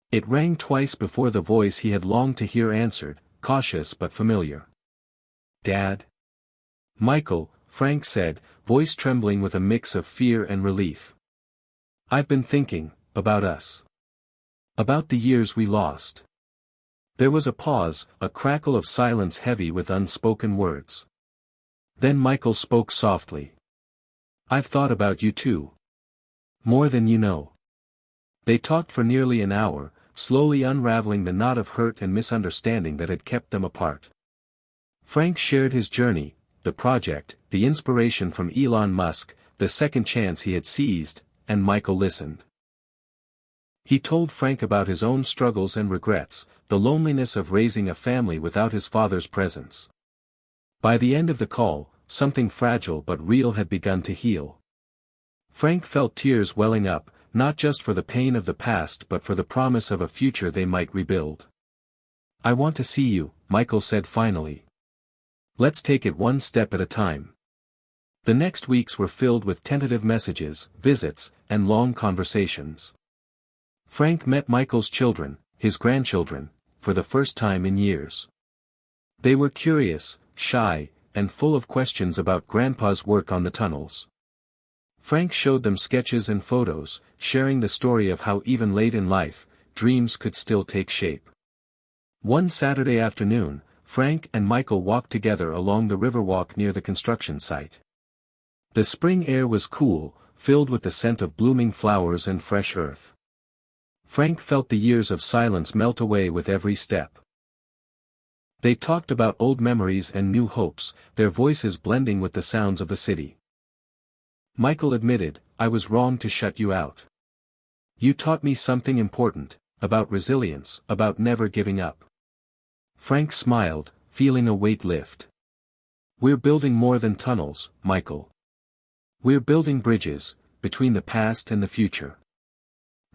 It rang twice before the voice he had longed to hear answered, cautious but familiar. "Dad?" "Michael," Frank said, voice trembling with a mix of fear and relief. "I've been thinking, about us. About the years we lost." There was a pause, a crackle of silence heavy with unspoken words. Then Michael spoke softly. "I've thought about you too. More than you know." They talked for nearly an hour, slowly unraveling the knot of hurt and misunderstanding that had kept them apart. Frank shared his journey, the project, the inspiration from Elon Musk, the second chance he had seized, and Michael listened. He told Frank about his own struggles and regrets, the loneliness of raising a family without his father's presence. By the end of the call, something fragile but real had begun to heal. Frank felt tears welling up, not just for the pain of the past but for the promise of a future they might rebuild. "I want to see you," Michael said finally. "Let's take it one step at a time." The next weeks were filled with tentative messages, visits, and long conversations. Frank met Michael's children, his grandchildren, for the first time in years. They were curious, shy, and full of questions about Grandpa's work on the tunnels. Frank showed them sketches and photos, sharing the story of how even late in life, dreams could still take shape. One Saturday afternoon, Frank and Michael walked together along the riverwalk near the construction site. The spring air was cool, filled with the scent of blooming flowers and fresh earth. Frank felt the years of silence melt away with every step. They talked about old memories and new hopes, their voices blending with the sounds of the city. Michael admitted, "I was wrong to shut you out. You taught me something important, about resilience, about never giving up." Frank smiled, feeling a weight lift. "We're building more than tunnels, Michael. We're building bridges, between the past and the future."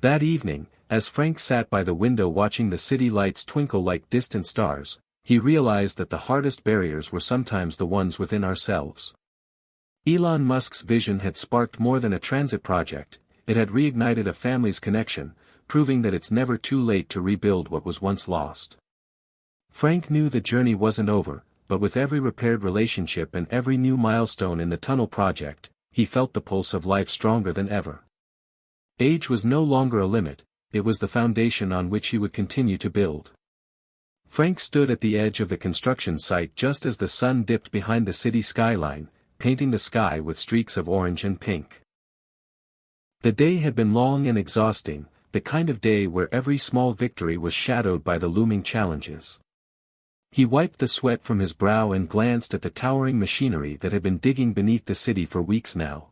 That evening, as Frank sat by the window watching the city lights twinkle like distant stars, he realized that the hardest barriers were sometimes the ones within ourselves. Elon Musk's vision had sparked more than a transit project, it had reignited a family's connection, proving that it's never too late to rebuild what was once lost. Frank knew the journey wasn't over, but with every repaired relationship and every new milestone in the tunnel project, he felt the pulse of life stronger than ever. Age was no longer a limit, it was the foundation on which he would continue to build. Frank stood at the edge of the construction site just as the sun dipped behind the city skyline, painting the sky with streaks of orange and pink. The day had been long and exhausting, the kind of day where every small victory was shadowed by the looming challenges. He wiped the sweat from his brow and glanced at the towering machinery that had been digging beneath the city for weeks now.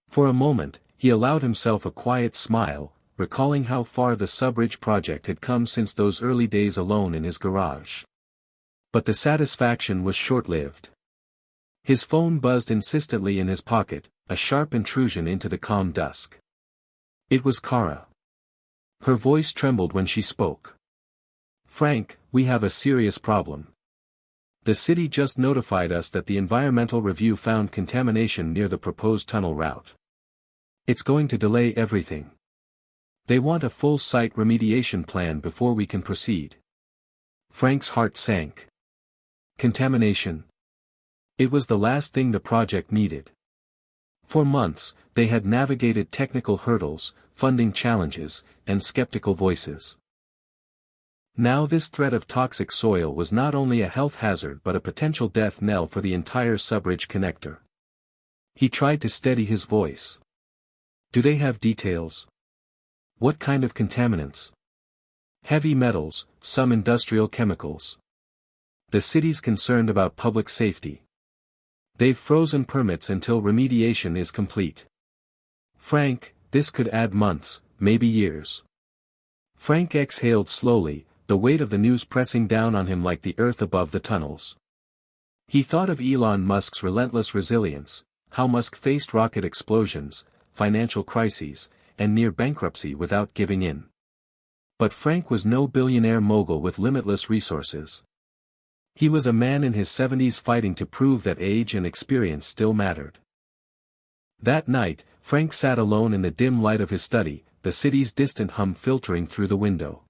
For a moment, he allowed himself a quiet smile, recalling how far the sub-bridge project had come since those early days alone in his garage. But the satisfaction was short-lived. His phone buzzed insistently in his pocket, a sharp intrusion into the calm dusk. It was Kara. Her voice trembled when she spoke. "Frank, we have a serious problem. The city just notified us that the environmental review found contamination near the proposed tunnel route. It's going to delay everything. They want a full site remediation plan before we can proceed." Frank's heart sank. Contamination. It was the last thing the project needed. For months, they had navigated technical hurdles, funding challenges, and skeptical voices. Now this threat of toxic soil was not only a health hazard but a potential death knell for the entire sub-bridge connector. He tried to steady his voice. "Do they have details? What kind of contaminants? Heavy metals, some industrial chemicals. The city's concerned about public safety. They've frozen permits until remediation is complete. Frank, this could add months, maybe years." Frank exhaled slowly, the weight of the news pressing down on him like the earth above the tunnels. He thought of Elon Musk's relentless resilience, how Musk faced rocket explosions, financial crises, and near bankruptcy without giving in. But Frank was no billionaire mogul with limitless resources. He was a man in his 70s fighting to prove that age and experience still mattered. That night, Frank sat alone in the dim light of his study, the city's distant hum filtering through the window.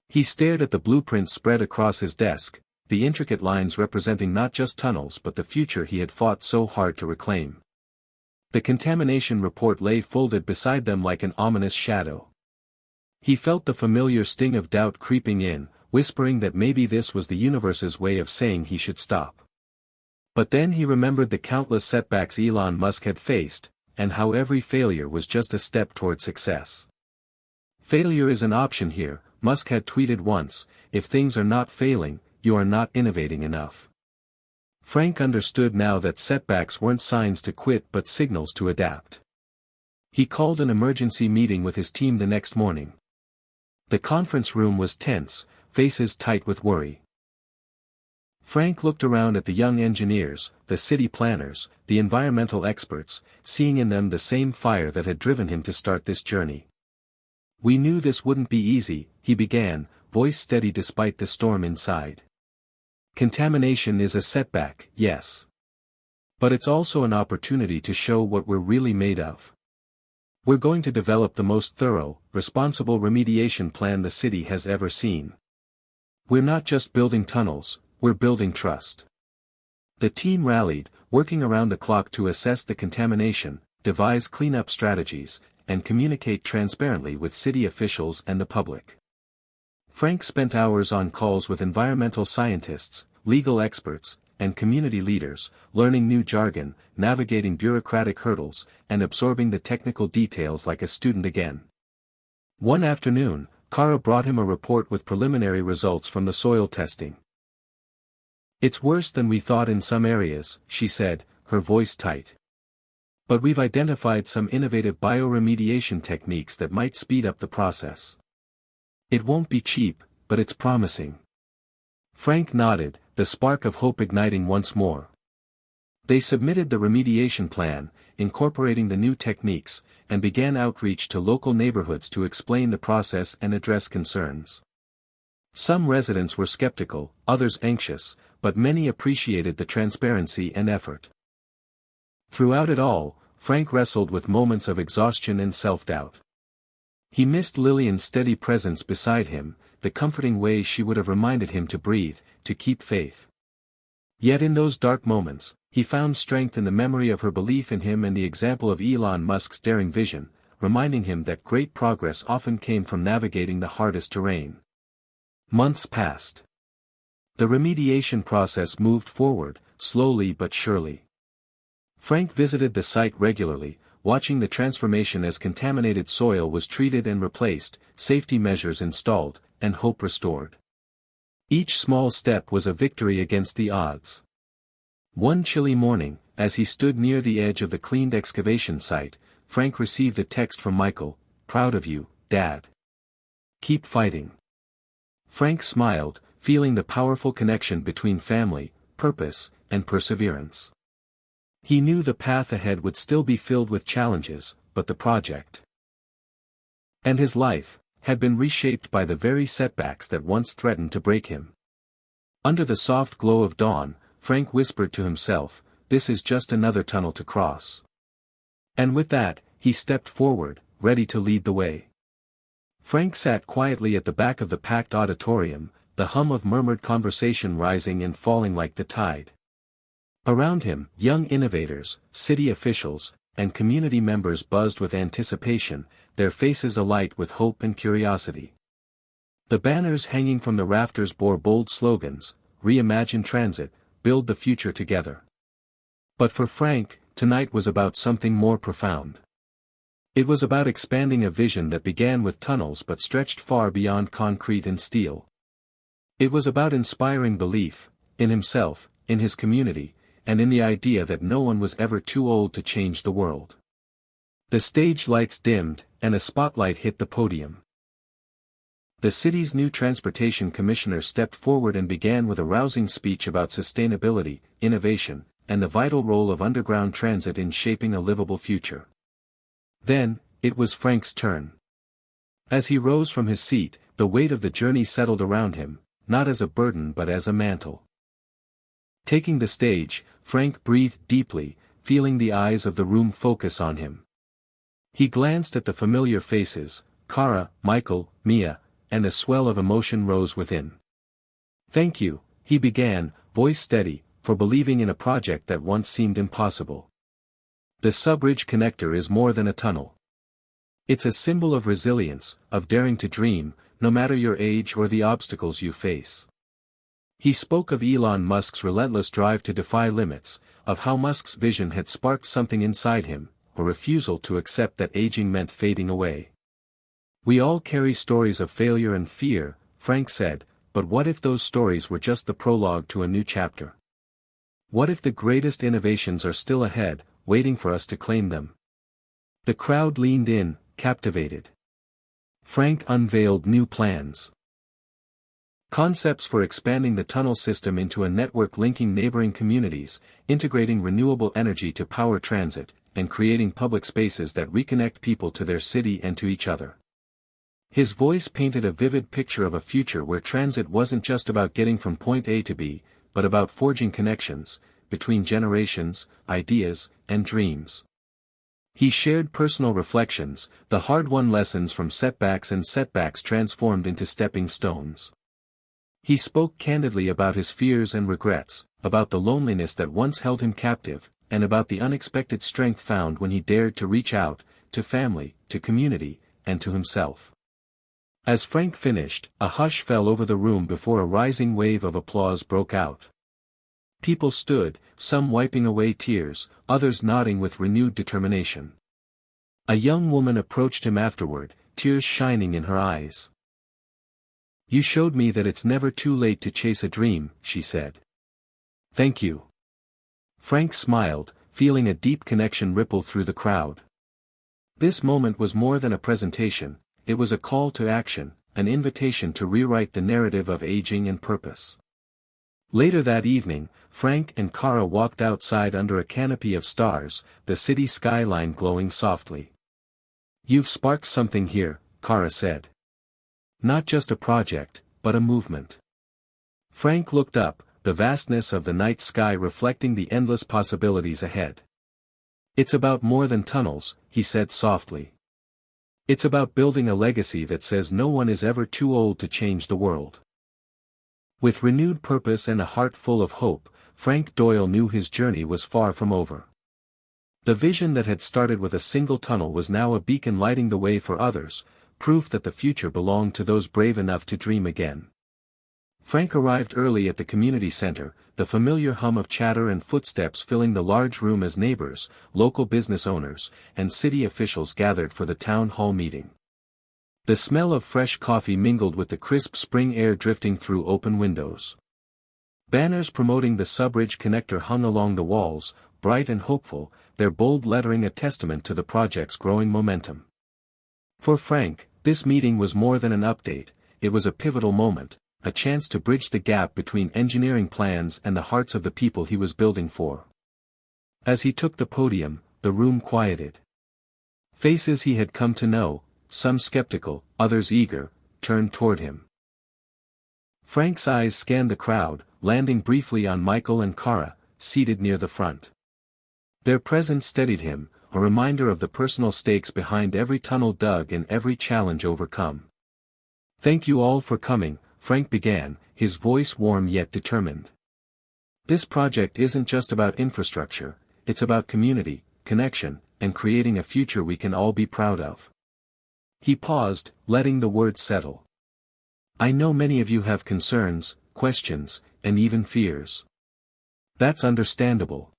He stared at the blueprints spread across his desk, the intricate lines representing not just tunnels but the future he had fought so hard to reclaim. The contamination report lay folded beside them like an ominous shadow. He felt the familiar sting of doubt creeping in, whispering that maybe this was the universe's way of saying he should stop. But then he remembered the countless setbacks Elon Musk had faced, and how every failure was just a step toward success. "Failure is an option here," Musk had tweeted once, "if things are not failing, you are not innovating enough." Frank understood now that setbacks weren't signs to quit but signals to adapt. He called an emergency meeting with his team the next morning. The conference room was tense, faces tight with worry. Frank looked around at the young engineers, the city planners, the environmental experts, seeing in them the same fire that had driven him to start this journey. "We knew this wouldn't be easy," he began, voice steady despite the storm inside. "Contamination is a setback, yes. But it's also an opportunity to show what we're really made of. We're going to develop the most thorough, responsible remediation plan the city has ever seen. We're not just building tunnels, we're building trust." The team rallied, working around the clock to assess the contamination, devise cleanup strategies, and communicate transparently with city officials and the public. Frank spent hours on calls with environmental scientists, legal experts, and community leaders, learning new jargon, navigating bureaucratic hurdles, and absorbing the technical details like a student again. One afternoon, Kara brought him a report with preliminary results from the soil testing. "It's worse than we thought in some areas," she said, her voice tight. "But we've identified some innovative bioremediation techniques that might speed up the process. It won't be cheap, but it's promising." Frank nodded, the spark of hope igniting once more. They submitted the remediation plan, incorporating the new techniques, and began outreach to local neighborhoods to explain the process and address concerns. Some residents were skeptical, others anxious, but many appreciated the transparency and effort. Throughout it all, Frank wrestled with moments of exhaustion and self-doubt. He missed Lillian's steady presence beside him, the comforting way she would have reminded him to breathe, to keep faith. Yet in those dark moments, he found strength in the memory of her belief in him and the example of Elon Musk's daring vision, reminding him that great progress often came from navigating the hardest terrain. Months passed. The remediation process moved forward, slowly but surely. Frank visited the site regularly, watching the transformation as contaminated soil was treated and replaced, safety measures installed, and hope restored. Each small step was a victory against the odds. One chilly morning, as he stood near the edge of the cleaned excavation site, Frank received a text from Michael, "Proud of you, Dad. Keep fighting." Frank smiled, feeling the powerful connection between family, purpose, and perseverance. He knew the path ahead would still be filled with challenges, but the project and his life had been reshaped by the very setbacks that once threatened to break him. Under the soft glow of dawn, Frank whispered to himself, "This is just another tunnel to cross." And with that, he stepped forward, ready to lead the way. Frank sat quietly at the back of the packed auditorium, the hum of murmured conversation rising and falling like the tide. Around him, young innovators, city officials, and community members buzzed with anticipation, their faces alight with hope and curiosity. The banners hanging from the rafters bore bold slogans: "Reimagine transit, build the future together." But for Frank, tonight was about something more profound. It was about expanding a vision that began with tunnels but stretched far beyond concrete and steel. It was about inspiring belief, in himself, in his community, and in the idea that no one was ever too old to change the world. The stage lights dimmed, and a spotlight hit the podium. The city's new transportation commissioner stepped forward and began with a rousing speech about sustainability, innovation, and the vital role of underground transit in shaping a livable future. Then, it was Frank's turn. As he rose from his seat, the weight of the journey settled around him, not as a burden but as a mantle. Taking the stage, Frank breathed deeply, feeling the eyes of the room focus on him. He glanced at the familiar faces, Kara, Michael, Mia, and a swell of emotion rose within. "Thank you," he began, voice steady, "for believing in a project that once seemed impossible. The Subridge Connector is more than a tunnel. It's a symbol of resilience, of daring to dream, no matter your age or the obstacles you face." He spoke of Elon Musk's relentless drive to defy limits, of how Musk's vision had sparked something inside him, a refusal to accept that aging meant fading away. "We all carry stories of failure and fear," Frank said, "but what if those stories were just the prologue to a new chapter? What if the greatest innovations are still ahead, waiting for us to claim them?" The crowd leaned in, captivated. Frank unveiled new plans. Concepts for expanding the tunnel system into a network linking neighboring communities, integrating renewable energy to power transit, and creating public spaces that reconnect people to their city and to each other. His voice painted a vivid picture of a future where transit wasn't just about getting from point A to B, but about forging connections, between generations, ideas, and dreams. He shared personal reflections, the hard-won lessons from setbacks and setbacks transformed into stepping stones. He spoke candidly about his fears and regrets, about the loneliness that once held him captive, and about the unexpected strength found when he dared to reach out, to family, to community, and to himself. As Frank finished, a hush fell over the room before a rising wave of applause broke out. People stood, some wiping away tears, others nodding with renewed determination. A young woman approached him afterward, tears shining in her eyes. "You showed me that it's never too late to chase a dream," she said. "Thank you." Frank smiled, feeling a deep connection ripple through the crowd. This moment was more than a presentation, it was a call to action, an invitation to rewrite the narrative of aging and purpose. Later that evening, Frank and Kara walked outside under a canopy of stars, the city skyline glowing softly. "You've sparked something here," Kara said. "Not just a project, but a movement." Frank looked up, the vastness of the night sky reflecting the endless possibilities ahead. "It's about more than tunnels," he said softly. "It's about building a legacy that says no one is ever too old to change the world." With renewed purpose and a heart full of hope, Frank Doyle knew his journey was far from over. The vision that had started with a single tunnel was now a beacon lighting the way for others, proof that the future belonged to those brave enough to dream again. Frank arrived early at the community center, the familiar hum of chatter and footsteps filling the large room as neighbors, local business owners, and city officials gathered for the town hall meeting. The smell of fresh coffee mingled with the crisp spring air drifting through open windows. Banners promoting the Subridge connector hung along the walls, bright and hopeful, their bold lettering a testament to the project's growing momentum. For Frank, this meeting was more than an update, it was a pivotal moment, a chance to bridge the gap between engineering plans and the hearts of the people he was building for. As he took the podium, the room quieted. Faces he had come to know, some skeptical, others eager, turned toward him. Frank's eyes scanned the crowd, landing briefly on Michael and Kara, seated near the front. Their presence steadied him, a reminder of the personal stakes behind every tunnel dug and every challenge overcome. "Thank you all for coming," Frank began, his voice warm yet determined. "This project isn't just about infrastructure, it's about community, connection, and creating a future we can all be proud of." He paused, letting the words settle. "I know many of you have concerns, questions, and even fears. That's understandable.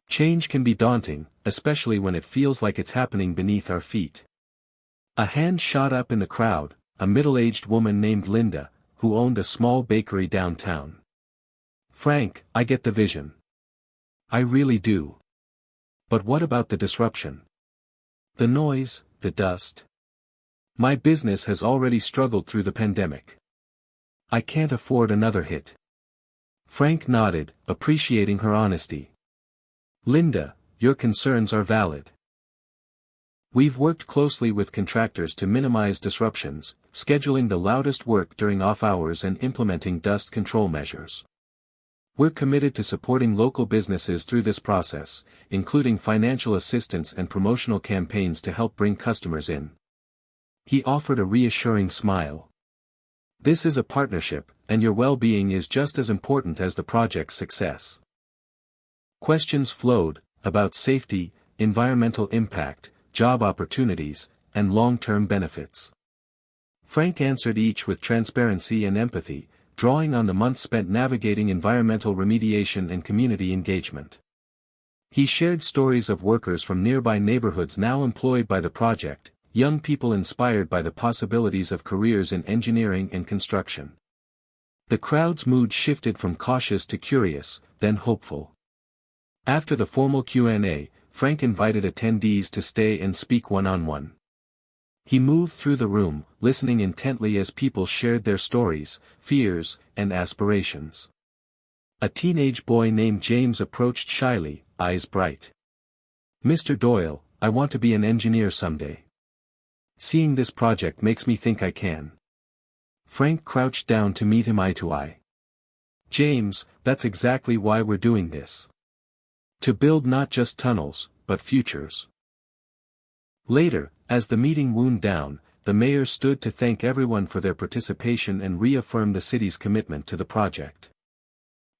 Change can be daunting, especially when it feels like it's happening beneath our feet." A hand shot up in the crowd, a middle-aged woman named Linda, who owned a small bakery downtown. "Frank, I get the vision. I really do. But what about the disruption? The noise, the dust? My business has already struggled through the pandemic. I can't afford another hit." Frank nodded, appreciating her honesty. "Linda, your concerns are valid. We've worked closely with contractors to minimize disruptions, scheduling the loudest work during off hours and implementing dust control measures. We're committed to supporting local businesses through this process, including financial assistance and promotional campaigns to help bring customers in." He offered a reassuring smile. "This is a partnership, and your well-being is just as important as the project's success." Questions flowed, about safety, environmental impact, job opportunities, and long-term benefits. Frank answered each with transparency and empathy, drawing on the months spent navigating environmental remediation and community engagement. He shared stories of workers from nearby neighborhoods now employed by the project, young people inspired by the possibilities of careers in engineering and construction. The crowd's mood shifted from cautious to curious, then hopeful. After the formal Q&A, Frank invited attendees to stay and speak one-on-one. He moved through the room, listening intently as people shared their stories, fears, and aspirations. A teenage boy named James approached shyly, eyes bright. "Mr. Doyle, I want to be an engineer someday. Seeing this project makes me think I can." Frank crouched down to meet him eye to eye. "James, that's exactly why we're doing this. To build not just tunnels, but futures." Later, as the meeting wound down, the mayor stood to thank everyone for their participation and reaffirm the city's commitment to the project.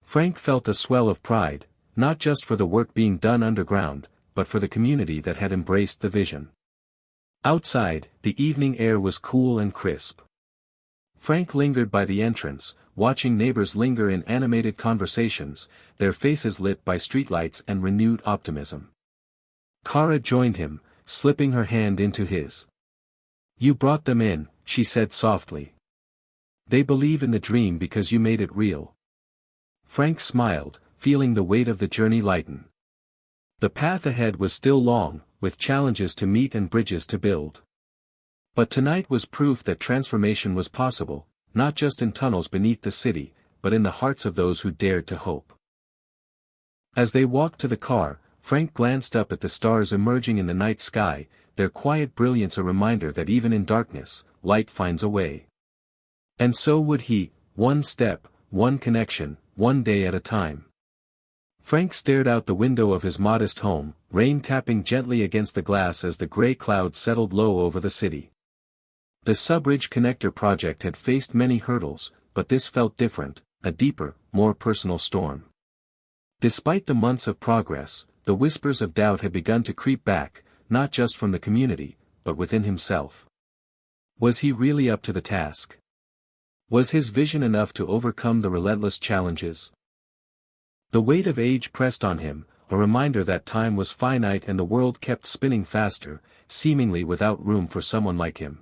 Frank felt a swell of pride, not just for the work being done underground, but for the community that had embraced the vision. Outside, the evening air was cool and crisp. Frank lingered by the entrance, watching neighbors linger in animated conversations, their faces lit by streetlights and renewed optimism. Kara joined him, slipping her hand into his. "You brought them in," she said softly. "They believe in the dream because you made it real." Frank smiled, feeling the weight of the journey lighten. The path ahead was still long, with challenges to meet and bridges to build. But tonight was proof that transformation was possible, not just in tunnels beneath the city, but in the hearts of those who dared to hope. As they walked to the car, Frank glanced up at the stars emerging in the night sky, their quiet brilliance a reminder that even in darkness, light finds a way. And so would he, one step, one connection, one day at a time. Frank stared out the window of his modest home, rain tapping gently against the glass as the gray clouds settled low over the city. The Subridge Connector project had faced many hurdles, but this felt different, a deeper, more personal storm. Despite the months of progress, the whispers of doubt had begun to creep back, not just from the community, but within himself. Was he really up to the task? Was his vision enough to overcome the relentless challenges? The weight of age pressed on him, a reminder that time was finite and the world kept spinning faster, seemingly without room for someone like him.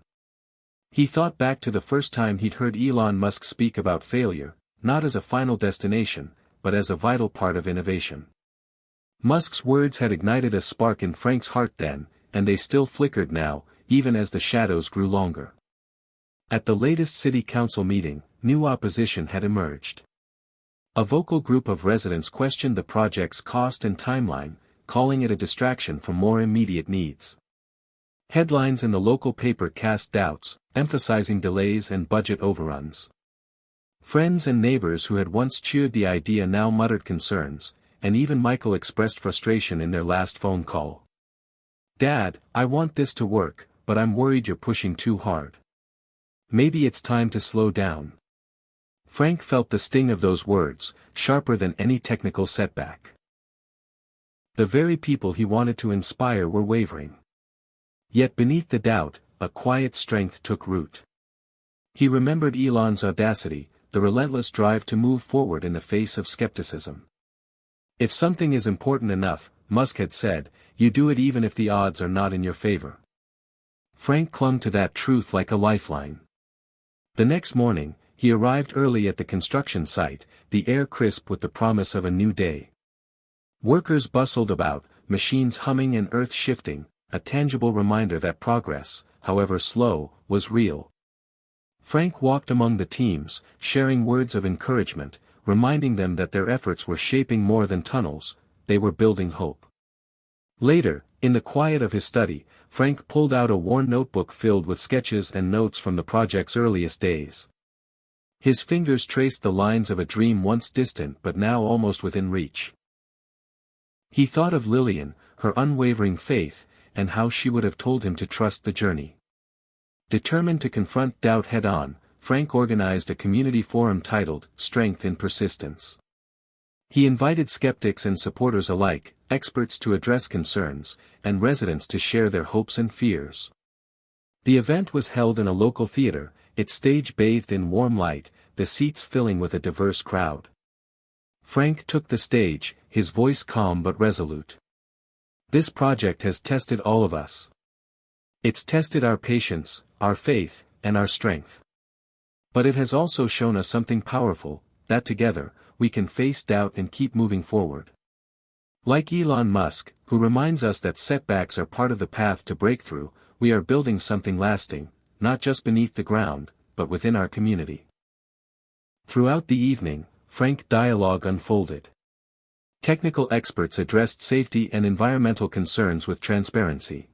He thought back to the first time he'd heard Elon Musk speak about failure, not as a final destination, but as a vital part of innovation. Musk's words had ignited a spark in Frank's heart then, and they still flickered now, even as the shadows grew longer. At the latest city council meeting, new opposition had emerged. A vocal group of residents questioned the project's cost and timeline, calling it a distraction from more immediate needs. Headlines in the local paper cast doubts, emphasizing delays and budget overruns. Friends and neighbors who had once cheered the idea now muttered concerns, and even Michael expressed frustration in their last phone call. "Dad, I want this to work, but I'm worried you're pushing too hard. Maybe it's time to slow down." Frank felt the sting of those words, sharper than any technical setback. The very people he wanted to inspire were wavering. Yet beneath the doubt, a quiet strength took root. He remembered Elon's audacity, the relentless drive to move forward in the face of skepticism. "If something is important enough," Musk had said, "you do it even if the odds are not in your favor." Frank clung to that truth like a lifeline. The next morning, he arrived early at the construction site, the air crisp with the promise of a new day. Workers bustled about, machines humming and earth shifting, a tangible reminder that progress, however slow, was real. Frank walked among the teams, sharing words of encouragement, reminding them that their efforts were shaping more than tunnels, they were building hope. Later, in the quiet of his study, Frank pulled out a worn notebook filled with sketches and notes from the project's earliest days. His fingers traced the lines of a dream once distant but now almost within reach. He thought of Lillian, her unwavering faith, and how she would have told him to trust the journey. Determined to confront doubt head-on, Frank organized a community forum titled, "Strength in Persistence." He invited skeptics and supporters alike, experts to address concerns, and residents to share their hopes and fears. The event was held in a local theater, its stage bathed in warm light, the seats filling with a diverse crowd. Frank took the stage, his voice calm but resolute. "This project has tested all of us. It's tested our patience, our faith, and our strength. But it has also shown us something powerful, that together, we can face doubt and keep moving forward. Like Elon Musk, who reminds us that setbacks are part of the path to breakthrough, we are building something lasting, not just beneath the ground, but within our community." Throughout the evening, frank dialogue unfolded. Technical experts addressed safety and environmental concerns with transparency.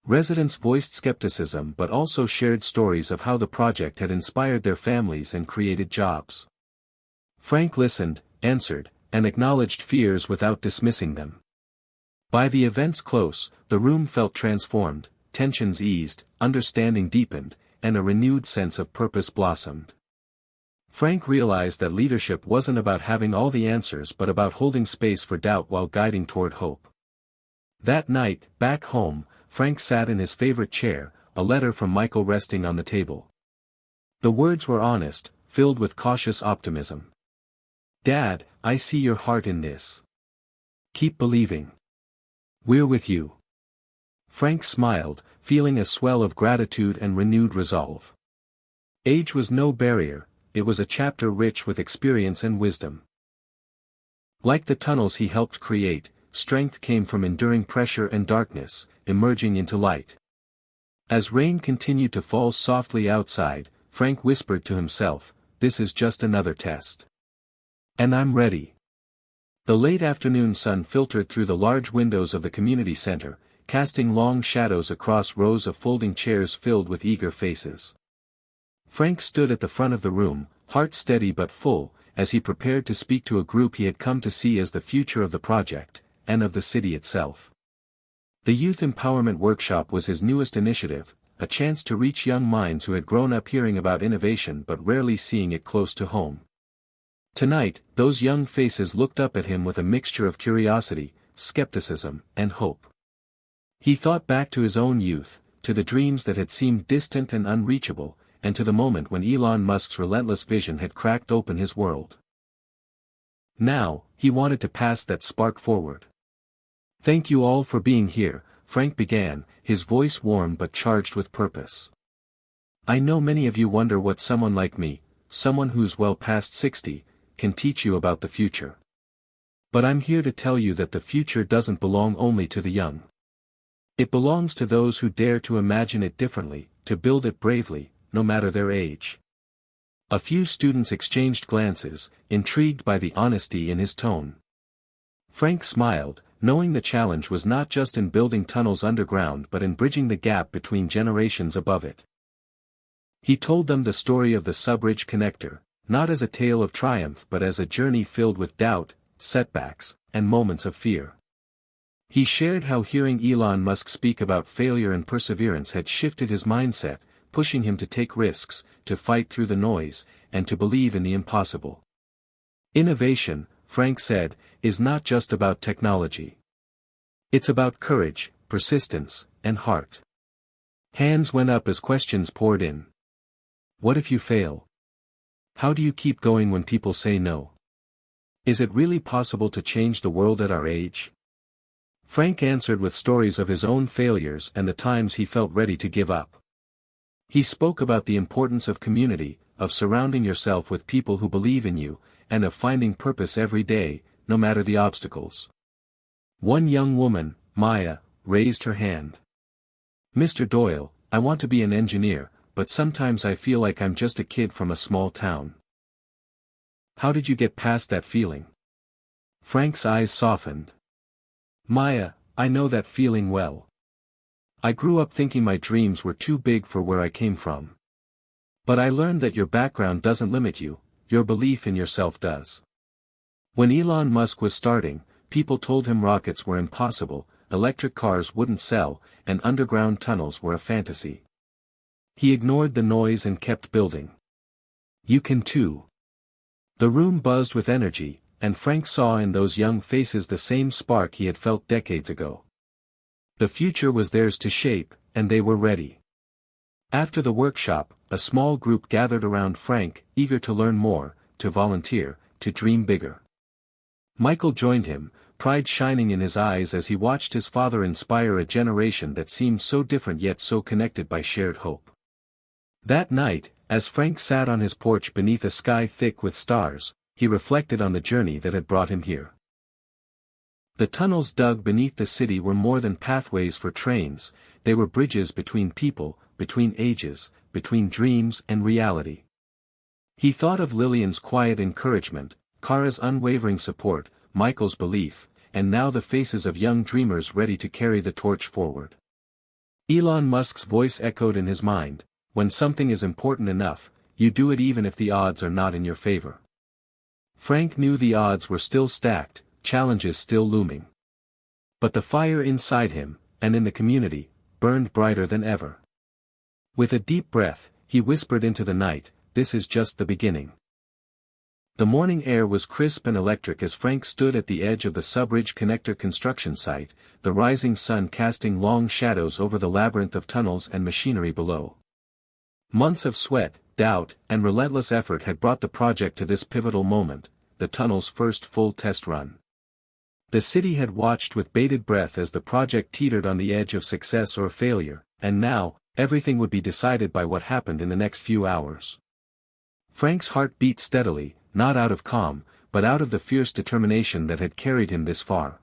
Residents voiced skepticism but also shared stories of how the project had inspired their families and created jobs. Frank listened, answered, and acknowledged fears without dismissing them. By the event's close, the room felt transformed, tensions eased, understanding deepened, and a renewed sense of purpose blossomed. Frank realized that leadership wasn't about having all the answers but about holding space for doubt while guiding toward hope. That night, back home, Frank sat in his favorite chair, a letter from Michael resting on the table. The words were honest, filled with cautious optimism. "Dad, I see your heart in this. Keep believing. We're with you." Frank smiled, feeling a swell of gratitude and renewed resolve. Age was no barrier, it was a chapter rich with experience and wisdom. Like the tunnels he helped create, strength came from enduring pressure and darkness, emerging into light. As rain continued to fall softly outside, Frank whispered to himself, "This is just another test. And I'm ready." The late afternoon sun filtered through the large windows of the community center, casting long shadows across rows of folding chairs filled with eager faces. Frank stood at the front of the room, heart steady but full, as he prepared to speak to a group he had come to see as the future of the project, and of the city itself. The Youth Empowerment Workshop was his newest initiative, a chance to reach young minds who had grown up hearing about innovation but rarely seeing it close to home. Tonight, those young faces looked up at him with a mixture of curiosity, skepticism, and hope. He thought back to his own youth, to the dreams that had seemed distant and unreachable, and to the moment when Elon Musk's relentless vision had cracked open his world. Now, he wanted to pass that spark forward. "Thank you all for being here," Frank began, his voice warm but charged with purpose. "I know many of you wonder what someone like me, someone who's well past 60, can teach you about the future. But I'm here to tell you that the future doesn't belong only to the young. It belongs to those who dare to imagine it differently, to build it bravely, no matter their age." A few students exchanged glances, intrigued by the honesty in his tone. Frank smiled, knowing the challenge was not just in building tunnels underground but in bridging the gap between generations above it. He told them the story of the subridge connector, not as a tale of triumph but as a journey filled with doubt, setbacks, and moments of fear. He shared how hearing Elon Musk speak about failure and perseverance had shifted his mindset, pushing him to take risks, to fight through the noise, and to believe in the impossible. Innovation, Frank said, is not just about technology. It's about courage, persistence, and heart. Hands went up as questions poured in. What if you fail? How do you keep going when people say no? Is it really possible to change the world at our age? Frank answered with stories of his own failures and the times he felt ready to give up. He spoke about the importance of community, of surrounding yourself with people who believe in you, and of finding purpose every day, no matter the obstacles. One young woman, Maya, raised her hand. "Mr. Doyle, I want to be an engineer, but sometimes I feel like I'm just a kid from a small town." "How did you get past that feeling?" Frank's eyes softened. "Maya, I know that feeling well. I grew up thinking my dreams were too big for where I came from. But I learned that your background doesn't limit you, your belief in yourself does. When Elon Musk was starting, people told him rockets were impossible, electric cars wouldn't sell, and underground tunnels were a fantasy. He ignored the noise and kept building. You can too." The room buzzed with energy, and Frank saw in those young faces the same spark he had felt decades ago. The future was theirs to shape, and they were ready. After the workshop, a small group gathered around Frank, eager to learn more, to volunteer, to dream bigger. Michael joined him, pride shining in his eyes as he watched his father inspire a generation that seemed so different yet so connected by shared hope. That night, as Frank sat on his porch beneath a sky thick with stars, he reflected on the journey that had brought him here. The tunnels dug beneath the city were more than pathways for trains, they were bridges between people, between ages, between dreams and reality. He thought of Lillian's quiet encouragement, Kara's unwavering support, Michael's belief, and now the faces of young dreamers ready to carry the torch forward. Elon Musk's voice echoed in his mind, "When something is important enough, you do it even if the odds are not in your favor." Frank knew the odds were still stacked, challenges still looming. But the fire inside him, and in the community, burned brighter than ever. With a deep breath, he whispered into the night, "This is just the beginning." The morning air was crisp and electric as Frank stood at the edge of the subridge connector construction site, the rising sun casting long shadows over the labyrinth of tunnels and machinery below. Months of sweat, doubt, and relentless effort had brought the project to this pivotal moment, the tunnel's first full test run. The city had watched with bated breath as the project teetered on the edge of success or failure, and now, everything would be decided by what happened in the next few hours. Frank's heart beat steadily, not out of calm, but out of the fierce determination that had carried him this far.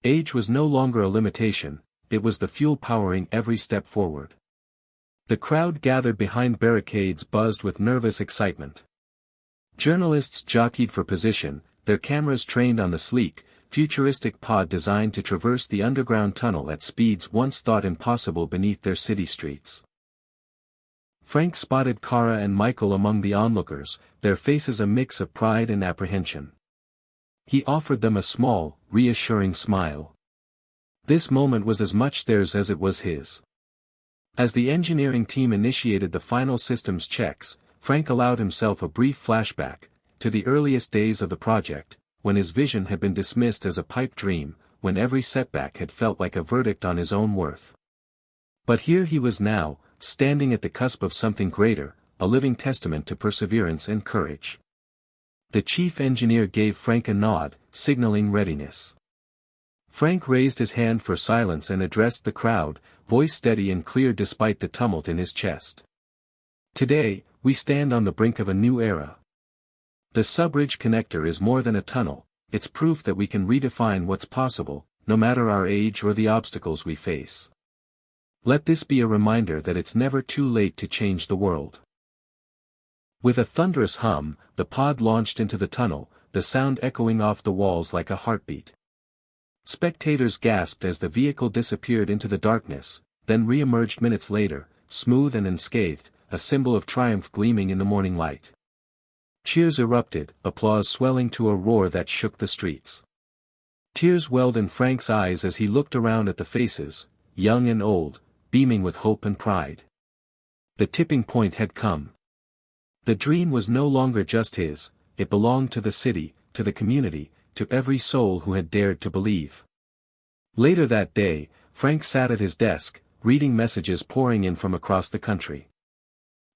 Age was no longer a limitation, it was the fuel powering every step forward. The crowd gathered behind barricades buzzed with nervous excitement. Journalists jockeyed for position, their cameras trained on the sleek, futuristic pod designed to traverse the underground tunnel at speeds once thought impossible beneath their city streets. Frank spotted Kara and Michael among the onlookers, their faces a mix of pride and apprehension. He offered them a small, reassuring smile. This moment was as much theirs as it was his. As the engineering team initiated the final systems checks, Frank allowed himself a brief flashback, to the earliest days of the project, when his vision had been dismissed as a pipe dream, when every setback had felt like a verdict on his own worth. But here he was now, standing at the cusp of something greater, a living testament to perseverance and courage. The chief engineer gave Frank a nod, signaling readiness. Frank raised his hand for silence and addressed the crowd, voice steady and clear despite the tumult in his chest. Today, we stand on the brink of a new era. The Subridge Connector is more than a tunnel, it's proof that we can redefine what's possible, no matter our age or the obstacles we face. Let this be a reminder that it's never too late to change the world. With a thunderous hum, the pod launched into the tunnel, the sound echoing off the walls like a heartbeat. Spectators gasped as the vehicle disappeared into the darkness, then re-emerged minutes later, smooth and unscathed, a symbol of triumph gleaming in the morning light. Cheers erupted, applause swelling to a roar that shook the streets. Tears welled in Frank's eyes as he looked around at the faces, young and old, beaming with hope and pride. The tipping point had come. The dream was no longer just his, it belonged to the city, to the community, to every soul who had dared to believe. Later that day, Frank sat at his desk, reading messages pouring in from across the country.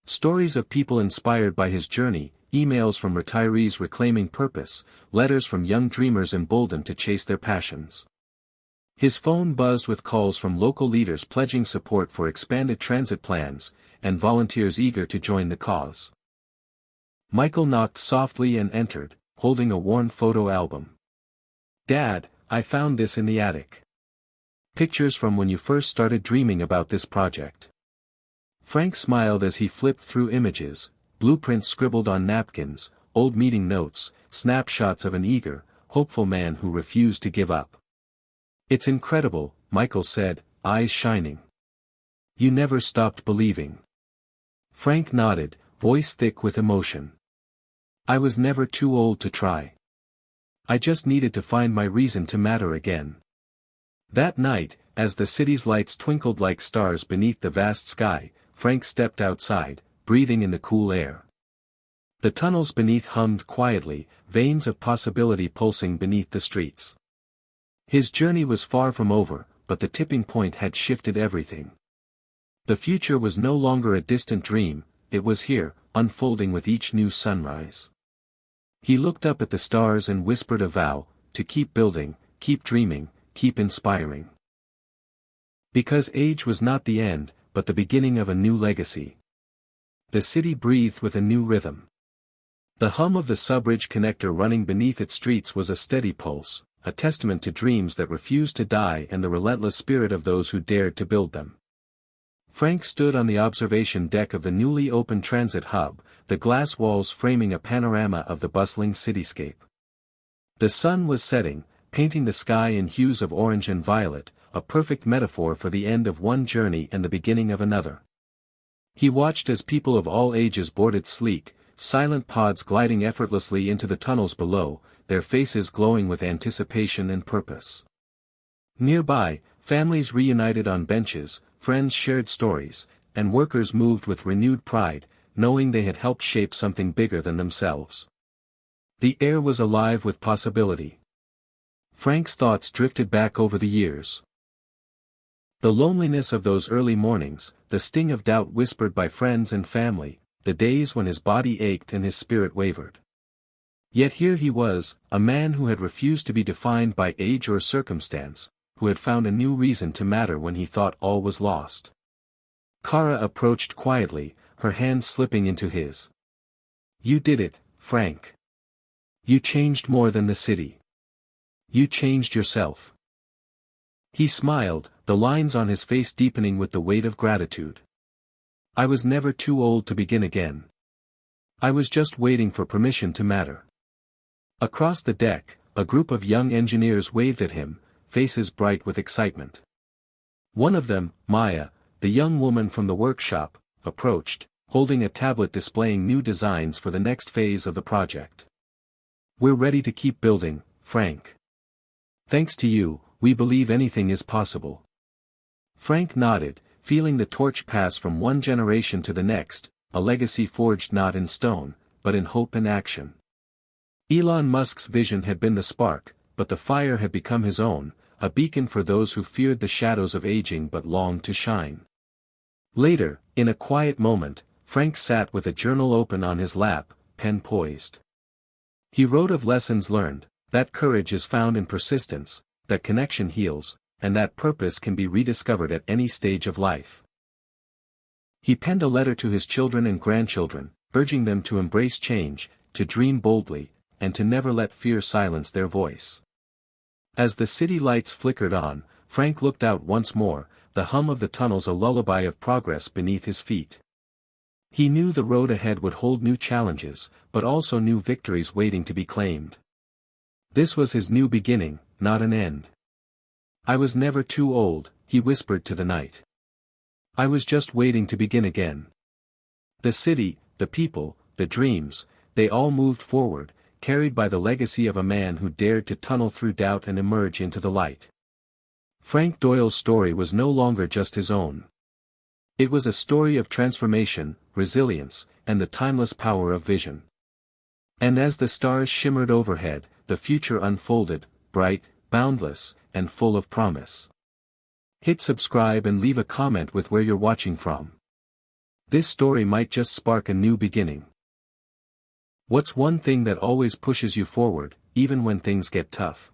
Stories of people inspired by his journey, emails from retirees reclaiming purpose, letters from young dreamers emboldened to chase their passions. His phone buzzed with calls from local leaders pledging support for expanded transit plans, and volunteers eager to join the cause. Michael knocked softly and entered, holding a worn photo album. "Dad, I found this in the attic. Pictures from when you first started dreaming about this project." Frank smiled as he flipped through images, blueprints scribbled on napkins, old meeting notes, snapshots of an eager, hopeful man who refused to give up. "It's incredible," Michael said, eyes shining. "You never stopped believing." Frank nodded, voice thick with emotion. "I was never too old to try. I just needed to find my reason to matter again." That night, as the city's lights twinkled like stars beneath the vast sky, Frank stepped outside, breathing in the cool air. The tunnels beneath hummed quietly, veins of possibility pulsing beneath the streets. His journey was far from over, but the tipping point had shifted everything. The future was no longer a distant dream, it was here, unfolding with each new sunrise. He looked up at the stars and whispered a vow, to keep building, keep dreaming, keep inspiring. Because age was not the end, but the beginning of a new legacy. The city breathed with a new rhythm. The hum of the Subridge Connector running beneath its streets was a steady pulse, a testament to dreams that refused to die and the relentless spirit of those who dared to build them. Frank stood on the observation deck of the newly opened transit hub, the glass walls framing a panorama of the bustling cityscape. The sun was setting, painting the sky in hues of orange and violet, a perfect metaphor for the end of one journey and the beginning of another. He watched as people of all ages boarded sleek, silent pods gliding effortlessly into the tunnels below, their faces glowing with anticipation and purpose. Nearby, families reunited on benches, friends shared stories, and workers moved with renewed pride, knowing they had helped shape something bigger than themselves. The air was alive with possibility. Frank's thoughts drifted back over the years. The loneliness of those early mornings, the sting of doubt whispered by friends and family, the days when his body ached and his spirit wavered. Yet here he was, a man who had refused to be defined by age or circumstance, who had found a new reason to matter when he thought all was lost. Kara approached quietly, her hand slipping into his. "You did it, Frank. You changed more than the city. You changed yourself." He smiled, the lines on his face deepening with the weight of gratitude. "I was never too old to begin again. I was just waiting for permission to matter." Across the deck, a group of young engineers waved at him, faces bright with excitement. One of them, Maya, the young woman from the workshop, approached, holding a tablet displaying new designs for the next phase of the project. "We're ready to keep building, Frank. Thanks to you, we believe anything is possible." Frank nodded, feeling the torch pass from one generation to the next, a legacy forged not in stone, but in hope and action. Elon Musk's vision had been the spark, but the fire had become his own, a beacon for those who feared the shadows of aging but longed to shine. Later, in a quiet moment, Frank sat with a journal open on his lap, pen poised. He wrote of lessons learned, that courage is found in persistence, that connection heals, and that purpose can be rediscovered at any stage of life. He penned a letter to his children and grandchildren, urging them to embrace change, to dream boldly, and to never let fear silence their voice. As the city lights flickered on, Frank looked out once more, the hum of the tunnels a lullaby of progress beneath his feet. He knew the road ahead would hold new challenges, but also new victories waiting to be claimed. This was his new beginning, not an end. "I was never too old," he whispered to the night. "I was just waiting to begin again." The city, the people, the dreams, they all moved forward, carried by the legacy of a man who dared to tunnel through doubt and emerge into the light. Frank Doyle's story was no longer just his own. It was a story of transformation, resilience, and the timeless power of vision. And as the stars shimmered overhead, the future unfolded, bright, boundless, and full of promise. Hit subscribe and leave a comment with where you're watching from. This story might just spark a new beginning. What's one thing that always pushes you forward, even when things get tough?